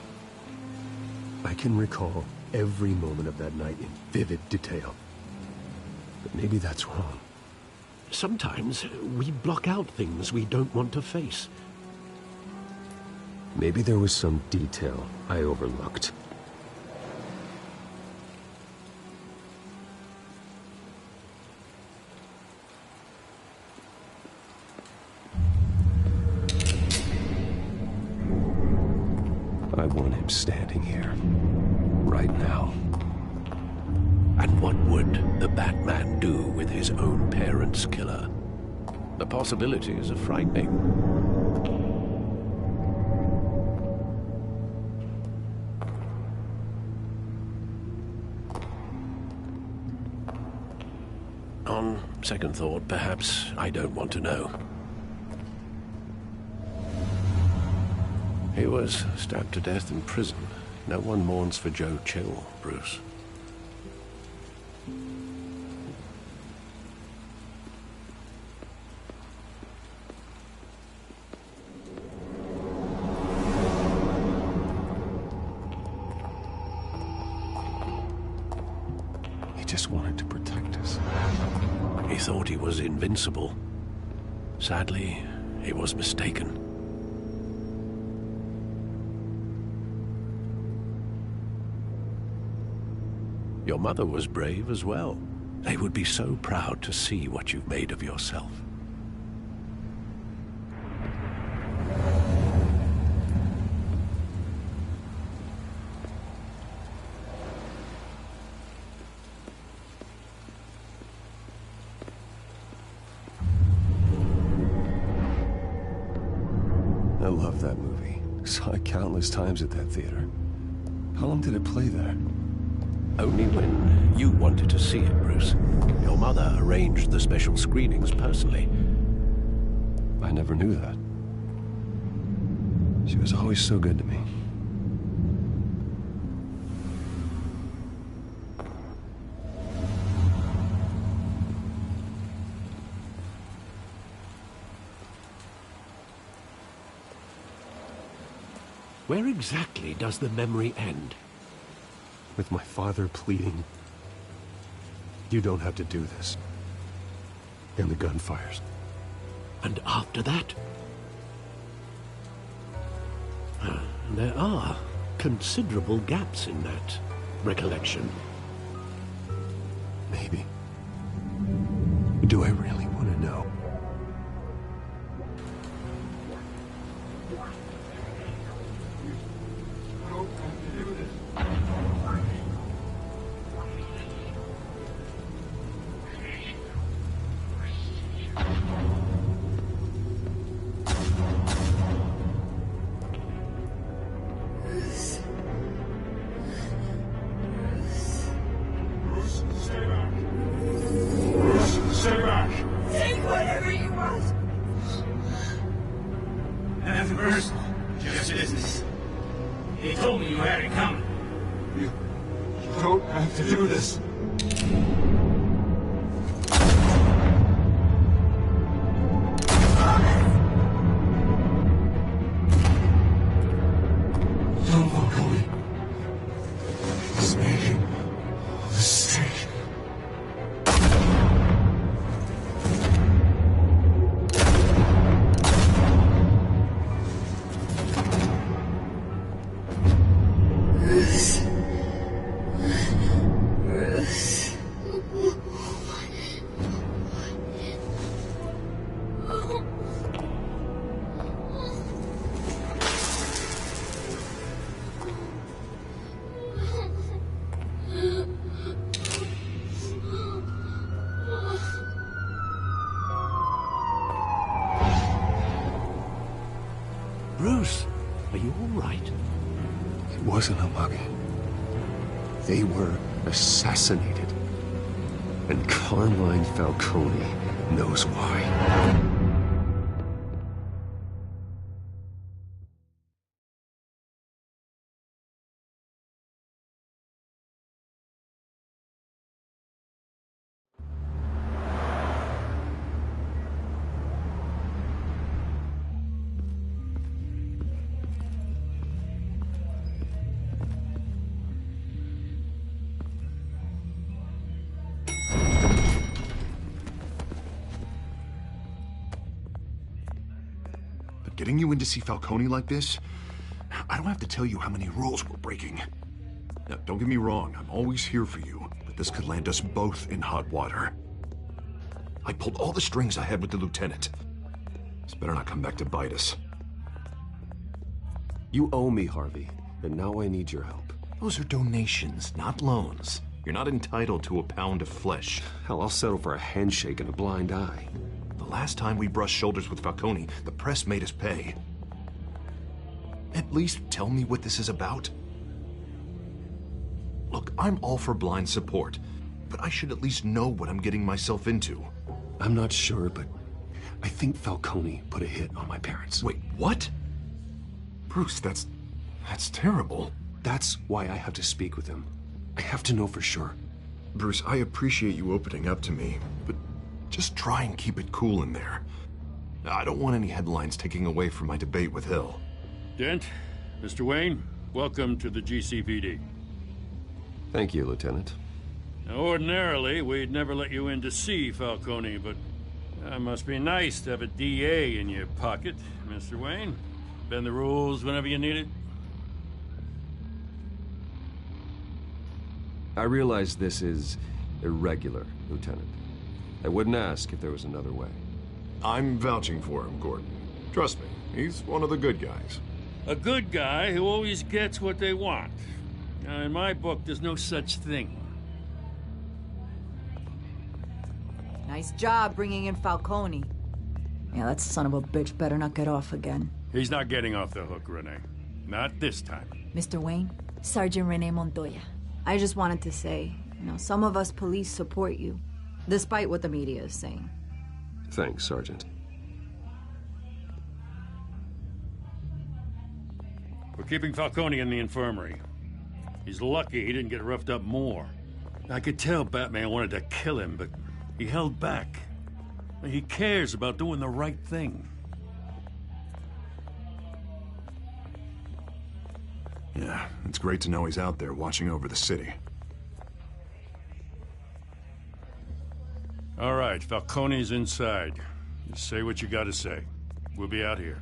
I can recall every moment of that night in vivid detail. But maybe that's wrong. Sometimes we block out things we don't want to face. Maybe there was some detail I overlooked. I want him standing here, right now. And what would the Batman do with his own parents' killer? The possibilities are frightening. On second thought, perhaps I don't want to know. He was stabbed to death in prison. No one mourns for Joe Chill, Bruce. He just wanted to protect us. He thought he was invincible. Sadly, he was mistaken. Your mother was brave as well. They would be so proud to see what you've made of yourself. I love that movie. Saw it countless times at that theater. How long did it play there? Only when you wanted to see it, Bruce. Your mother arranged the special screenings personally. I never knew that. She was always so good to me. Where exactly does the memory end? With my father pleading, "You don't have to do this." And the gun fires. And after that? There are considerable gaps in that recollection. Maybe. Do I really want to know? Bruce, are you all right? It wasn't a mugging. They were assassinated. And Carmine Falcone knows why. Getting you in to see Falcone like this, I don't have to tell you how many rules we're breaking. Now, don't get me wrong, I'm always here for you, but this could land us both in hot water. I pulled all the strings I had with the lieutenant. This better not come back to bite us. You owe me, Harvey, and now I need your help. Those are donations, not loans. You're not entitled to a pound of flesh. Hell, I'll settle for a handshake and a blind eye. The last time we brushed shoulders with Falcone, the press made us pay. At least tell me what this is about. Look, I'm all for blind support, but I should at least know what I'm getting myself into. I'm not sure, but I think Falcone put a hit on my parents. Wait, what? Bruce, that's terrible. That's why I have to speak with him. I have to know for sure. Bruce, I appreciate you opening up to me, but just try and keep it cool in there. I don't want any headlines taking away from my debate with Hill. Dent, Mr. Wayne, welcome to the GCPD. Thank you, Lieutenant. Now, ordinarily, we'd never let you in to see Falcone, but that must be nice to have a DA in your pocket, Mr. Wayne. Bend the rules whenever you need it. I realize this is irregular, Lieutenant. I wouldn't ask if there was another way. I'm vouching for him, Gordon. Trust me, he's one of the good guys. A good guy who always gets what they want. Now, in my book, there's no such thing. Nice job bringing in Falcone. Yeah, that son of a bitch better not get off again. He's not getting off the hook, Renee. Not this time. Mr. Wayne, Sergeant Renee Montoya. I just wanted to say, some of us police support you, despite what the media is saying. Thanks, Sergeant. We're keeping Falcone in the infirmary. He's lucky he didn't get roughed up more. I could tell Batman wanted to kill him, but he held back. He cares about doing the right thing. Yeah, it's great to know he's out there watching over the city. All right, Falcone's inside. Just say what you gotta say. We'll be out here.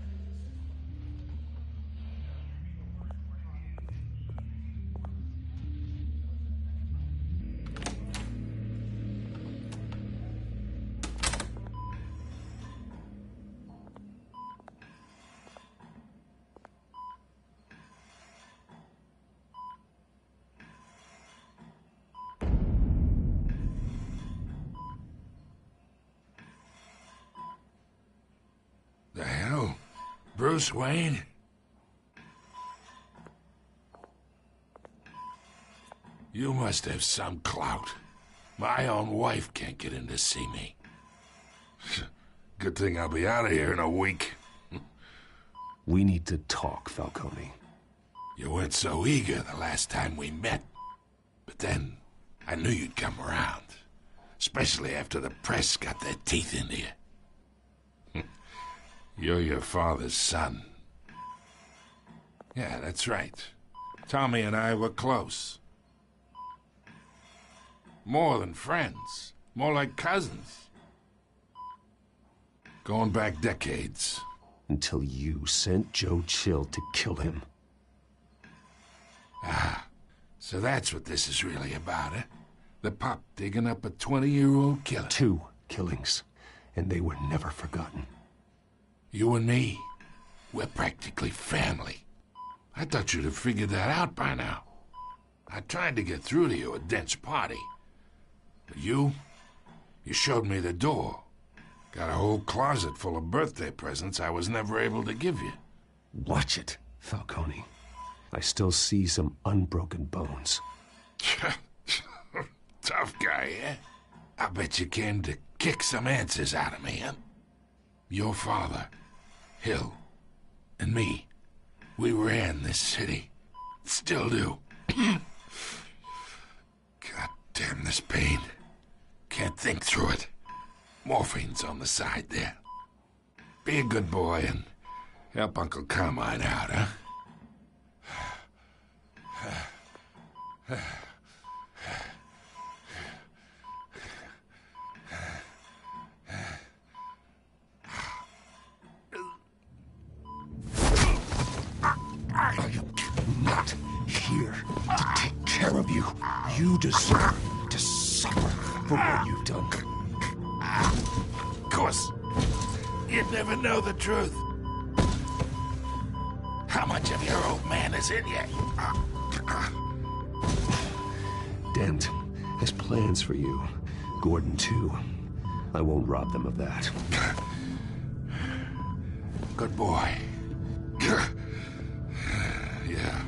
The hell? Bruce Wayne? You must have some clout. My own wife can't get in to see me. Good thing I'll be out of here in a week. We need to talk, Falcone. You weren't so eager the last time we met. But then, I knew you'd come around. Especially after the press got their teeth into you. You're your father's son. Yeah, that's right. Tommy and I were close. More than friends. More like cousins. Going back decades. Until you sent Joe Chill to kill him. Ah, so that's what this is really about, eh? The pup digging up a 20-year-old killer. 2 killings, and they were never forgotten. You and me, we're practically family. I thought you'd have figured that out by now. I tried to get through to you at Dent's party. But you showed me the door. Got a whole closet full of birthday presents I was never able to give you. Watch it, Falcone. I still see some unbroken bones. Tough guy, eh? I bet you came to kick some answers out of me, huh? Your father, Hill, and me, we ran this city. Still do. God damn this pain. Can't think through it. Morphine's on the side there. Be a good boy and help Uncle Carmine out, huh? I am not here to take care of you. You deserve to suffer for what you've done. Of course, you'd never know the truth. How much of your old man is in you? Dent has plans for you. Gordon, too. I won't rob them of that. Good boy. Yeah.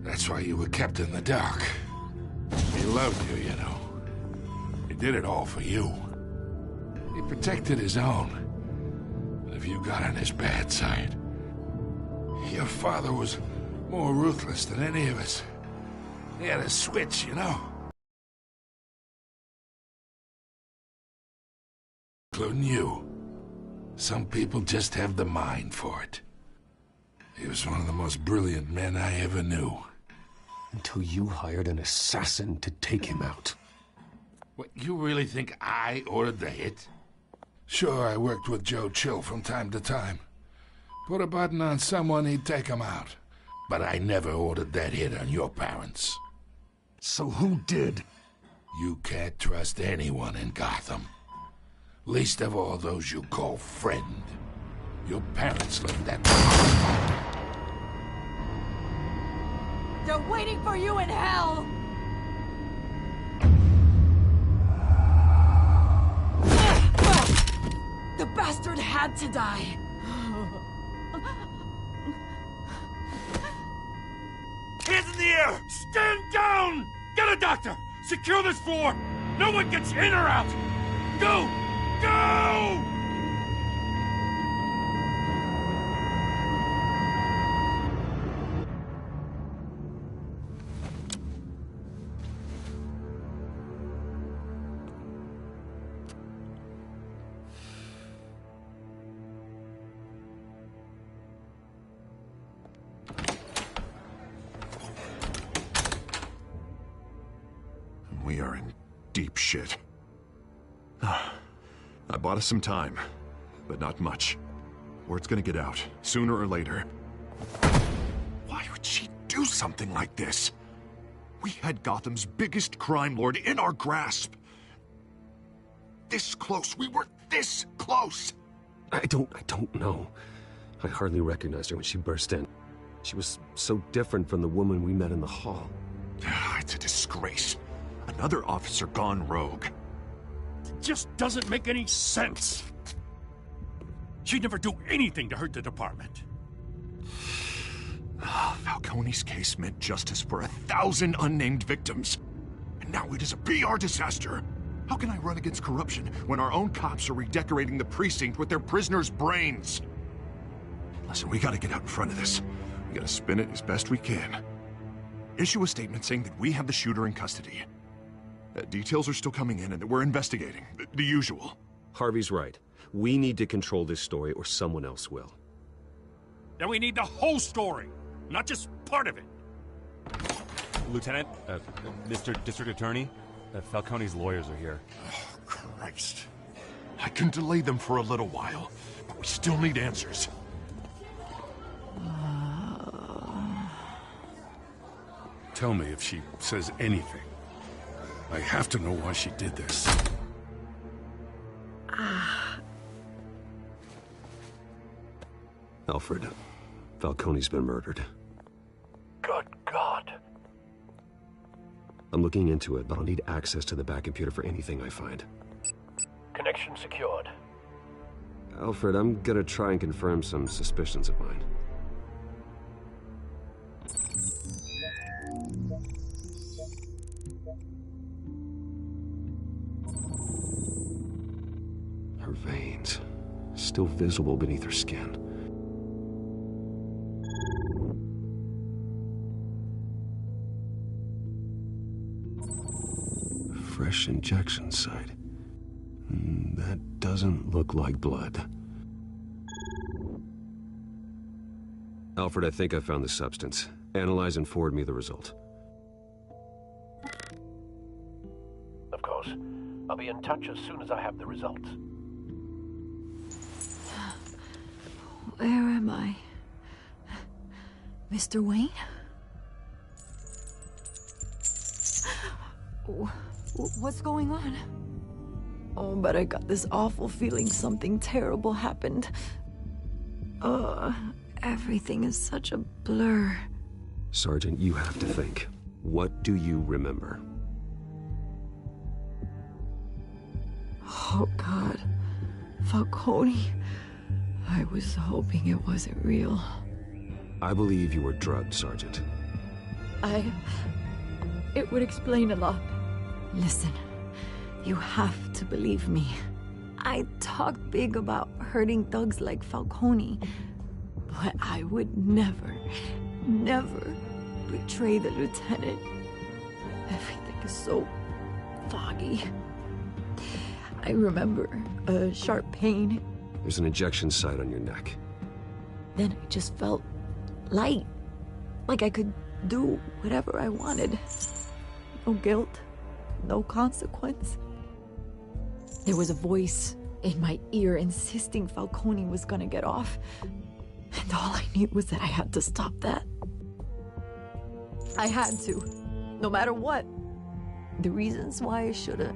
That's why you were kept in the dark. He loved you, you know. He did it all for you. He protected his own. But if you got on his bad side, your father was more ruthless than any of us. He had a switch, you know. Including you. Some people just have the mind for it. He was one of the most brilliant men I ever knew. Until you hired an assassin to take him out. What, you really think I ordered the hit? Sure, I worked with Joe Chill from time to time. Put a button on someone, he'd take him out. But I never ordered that hit on your parents. So who did? You can't trust anyone in Gotham. Least of all those you call friend. Your parents learned that. They're waiting for you in hell! The bastard had to die. Hands in the air! Stand down! Get a doctor! Secure this floor! No one gets in or out! Go! Go! We are in deep shit. I bought us some time, but not much. Word's gonna get out, sooner or later. Why would she do something like this? We had Gotham's biggest crime lord in our grasp. This close. We were this close. I don't know. I hardly recognized her when she burst in. She was so different from the woman we met in the hall. It's a disgrace. Another officer gone rogue. It just doesn't make any sense. She'd never do anything to hurt the department. Falcone's case meant justice for 1,000 unnamed victims. And now it is a PR disaster. How can I run against corruption when our own cops are redecorating the precinct with their prisoners' brains? Listen, we gotta get out in front of this. We gotta spin it as best we can. Issue a statement saying that we have the shooter in custody. Details are still coming in and that we're investigating. The usual. Harvey's right. We need to control this story or someone else will. Then we need the whole story, not just part of it. Lieutenant, Mr. District Attorney, Falcone's lawyers are here. Oh, Christ. I can delay them for a little while, but we still need answers. Tell me if she says anything. I have to know why she did this. Alfred, Falcone's been murdered. Good God. I'm looking into it, but I'll need access to the back computer for anything I find. Connection secured. Alfred, I'm gonna try and confirm some suspicions of mine. veins, still visible beneath her skin. Fresh injection site. That doesn't look like blood. Alfred, I think I found the substance. Analyze and forward me the result. Of course. I'll be in touch as soon as I have the results. Where am I? Mr. Wayne? What's going on? Oh, but I got this awful feeling something terrible happened. Everything is such a blur. Sergeant, you have to think. What do you remember? Oh, God. Falcone. I was hoping it wasn't real. I believe you were drugged, Sergeant. It would explain a lot. Listen, you have to believe me. I talked big about hurting thugs like Falcone, but I would never betray the lieutenant. Everything is so foggy. I remember a sharp pain. There's an injection site on your neck. Then I just felt light, like I could do whatever I wanted. No guilt, no consequence. There was a voice in my ear insisting Falcone was gonna get off. And all I knew was that I had to stop that. I had to, no matter what. The reasons why I should've,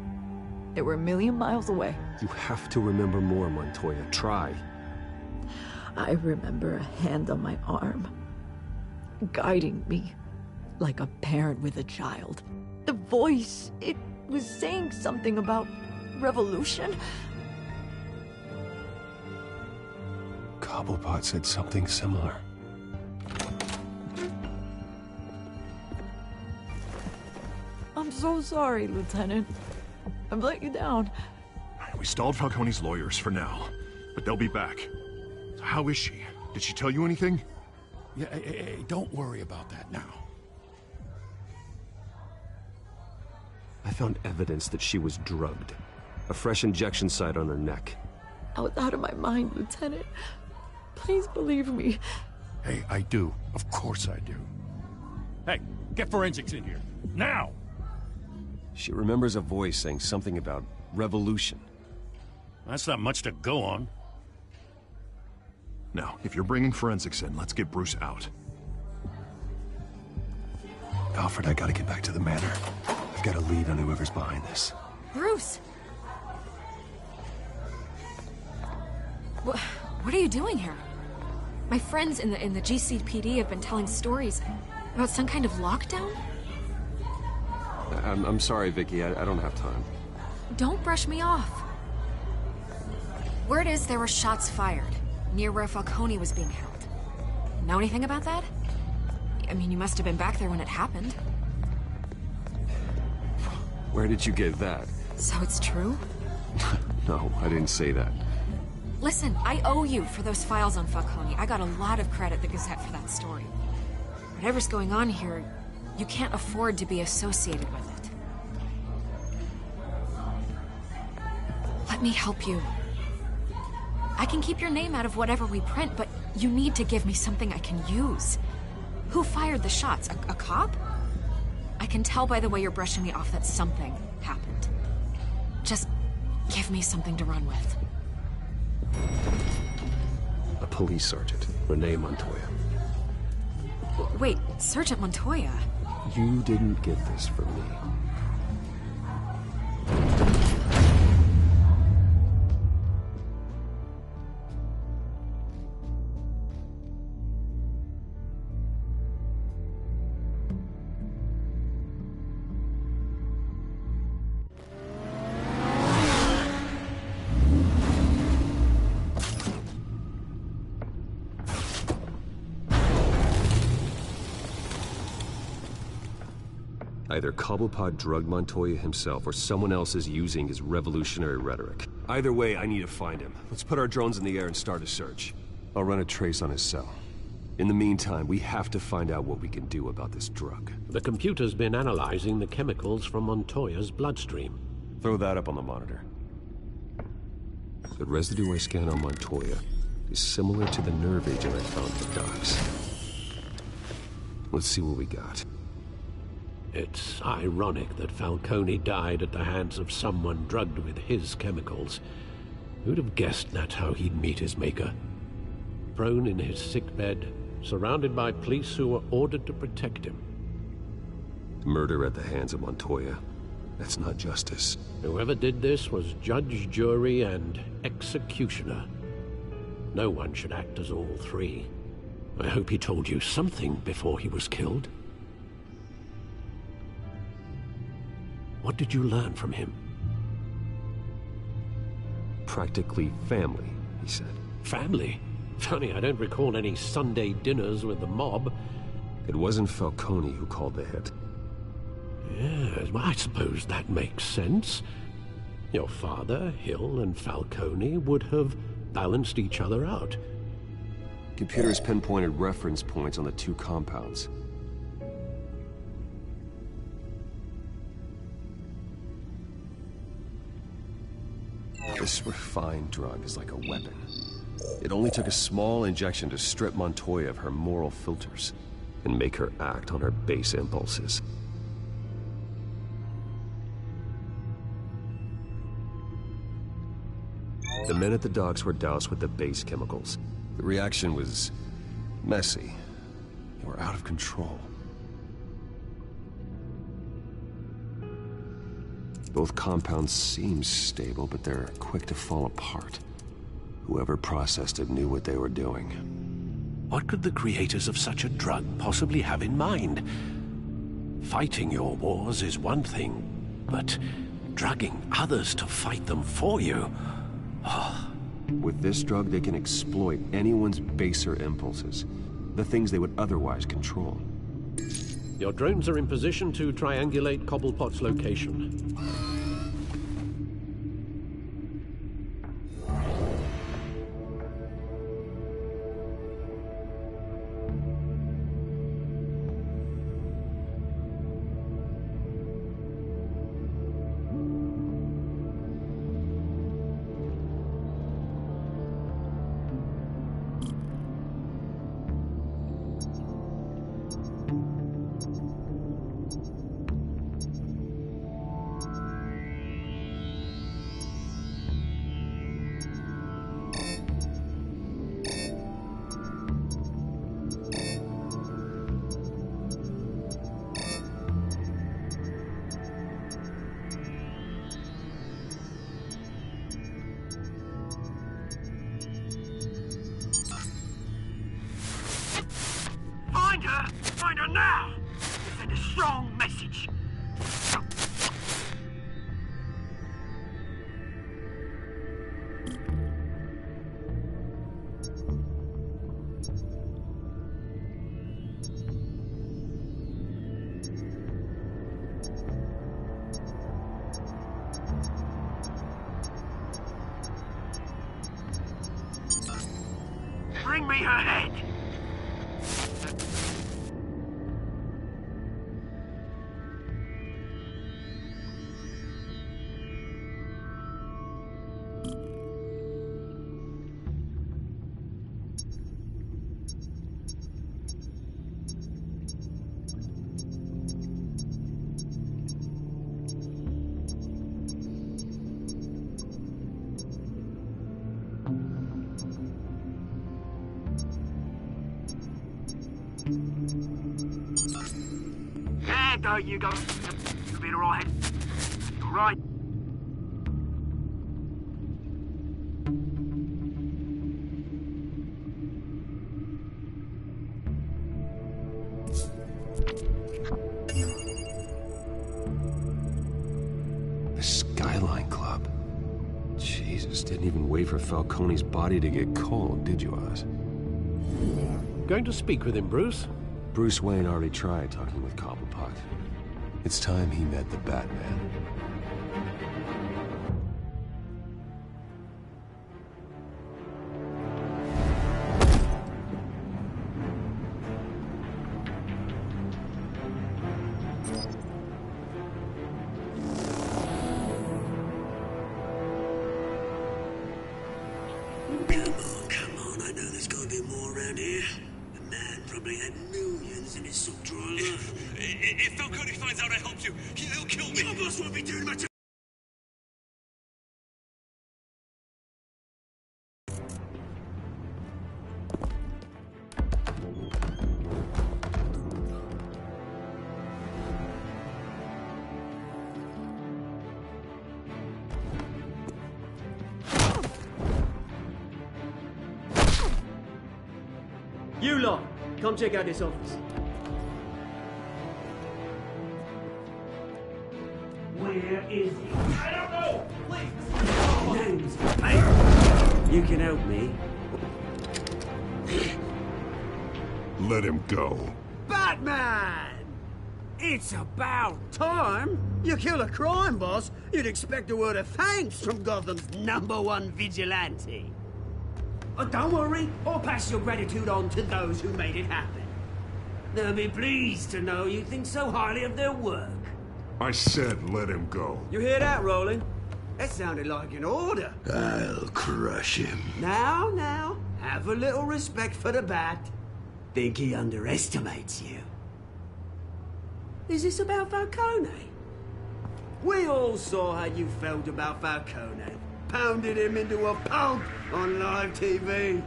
they were a million miles away. You have to remember more, Montoya. Try. I remember a hand on my arm, guiding me like a parent with a child. The voice, it was saying something about revolution. Cobblepot said something similar. I'm so sorry, Lieutenant. I've let you down. We stalled Falcone's lawyers for now, but they'll be back. So how is she? Did she tell you anything? Yeah, hey, don't worry about that now. I found evidence that she was drugged. A fresh injection site on her neck. I was out of my mind, Lieutenant. Please believe me. Hey, I do. Of course I do. Hey, get forensics in here. Now! She remembers a voice saying something about revolution. That's not much to go on. Now, if you're bringing forensics in, let's get Bruce out. Alfred, I gotta get back to the manor. I've got a lead on whoever's behind this. Bruce! What are you doing here? My friends in the GCPD have been telling stories about some kind of lockdown? I'm sorry, Vicky. I don't have time. Don't brush me off. Word is there were shots fired near where Falcone was being held. Know anything about that? I mean, you must have been back there when it happened. Where did you get that? So it's true? No, I didn't say that. Listen, I owe you for those files on Falcone. I got a lot of credit at the Gazette for that story. Whatever's going on here, you can't afford to be associated with it. Let me help you. I can keep your name out of whatever we print, but you need to give me something I can use. Who fired the shots? A cop? I can tell by the way you're brushing me off that something happened. Just give me something to run with. A police sergeant, Renee Montoya. Wait, Sergeant Montoya? You didn't get this from me. Either Cobblepot drugged Montoya himself or someone else is using his revolutionary rhetoric. Either way, I need to find him. Let's put our drones in the air and start a search. I'll run a trace on his cell. In the meantime, we have to find out what we can do about this drug. The computer's been analyzing the chemicals from Montoya's bloodstream. Throw that up on the monitor. The residue I scanned on Montoya is similar to the nerve agent I found at the docks. Let's see what we got. It's ironic that Falcone died at the hands of someone drugged with his chemicals. Who'd have guessed that's how he'd meet his maker? Prone in his sickbed, surrounded by police who were ordered to protect him. Murder at the hands of Montoya. That's not justice. Whoever did this was judge, jury, and executioner. No one should act as all three. I hope he told you something before he was killed. What did you learn from him? Practically family, he said. Family? Funny, I don't recall any Sunday dinners with the mob. It wasn't Falcone who called the hit. Yes, well, I suppose that makes sense. Your father, Hill, and Falcone would have balanced each other out. Computers pinpointed reference points on the two compounds. This refined drug is like a weapon. It only took a small injection to strip Montoya of her moral filters and make her act on her base impulses. The men at the docks were doused with the base chemicals. The reaction was messy. They were out of control. Both compounds seem stable, but they're quick to fall apart. Whoever processed it knew what they were doing. What could the creators of such a drug possibly have in mind? Fighting your wars is one thing, but drugging others to fight them for you... Oh. With this drug, they can exploit anyone's baser impulses, the things they would otherwise control. Your drones are in position to triangulate Cobblepot's location. Find her now! Send a strong message. Bring me her head! There you go. You'll be alright. You're right. The Skyline Club. Jesus, didn't even wait for Falcone's body to get cold, did you, Oz? Going to speak with him, Bruce? Bruce Wayne already tried talking with Cobblepot. It's time he met the Batman. Come on, I know there's gotta be more around here. The man probably had millions in his sock drawer alone. If Falcone finds out I helped you, he'll kill me. Your boss won't be doing much. You lot, come check out this office. Where is he? I don't know! Please! Name's Hey, you can help me. Let him go. Batman! It's about time. You kill a crime boss, you'd expect a word of thanks from Gotham's #1 vigilante. Oh, don't worry, I'll pass your gratitude on to those who made it happen. They'll be pleased to know you think so highly of their work. I said let him go. You hear that, Roland? That sounded like an order. I'll crush him. Now, have a little respect for the Bat. Think he underestimates you. Is this about Falcone? We all saw how you felt about Falcone. Pounded him into a pulp on live TV.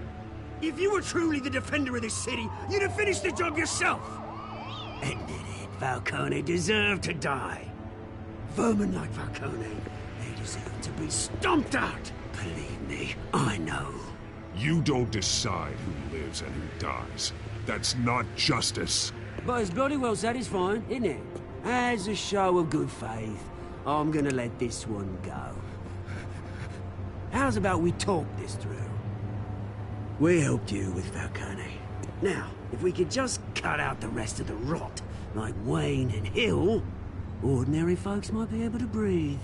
If you were truly the defender of this city, you'd have finished the job yourself. Admit it, Falcone deserved to die. Vermin like Falcone, they deserve to be stomped out. Believe me, I know. You don't decide who lives and who dies. That's not justice. But it's bloody well satisfying, isn't it? As a show of good faith, I'm gonna let this one go. How's about we talk this through? We helped you with Falcone. Now, if we could just cut out the rest of the rot, like Wayne and Hill, ordinary folks might be able to breathe.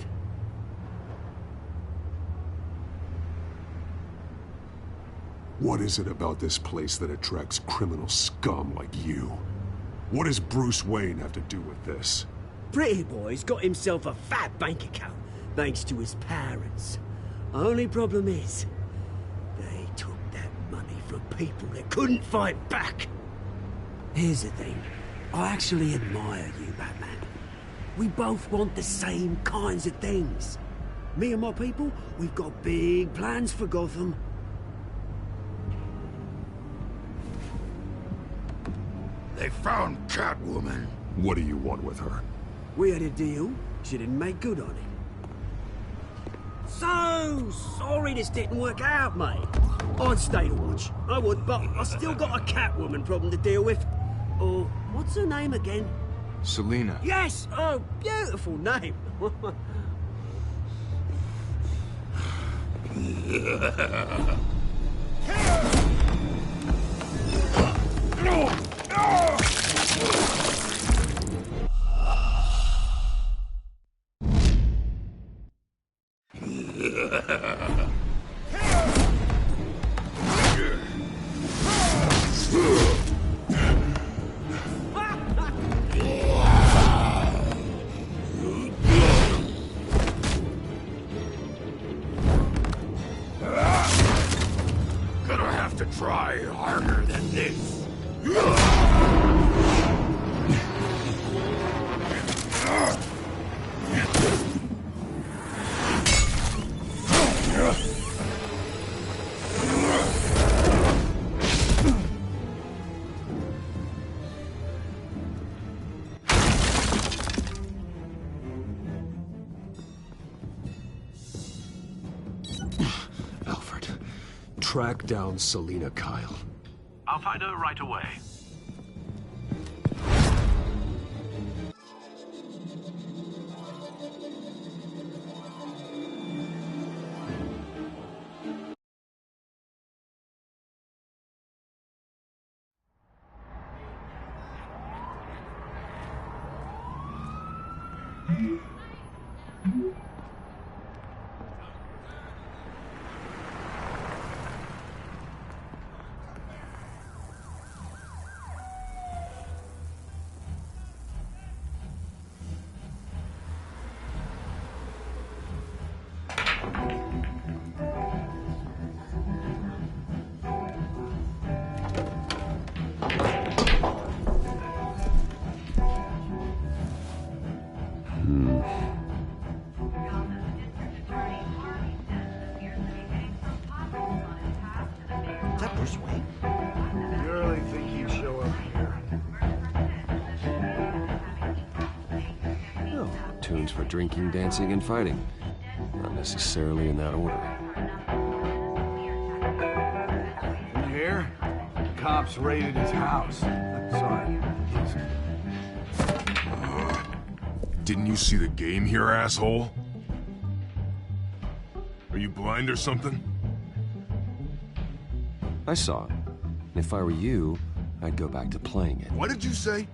What is it about this place that attracts criminal scum like you? What does Bruce Wayne have to do with this? Pretty Boy's got himself a fat bank account, thanks to his parents. Only problem is, they took that money from people that couldn't fight back. Here's the thing. I actually admire you, Batman. We both want the same kinds of things. Me and my people, we've got big plans for Gotham. They found Catwoman. What do you want with her? We had a deal. She didn't make good on it. So sorry this didn't work out, mate. I'd stay to watch. I would, but I still got a Catwoman problem to deal with. Or, what's her name again? Selina. Yes! Oh, beautiful name. Gonna have to try harder than this. Alfred, track down Selina Kyle. I'll find her right away. means for drinking, dancing, and fighting. Not necessarily in that order. You hear? Cops raided his house. Sorry. Didn't you see the game here, asshole? Are you blind or something? I saw it. If I were you, I'd go back to playing it. What did you say?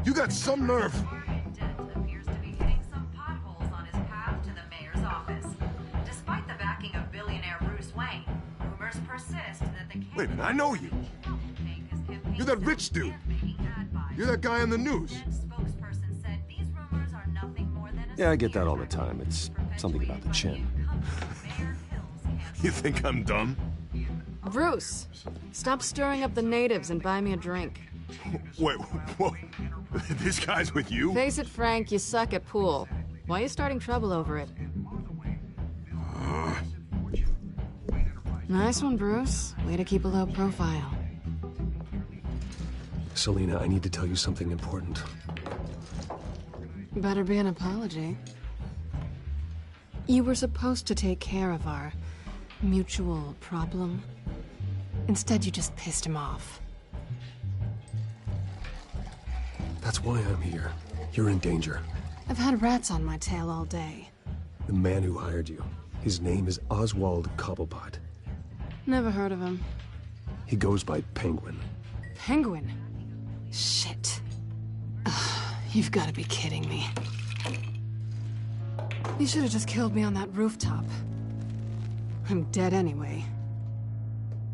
You got some nerve. Wait a minute, I know you. You're that rich dude. You're that guy on the news. Yeah, I get that all the time. It's something about the chin. You think I'm dumb? Bruce, stop stirring up the natives and buy me a drink. Wait, whoa. This guy's with you? Face it, Frank, you suck at pool. Why are you starting trouble over it? Nice one, Bruce. Way to keep a low profile. Selina, I need to tell you something important. Better be an apology. You were supposed to take care of our mutual problem. Instead, you just pissed him off. That's why I'm here. You're in danger. I've had rats on my tail all day. The man who hired you. His name is Oswald Cobblepot. Never heard of him. He goes by Penguin. Penguin? Shit. Ugh, you've got to be kidding me. You should have just killed me on that rooftop. I'm dead anyway.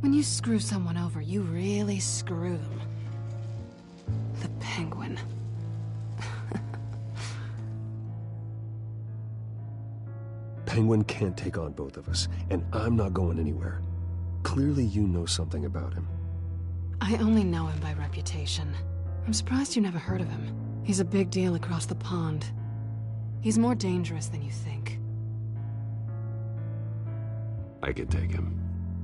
When you screw someone over, you really screw them. The Penguin. Penguin can't take on both of us, and I'm not going anywhere. Clearly you know something about him. I only know him by reputation. I'm surprised you never heard of him. He's a big deal across the pond. He's more dangerous than you think. I can take him.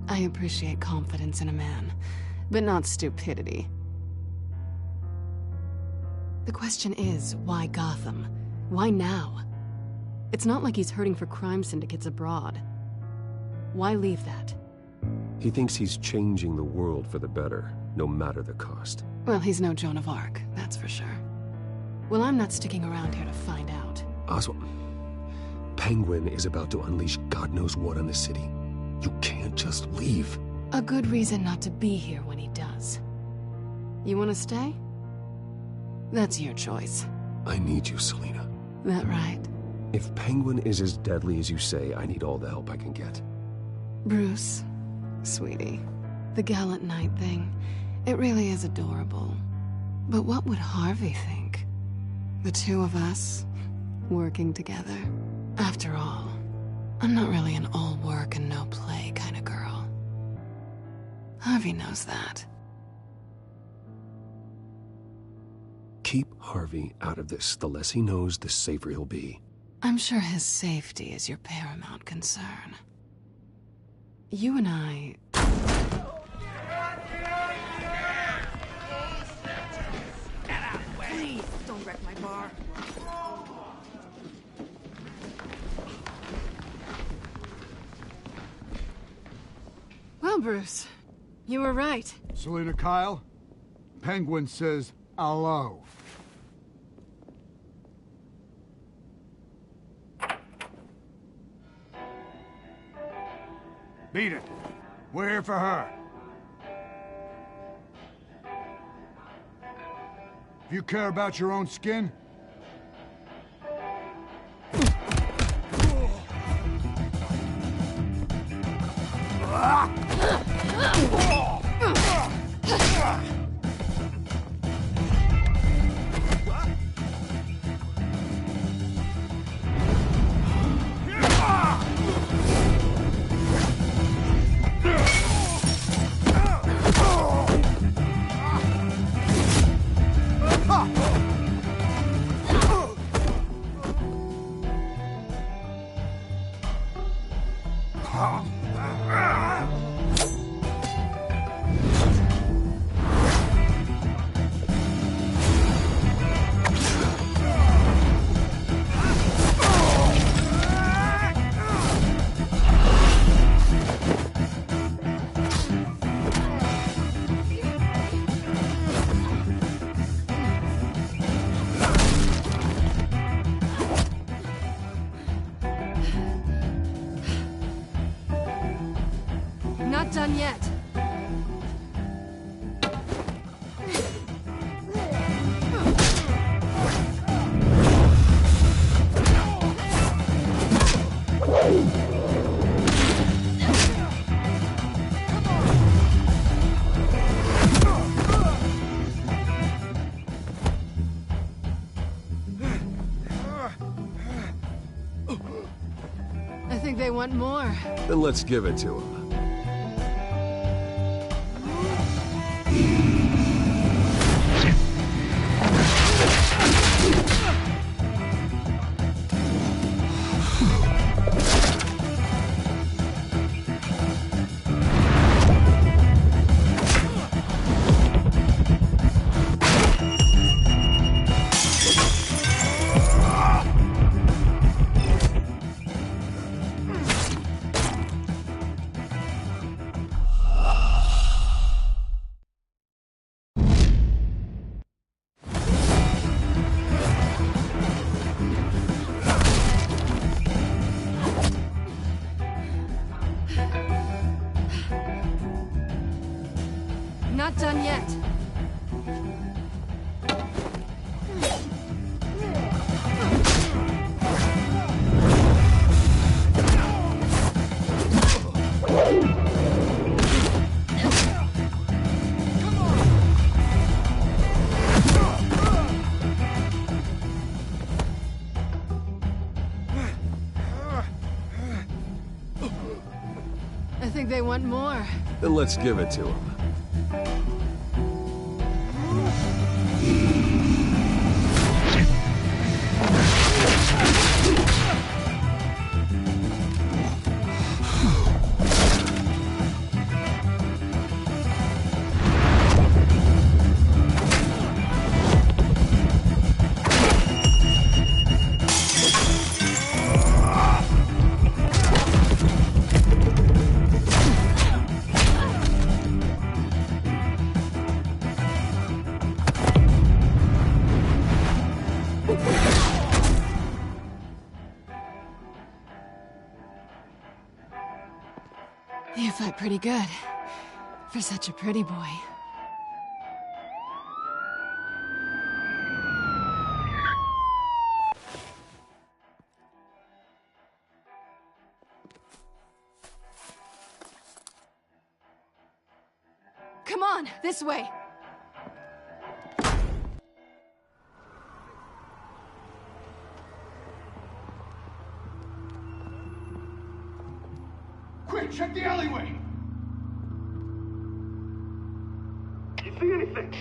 I appreciate confidence in a man, but not stupidity. The question is, why Gotham? Why now? It's not like he's hurting for crime syndicates abroad. Why leave that? He thinks he's changing the world for the better, no matter the cost. Well, he's no Joan of Arc, that's for sure. Well, I'm not sticking around here to find out. Oswald, Penguin is about to unleash God knows what on the city. You can't just leave. A good reason not to be here when he does. You want to stay? That's your choice. I need you, Selina. That right? If Penguin is as deadly as you say, I need all the help I can get. Bruce, sweetie, the gallant knight thing, it really is adorable. But what would Harvey think? The two of us, working together. After all, I'm not really an all work and no play kind of girl. Harvey knows that. Keep Harvey out of this. The less he knows, the safer he'll be. I'm sure his safety is your paramount concern. You and I... Please, don't wreck my bar. Well, Bruce, you were right. Selina Kyle, Penguin says hello. Beat it. We're here for her. If you care about your own skin, Not done yet. I think they want more. Then let's give it to them. Not done yet. I think they want more. Then let's give it to them. You fight pretty good. For such a pretty boy. Come on, this way. Quick, check the alleyway! You see anything?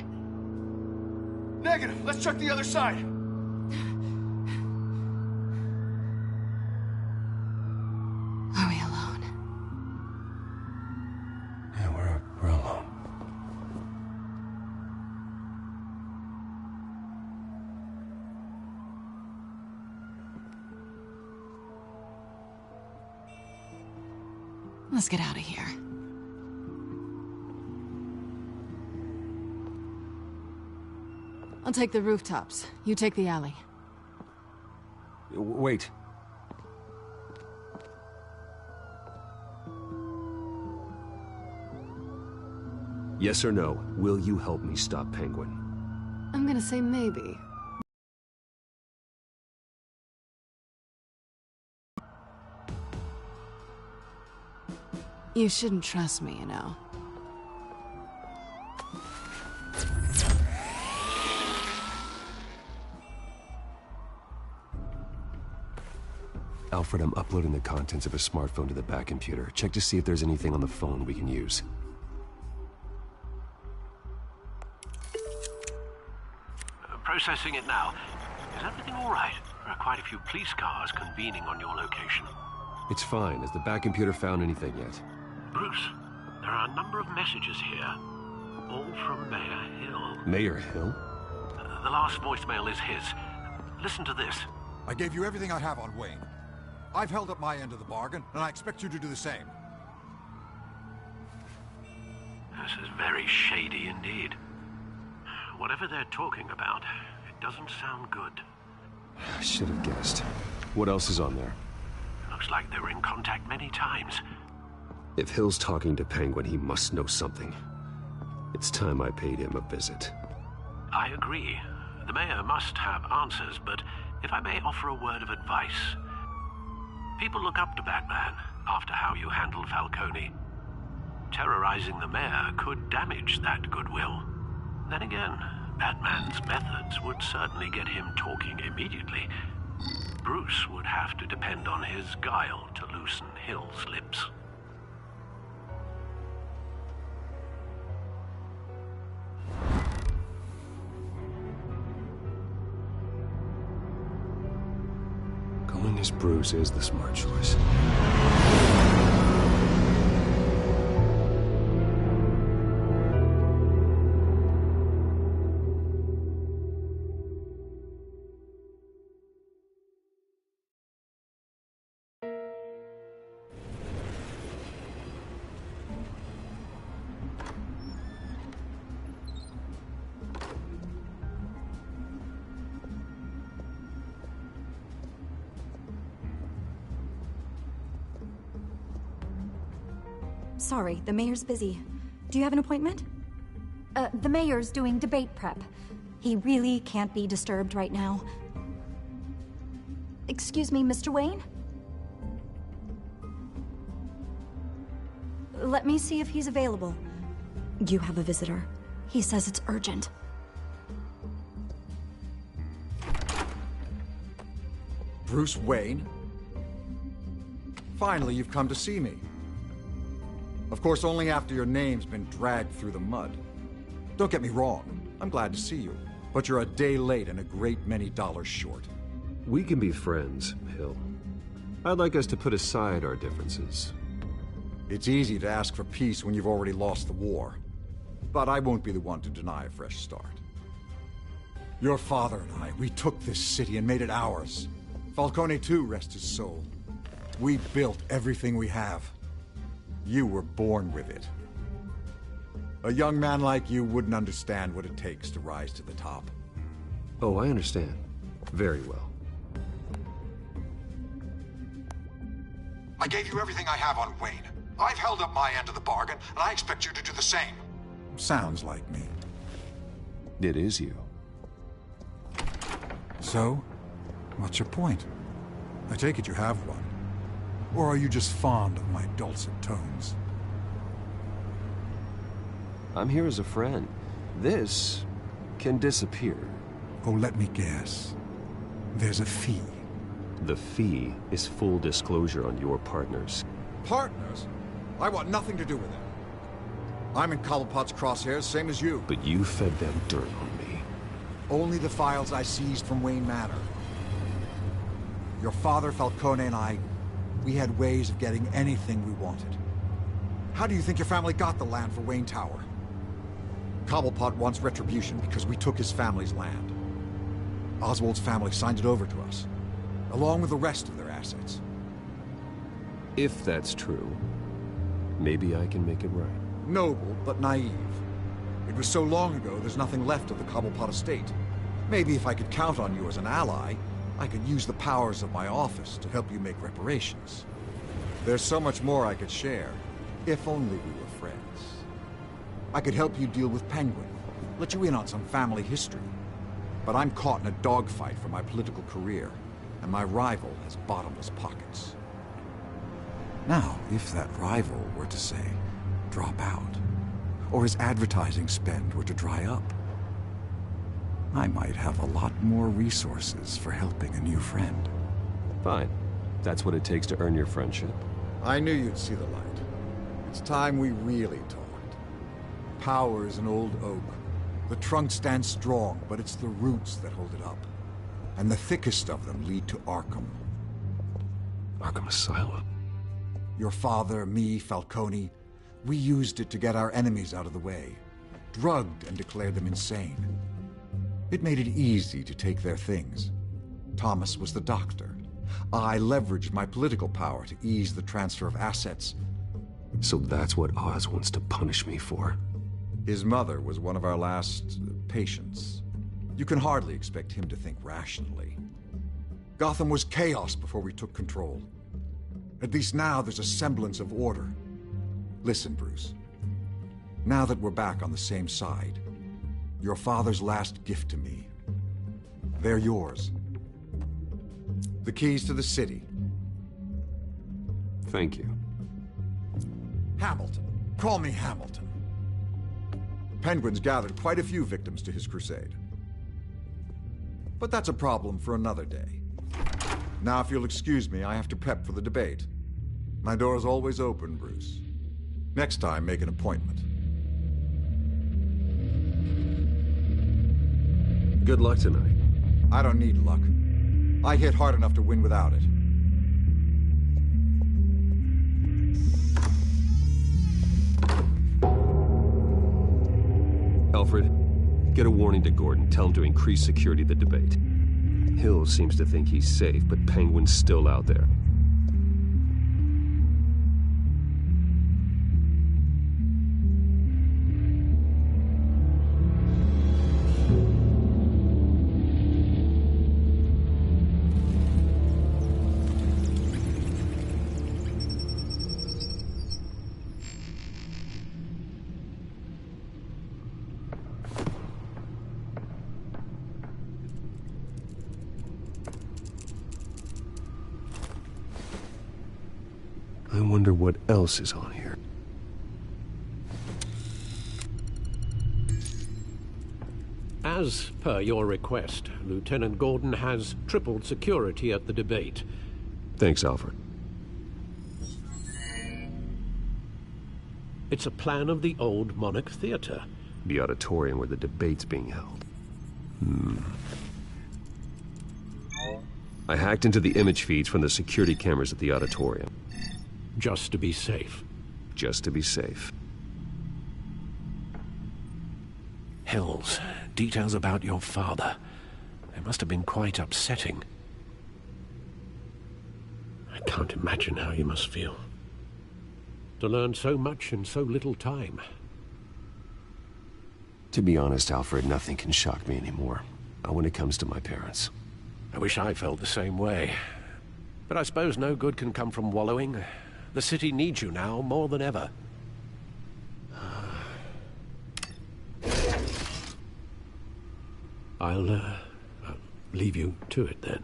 Negative. Let's check the other side. Are we alone? Yeah, we're alone. Let's get out of here. I'll take the rooftops. You take the alley. Wait. Yes or no, will you help me stop Penguin? I'm gonna say maybe. You shouldn't trust me, you know. Alfred, I'm uploading the contents of a smartphone to the back computer. Check to see if there's anything on the phone we can use. Processing it now. Is everything all right? There are quite a few police cars convening on your location. It's fine. Has the back computer found anything yet? Bruce, there are a number of messages here. All from Mayor Hill. Mayor Hill? The last voicemail is his. Listen to this. I gave you everything I have on Wayne. I've held up my end of the bargain, and I expect you to do the same. This is very shady indeed. Whatever they're talking about, it doesn't sound good. I should have guessed. What else is on there? Looks like they were in contact many times. If Hill's talking to Penguin, he must know something. It's time I paid him a visit. I agree. The mayor must have answers, but if I may offer a word of advice. People look up to Batman after how you handled Falcone. Terrorizing the mayor could damage that goodwill. Then again, Batman's methods would certainly get him talking immediately. Bruce would have to depend on his guile to loosen Hill's lips. Going as Bruce is the smart choice. Sorry, the mayor's busy. Do you have an appointment? The mayor's doing debate prep. He really can't be disturbed right now. Excuse me, Mr. Wayne? Let me see if he's available. You have a visitor. He says it's urgent. Bruce Wayne? Finally, you've come to see me. Of course, only after your name's been dragged through the mud. Don't get me wrong, I'm glad to see you, but you're a day late and a great many dollars short. We can be friends, Hill. I'd like us to put aside our differences. It's easy to ask for peace when you've already lost the war. But I won't be the one to deny a fresh start. Your father and I, we took this city and made it ours. Falcone too, rest his soul. We built everything we have. You were born with it. A young man like you wouldn't understand what it takes to rise to the top. Oh, I understand. Very well. I gave you everything I have on Wayne. I've held up my end of the bargain, and I expect you to do the same. Sounds like me. It is you. So, what's your point? I take it you have one. Or are you just fond of my dulcet tones? I'm here as a friend. This can disappear. Oh, let me guess. There's a fee. The fee is full disclosure on your partners. Partners? I want nothing to do with them. I'm in Cobblepot's crosshairs, same as you. But you fed them dirt on me. Only the files I seized from Wayne Manor. Your father, Falcone, and I, we had ways of getting anything we wanted. How do you think your family got the land for Wayne Tower? Cobblepot wants retribution because we took his family's land. Oswald's family signed it over to us, along with the rest of their assets. If that's true, maybe I can make it right. Noble, but naive. It was so long ago, there's nothing left of the Cobblepot estate. Maybe if I could count on you as an ally, I could use the powers of my office to help you make reparations. There's so much more I could share, if only we were friends. I could help you deal with Penguin, let you in on some family history. But I'm caught in a dogfight for my political career, and my rival has bottomless pockets. Now, if that rival were to say, drop out, or his advertising spend were to dry up, I might have a lot more resources for helping a new friend. Fine. That's what it takes to earn your friendship. I knew you'd see the light. It's time we really talked. Power is an old oak. The trunk stands strong, but it's the roots that hold it up. And the thickest of them lead to Arkham. Arkham Asylum? Your father, me, Falcone, we used it to get our enemies out of the way. Drugged and declared them insane. It made it easy to take their things. Thomas was the doctor. I leveraged my political power to ease the transfer of assets. So that's what Oz wants to punish me for? His mother was one of our last patients. You can hardly expect him to think rationally. Gotham was chaos before we took control. At least now there's a semblance of order. Listen, Bruce. Now that we're back on the same side, your father's last gift to me, they're yours. The keys to the city. Thank you. Hamilton. Call me Hamilton. Penguin's gathered quite a few victims to his crusade. But that's a problem for another day. Now, if you'll excuse me, I have to prep for the debate. My door is always open, Bruce. Next time, make an appointment. Good luck tonight. I don't need luck. I hit hard enough to win without it. Alfred, get a warning to Gordon. Tell him to increase security at the debate. Hill seems to think he's safe, but Penguin's still out there. I wonder what else is on here. As per your request, Lieutenant Gordon has tripled security at the debate. Thanks, Alfred. It's a plan of the old Monarch Theater. The auditorium where the debate's being held. I hacked into the image feeds from the security cameras at the auditorium. Just to be safe. Just to be safe. Hills, details about your father. They must have been quite upsetting. I can't imagine how you must feel. To learn so much in so little time. To be honest, Alfred, nothing can shock me anymore. Not when it comes to my parents. I wish I felt the same way. But I suppose no good can come from wallowing. The city needs you now more than ever. I'll leave you to it then.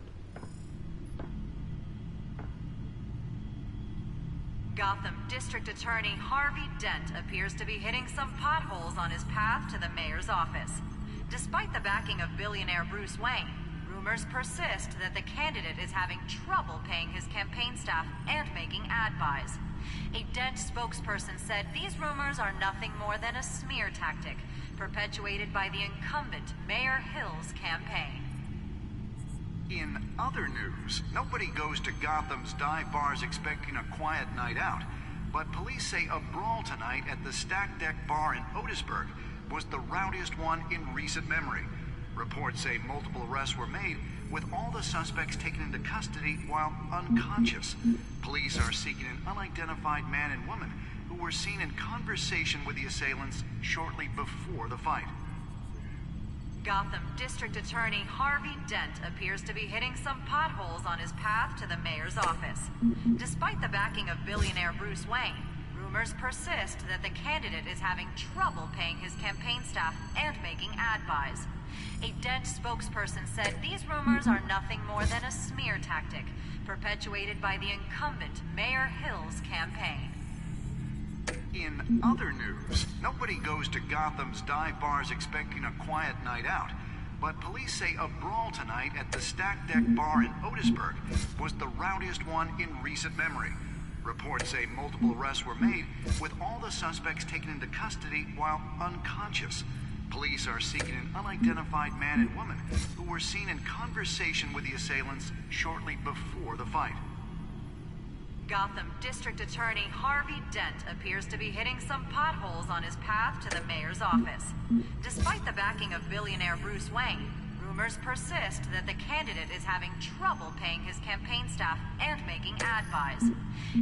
Gotham District Attorney Harvey Dent appears to be hitting some potholes on his path to the mayor's office. Despite the backing of billionaire Bruce Wayne, rumors persist that the candidate is having trouble paying his campaign staff and making ad buys. A Dent spokesperson said these rumors are nothing more than a smear tactic, perpetuated by the incumbent Mayor Hill's campaign. In other news, nobody goes to Gotham's dive bars expecting a quiet night out, but police say a brawl tonight at the Stack Deck Bar in Otisburg was the rowdiest one in recent memory. Reports say multiple arrests were made, with all the suspects taken into custody while unconscious. Police are seeking an unidentified man and woman who were seen in conversation with the assailants shortly before the fight. Gotham District Attorney Harvey Dent appears to be hitting some potholes on his path to the mayor's office. Despite the backing of billionaire Bruce Wayne, rumors persist that the candidate is having trouble paying his campaign staff and making ad buys. A Dent spokesperson said these rumors are nothing more than a smear tactic, perpetuated by the incumbent Mayor Hill's campaign. In other news, nobody goes to Gotham's dive bars expecting a quiet night out, but police say a brawl tonight at the Stack Deck Bar in Otisburg was the rowdiest one in recent memory. Reports say multiple arrests were made, with all the suspects taken into custody while unconscious. Police are seeking an unidentified man and woman who were seen in conversation with the assailants shortly before the fight. Gotham District Attorney Harvey Dent appears to be hitting some potholes on his path to the mayor's office. Despite the backing of billionaire Bruce Wayne, rumors persist that the candidate is having trouble paying his campaign staff and making ad buys.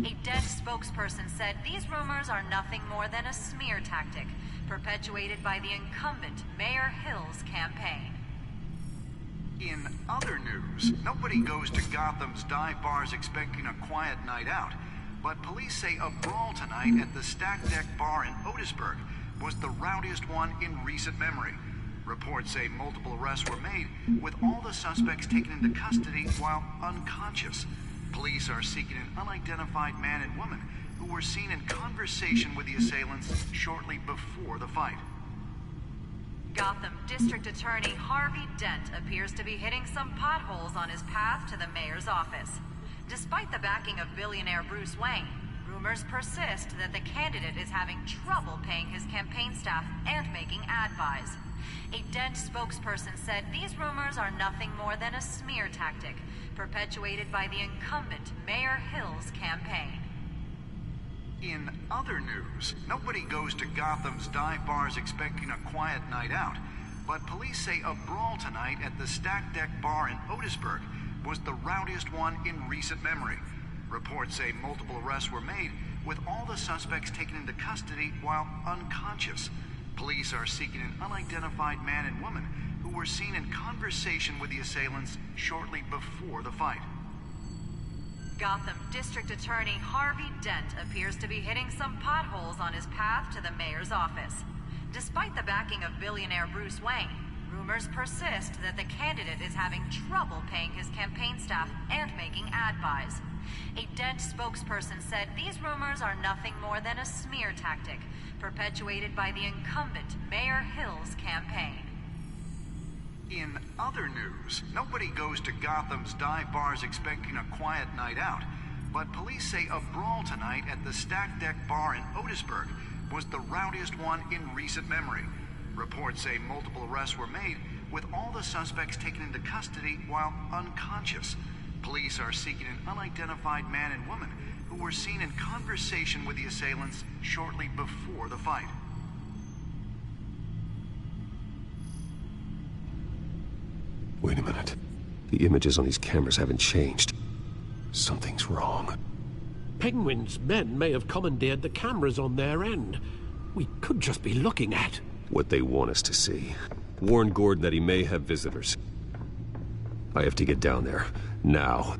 A Dent spokesperson said these rumors are nothing more than a smear tactic, perpetuated by the incumbent Mayor Hill's campaign. In other news, nobody goes to Gotham's dive bars expecting a quiet night out, but police say a brawl tonight at the Stack Deck Bar in Otisburg was the rowdiest one in recent memory. Reports say multiple arrests were made, with all the suspects taken into custody while unconscious. Police are seeking an unidentified man and woman who were seen in conversation with the assailants shortly before the fight. Gotham District Attorney Harvey Dent appears to be hitting some potholes on his path to the mayor's office. Despite the backing of billionaire Bruce Wayne, rumors persist that the candidate is having trouble paying his campaign staff and making ad buys. A Dent spokesperson said these rumors are nothing more than a smear tactic, perpetuated by the incumbent Mayor Hill's campaign. In other news, nobody goes to Gotham's dive bars expecting a quiet night out, but police say a brawl tonight at the Stack Deck Bar in Otisburg was the rowdiest one in recent memory. Reports say multiple arrests were made, with all the suspects taken into custody while unconscious. Police are seeking an unidentified man and woman who were seen in conversation with the assailants shortly before the fight. Gotham District Attorney Harvey Dent appears to be hitting some potholes on his path to the mayor's office. Despite the backing of billionaire Bruce Wayne, rumors persist that the candidate is having trouble paying his campaign staff and making ad buys. A Dent spokesperson said these rumors are nothing more than a smear tactic, perpetuated by the incumbent Mayor Hill's campaign. In other news, nobody goes to Gotham's dive bars expecting a quiet night out, but police say a brawl tonight at the Stack Deck Bar in Otisburg was the rowdiest one in recent memory. Reports say multiple arrests were made, with all the suspects taken into custody while unconscious. Police are seeking an unidentified man and woman who were seen in conversation with the assailants shortly before the fight. Wait a minute. The images on these cameras haven't changed. Something's wrong. Penguin's men may have commandeered the cameras on their end. We could just be looking at what they want us to see. Warn Gordon that he may have visitors. I have to get down there. Now.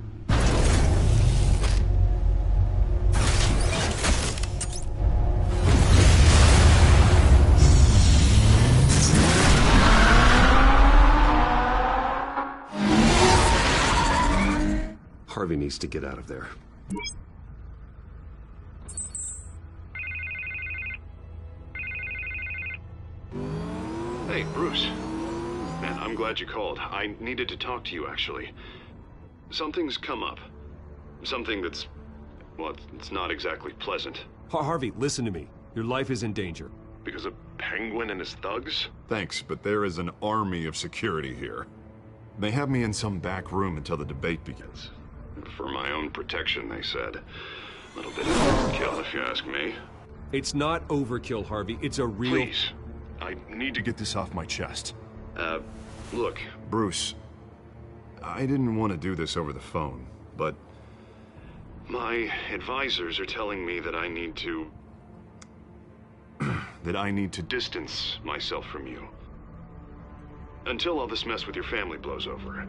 Harvey needs to get out of there. Hey, Bruce. Man, I'm glad you called. I needed to talk to you, actually. Something's come up. Something that's... well, it's not exactly pleasant. Harvey, listen to me. Your life is in danger. Because of Penguin and his thugs? Thanks, but there is an army of security here. They have me in some back room until the debate begins. For my own protection, they said. A little bit of overkill, if you ask me. It's not overkill, Harvey. It's a real... Please. I need to get this off my chest. Look. Bruce, I didn't want to do this over the phone, but... my advisors are telling me that I need to... that I need to distance myself from you. Until all this mess with your family blows over.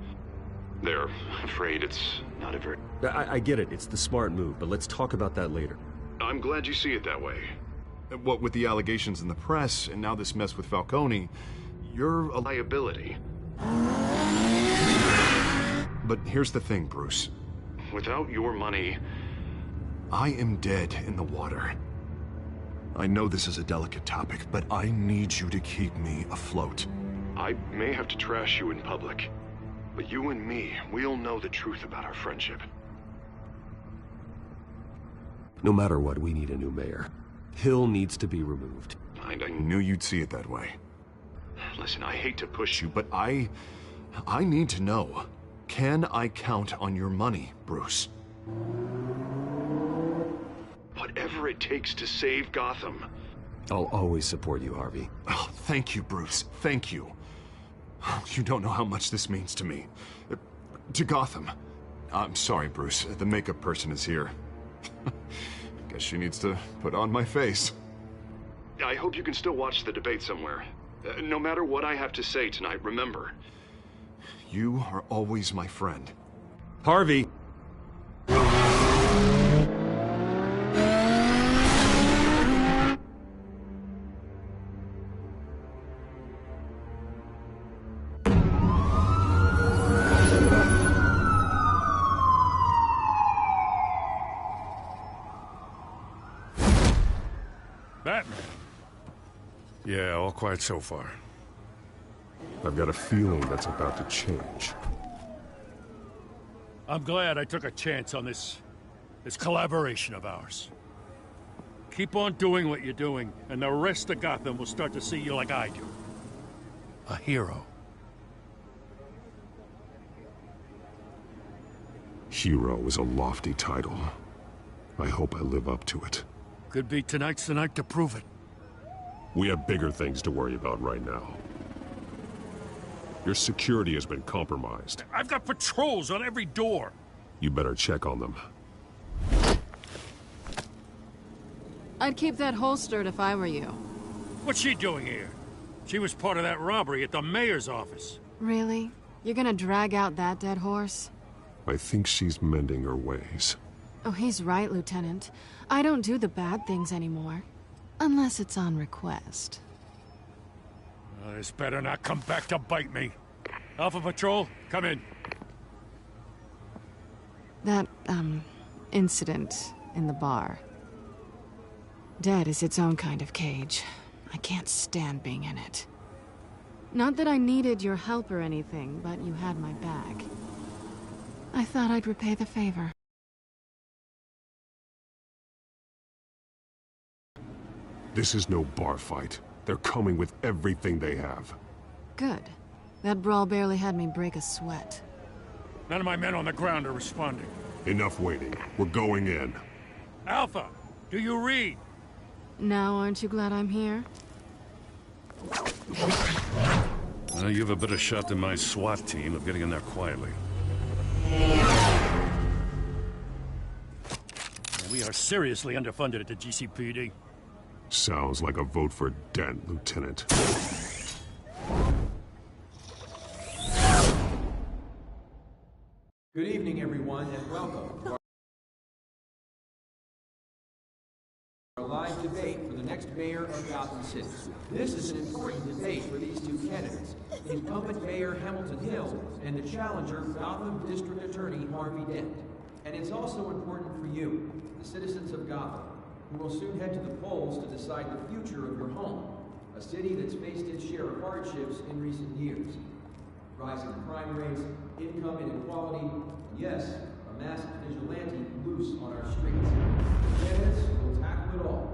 They're afraid it's not a very... I get it. It's the smart move, but let's talk about that later. I'm glad you see it that way. What with the allegations in the press, and now this mess with Falcone, you're a liability. But here's the thing, Bruce. Without your money... I am dead in the water. I know this is a delicate topic, but I need you to keep me afloat. I may have to trash you in public. But you and me, we'll know the truth about our friendship. No matter what, we need a new mayor. Hill needs to be removed. I knew you'd see it that way. Listen, I hate to push you, but I need to know. Can I count on your money, Bruce? Whatever it takes to save Gotham. I'll always support you, Harvey. Oh, thank you, Bruce. Thank you. You don't know how much this means to me. To Gotham. I'm sorry, Bruce. The makeup person is here. Guess she needs to put on my face. I hope you can still watch the debate somewhere. No matter what I have to say tonight, remember. You are always my friend. Harvey! Yeah, all quiet so far. I've got a feeling that's about to change. I'm glad I took a chance on this collaboration of ours. Keep on doing what you're doing, and the rest of Gotham will start to see you like I do. A hero. Hero is a lofty title. I hope I live up to it. Could be tonight's the night to prove it. We have bigger things to worry about right now. Your security has been compromised. I've got patrols on every door. You better check on them. I'd keep that holstered if I were you. What's she doing here? She was part of that robbery at the mayor's office. Really? You're gonna drag out that dead horse? I think she's mending her ways. Oh, he's right, Lieutenant. I don't do the bad things anymore. Unless it's on request. This better not come back to bite me. Alpha Patrol, come in. That, incident in the bar. Dead is its own kind of cage. I can't stand being in it. Not that I needed your help or anything, but you had my back. I thought I'd repay the favor. This is no bar fight. They're coming with everything they have. Good. That brawl barely had me break a sweat. None of my men on the ground are responding. Enough waiting. We're going in. Alpha, do you read? Now, aren't you glad I'm here? Well, you have a better shot than my SWAT team of getting in there quietly. We are seriously underfunded at the GCPD. Sounds like a vote for Dent, Lieutenant. Good evening, everyone, and welcome to our live debate for the next mayor of Gotham City. This is an important debate for these two candidates, incumbent Mayor Hamilton Hill and the challenger, Gotham District Attorney Harvey Dent. And it's also important for you, the citizens of Gotham, who will soon head to the polls to decide the future of your home, a city that's faced its share of hardships in recent years. Rising crime rates, income inequality, and yes, a masked vigilante loose on our streets. The candidates will tackle it all.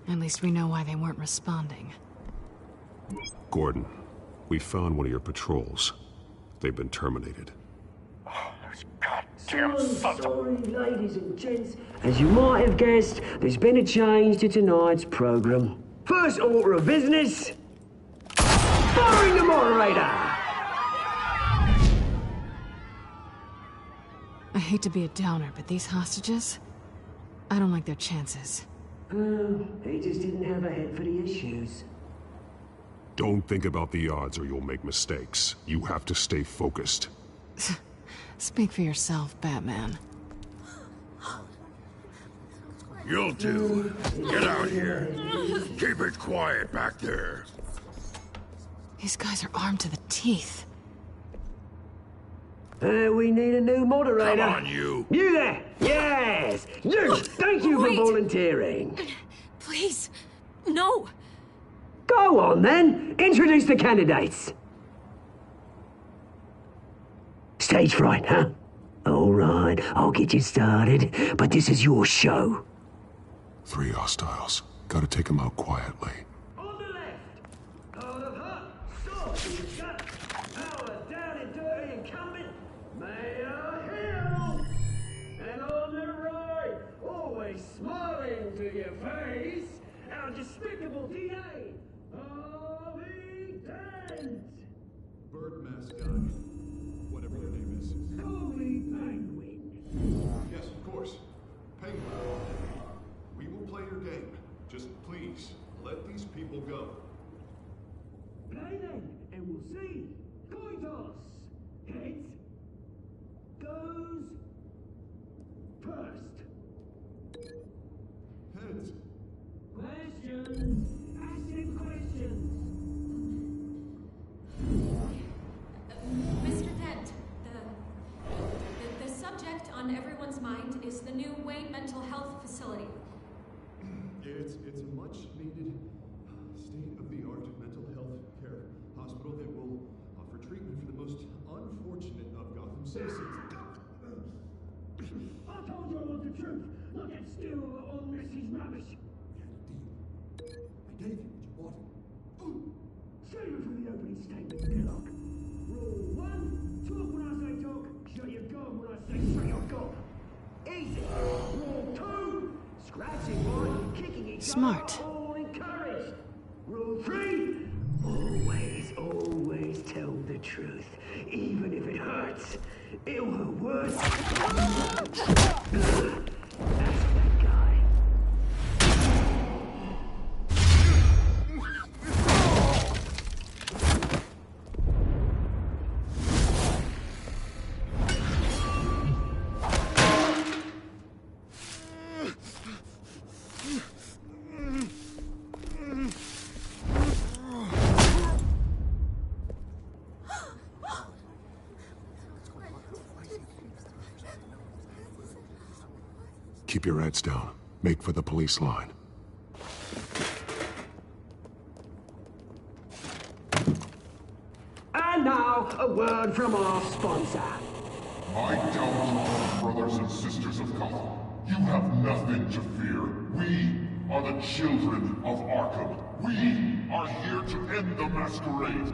At least we know why they weren't responding. Gordon, we found one of your patrols. They've been terminated. Sorry, ladies and gents. As you might have guessed, there's been a change to tonight's program. First order of business, firing the moderator. I hate to be a downer, but these hostages, I don't like their chances. He just didn't have a head for the issues. Don't think about the odds or you'll make mistakes. You have to stay focused. Speak for yourself, Batman. You'll do. Get out here. Keep it quiet back there. These guys are armed to the teeth. We need a new moderator. Come on, you. You there! Yes! You! Thank you for volunteering. Please, no. Go on, then. Introduce the candidates. Stage fright, huh? All right, I'll get you started, but this is your show. 3 hostiles. Gotta take them out quietly. On the left, out of her, sword in the gut, power down and dirty incumbent, Mayor Hill. And on the right, always smiling to your face, our despicable DA, Harvey Dent. Bird mascot. Whatever your name is. Call me Penguin. Yes, of course. Penguin. We will play your game. Just please, let these people go. Play then, and we'll see. Coin toss. Heads. on everyone's mind is the new Wayne Mental Health Facility. It's a much-needed, state-of-the-art mental health care hospital that will offer treatment for the most unfortunate of Gotham citizens. I told you all the truth. Look at Stu on Mrs. Rubbish. I gave you what you wanted. Save it for the opening statement, Pillock. Rule 1, talk when I say talk, show your gob when I say show your gob. Easy. Rule 2, scratching one, kicking each Smart. other, all encouraged. Rule 3, always tell the truth, even if it hurts. It'll hurt worse. That's that guy. Keep your heads down. Make for the police line. And now, a word from our sponsor. My downfall, brothers and sisters of Gotham, you have nothing to fear. We are the children of Arkham. We are here to end the masquerade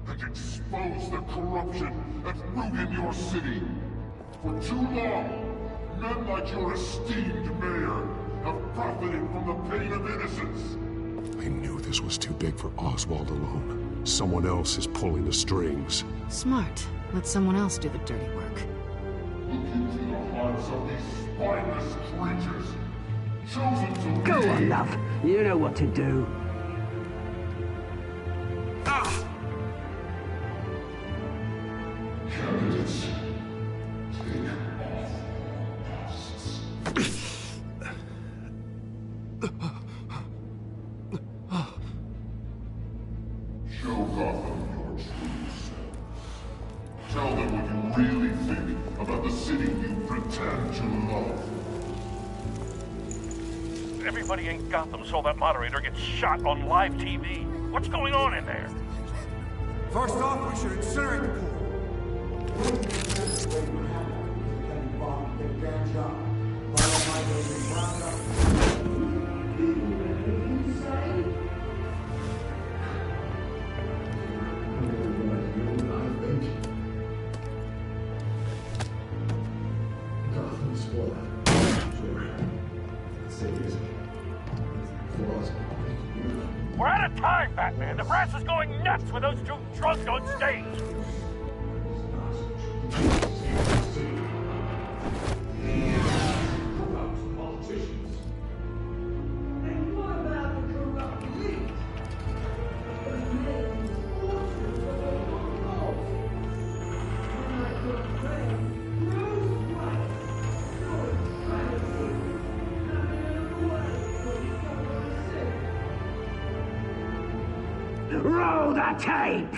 and expose the corruption at root in your city. For too long, men like your esteemed mayor have profited from the pain of innocence. I knew this was too big for Oswald alone. Someone else is pulling the strings. Smart. Let someone else do the dirty work. Look into the hearts of these spineless creatures, chosen to Go lead. on, love. You know what to do. Candidates, take off masks. Show Gotham your true self. Tell them what you really think about the city you pretend to love. Everybody in Gotham saw that moderator get shot on live TV. What's going on in there? First off, we should incinerate the pool. We're out of time, Batman. The brass is going nuts with those two drunks on stage. And what about the corrupt elite? Roll the tape!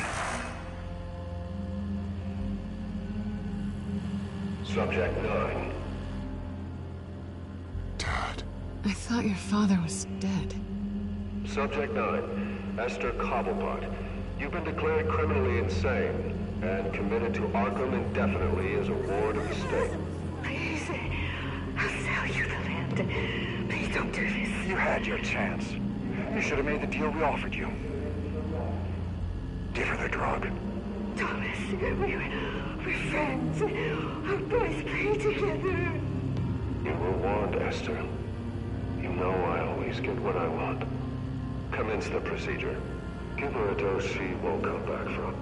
Subject 9. I thought your father was dead. Subject 9. Esther Cobblepot. You've been declared criminally insane and committed to Arkham indefinitely as a ward of the state. Please, I'll sell you the land. Please don't do this. You had your chance. You should have made the deal we offered you. Give her the drug. Thomas, we're friends. Our boys play together. You were warned, Esther. You know I always get what I want. Commence the procedure. Give her a dose she won't come back from.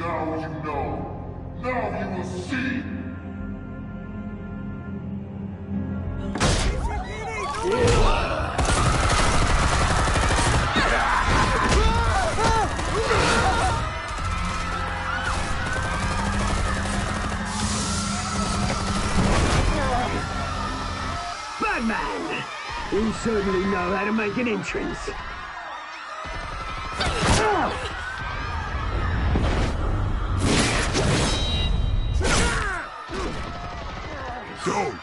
Now you know. Now you will see. Batman! You certainly know how to make an entrance. Don't!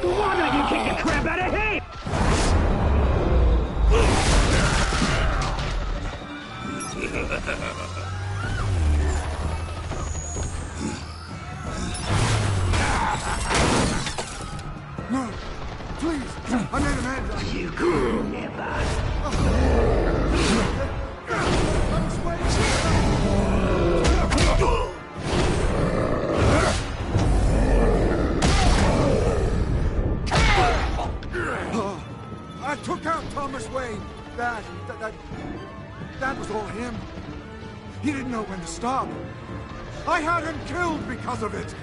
Why don't you kick the crap out of him? No! Please! I made him hand. You could never. I took out Thomas Wayne. That was all him. He didn't know when to stop. I had him killed because of it.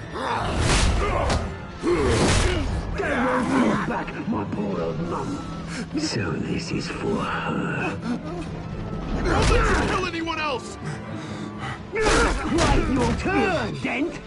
Get away back, my poor old mum. So this is for her. Don't let you kill anyone else! Right, your turn, Dent.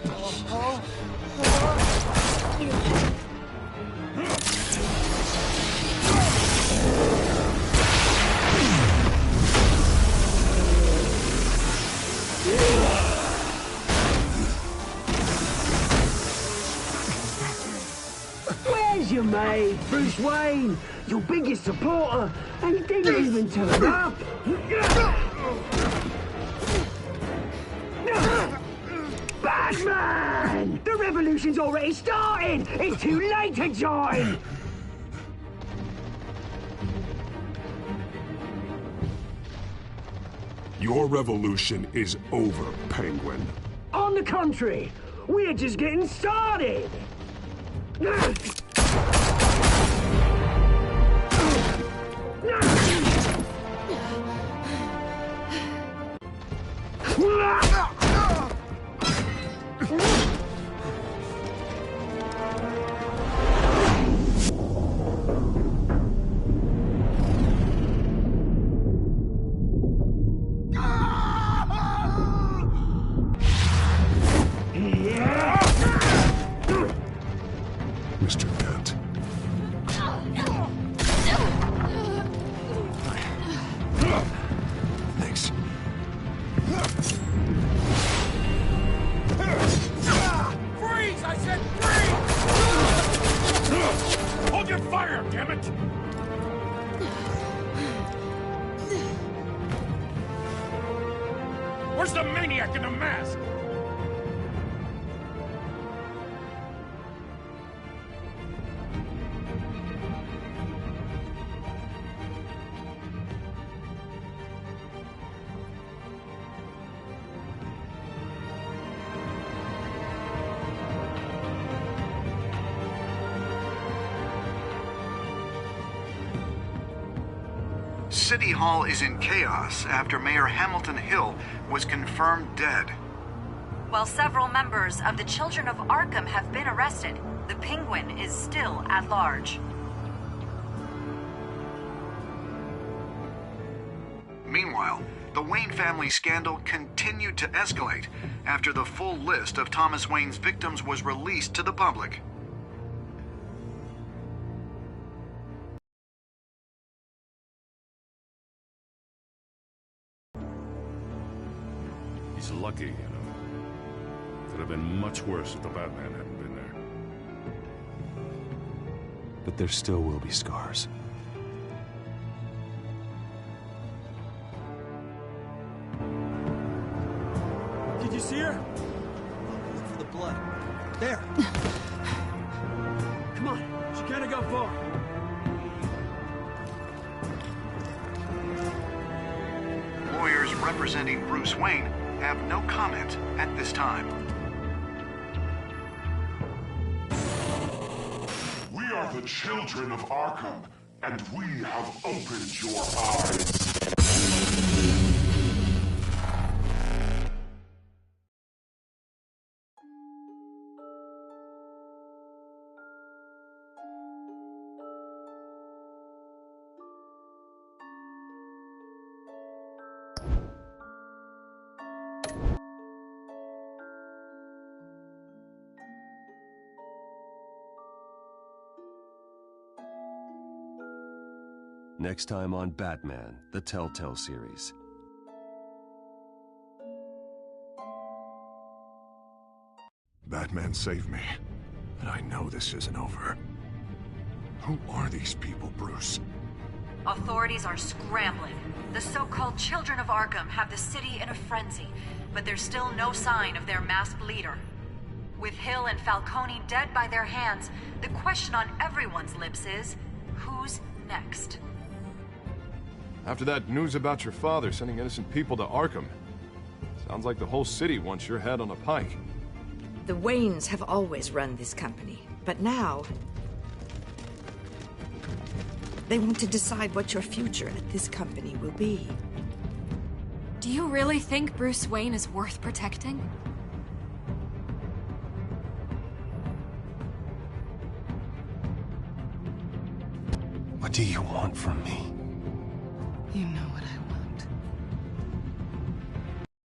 Where's your mate, Bruce Wayne? Your biggest supporter, and he didn't even turn up. Batman! The revolution's already started! It's too late to join! Your revolution is over, Penguin. On the contrary, we're just getting started! Mr. Dent. Thanks. Freeze! I said freeze! Hold your fire, damn it! Where's the maniac in the mask? City Hall is in chaos after Mayor Hamilton Hill was confirmed dead. While several members of the Children of Arkham have been arrested, the Penguin is still at large. Meanwhile, the Wayne family scandal continued to escalate after the full list of Thomas Wayne's victims was released to the public. He's lucky, you know. Could have been much worse if the Batman hadn't been there. But there still will be scars. Did you see her? Look for the blood. There. Come on, she can't go far. Lawyers representing Bruce Wayne have no comment at this time. We are the children of Arkham, and we have opened your eyes. Next time on Batman, the Telltale series. Batman save me. But I know this isn't over. Who are these people, Bruce? Authorities are scrambling. The so-called Children of Arkham have the city in a frenzy, but there's still no sign of their masked leader. With Hill and Falcone dead by their hands, the question on everyone's lips is, who's next? After that news about your father sending innocent people to Arkham, sounds like the whole city wants your head on a pike. The Waynes have always run this company, but now they want to decide what your future at this company will be. Do you really think Bruce Wayne is worth protecting? What do you want from me? You know what I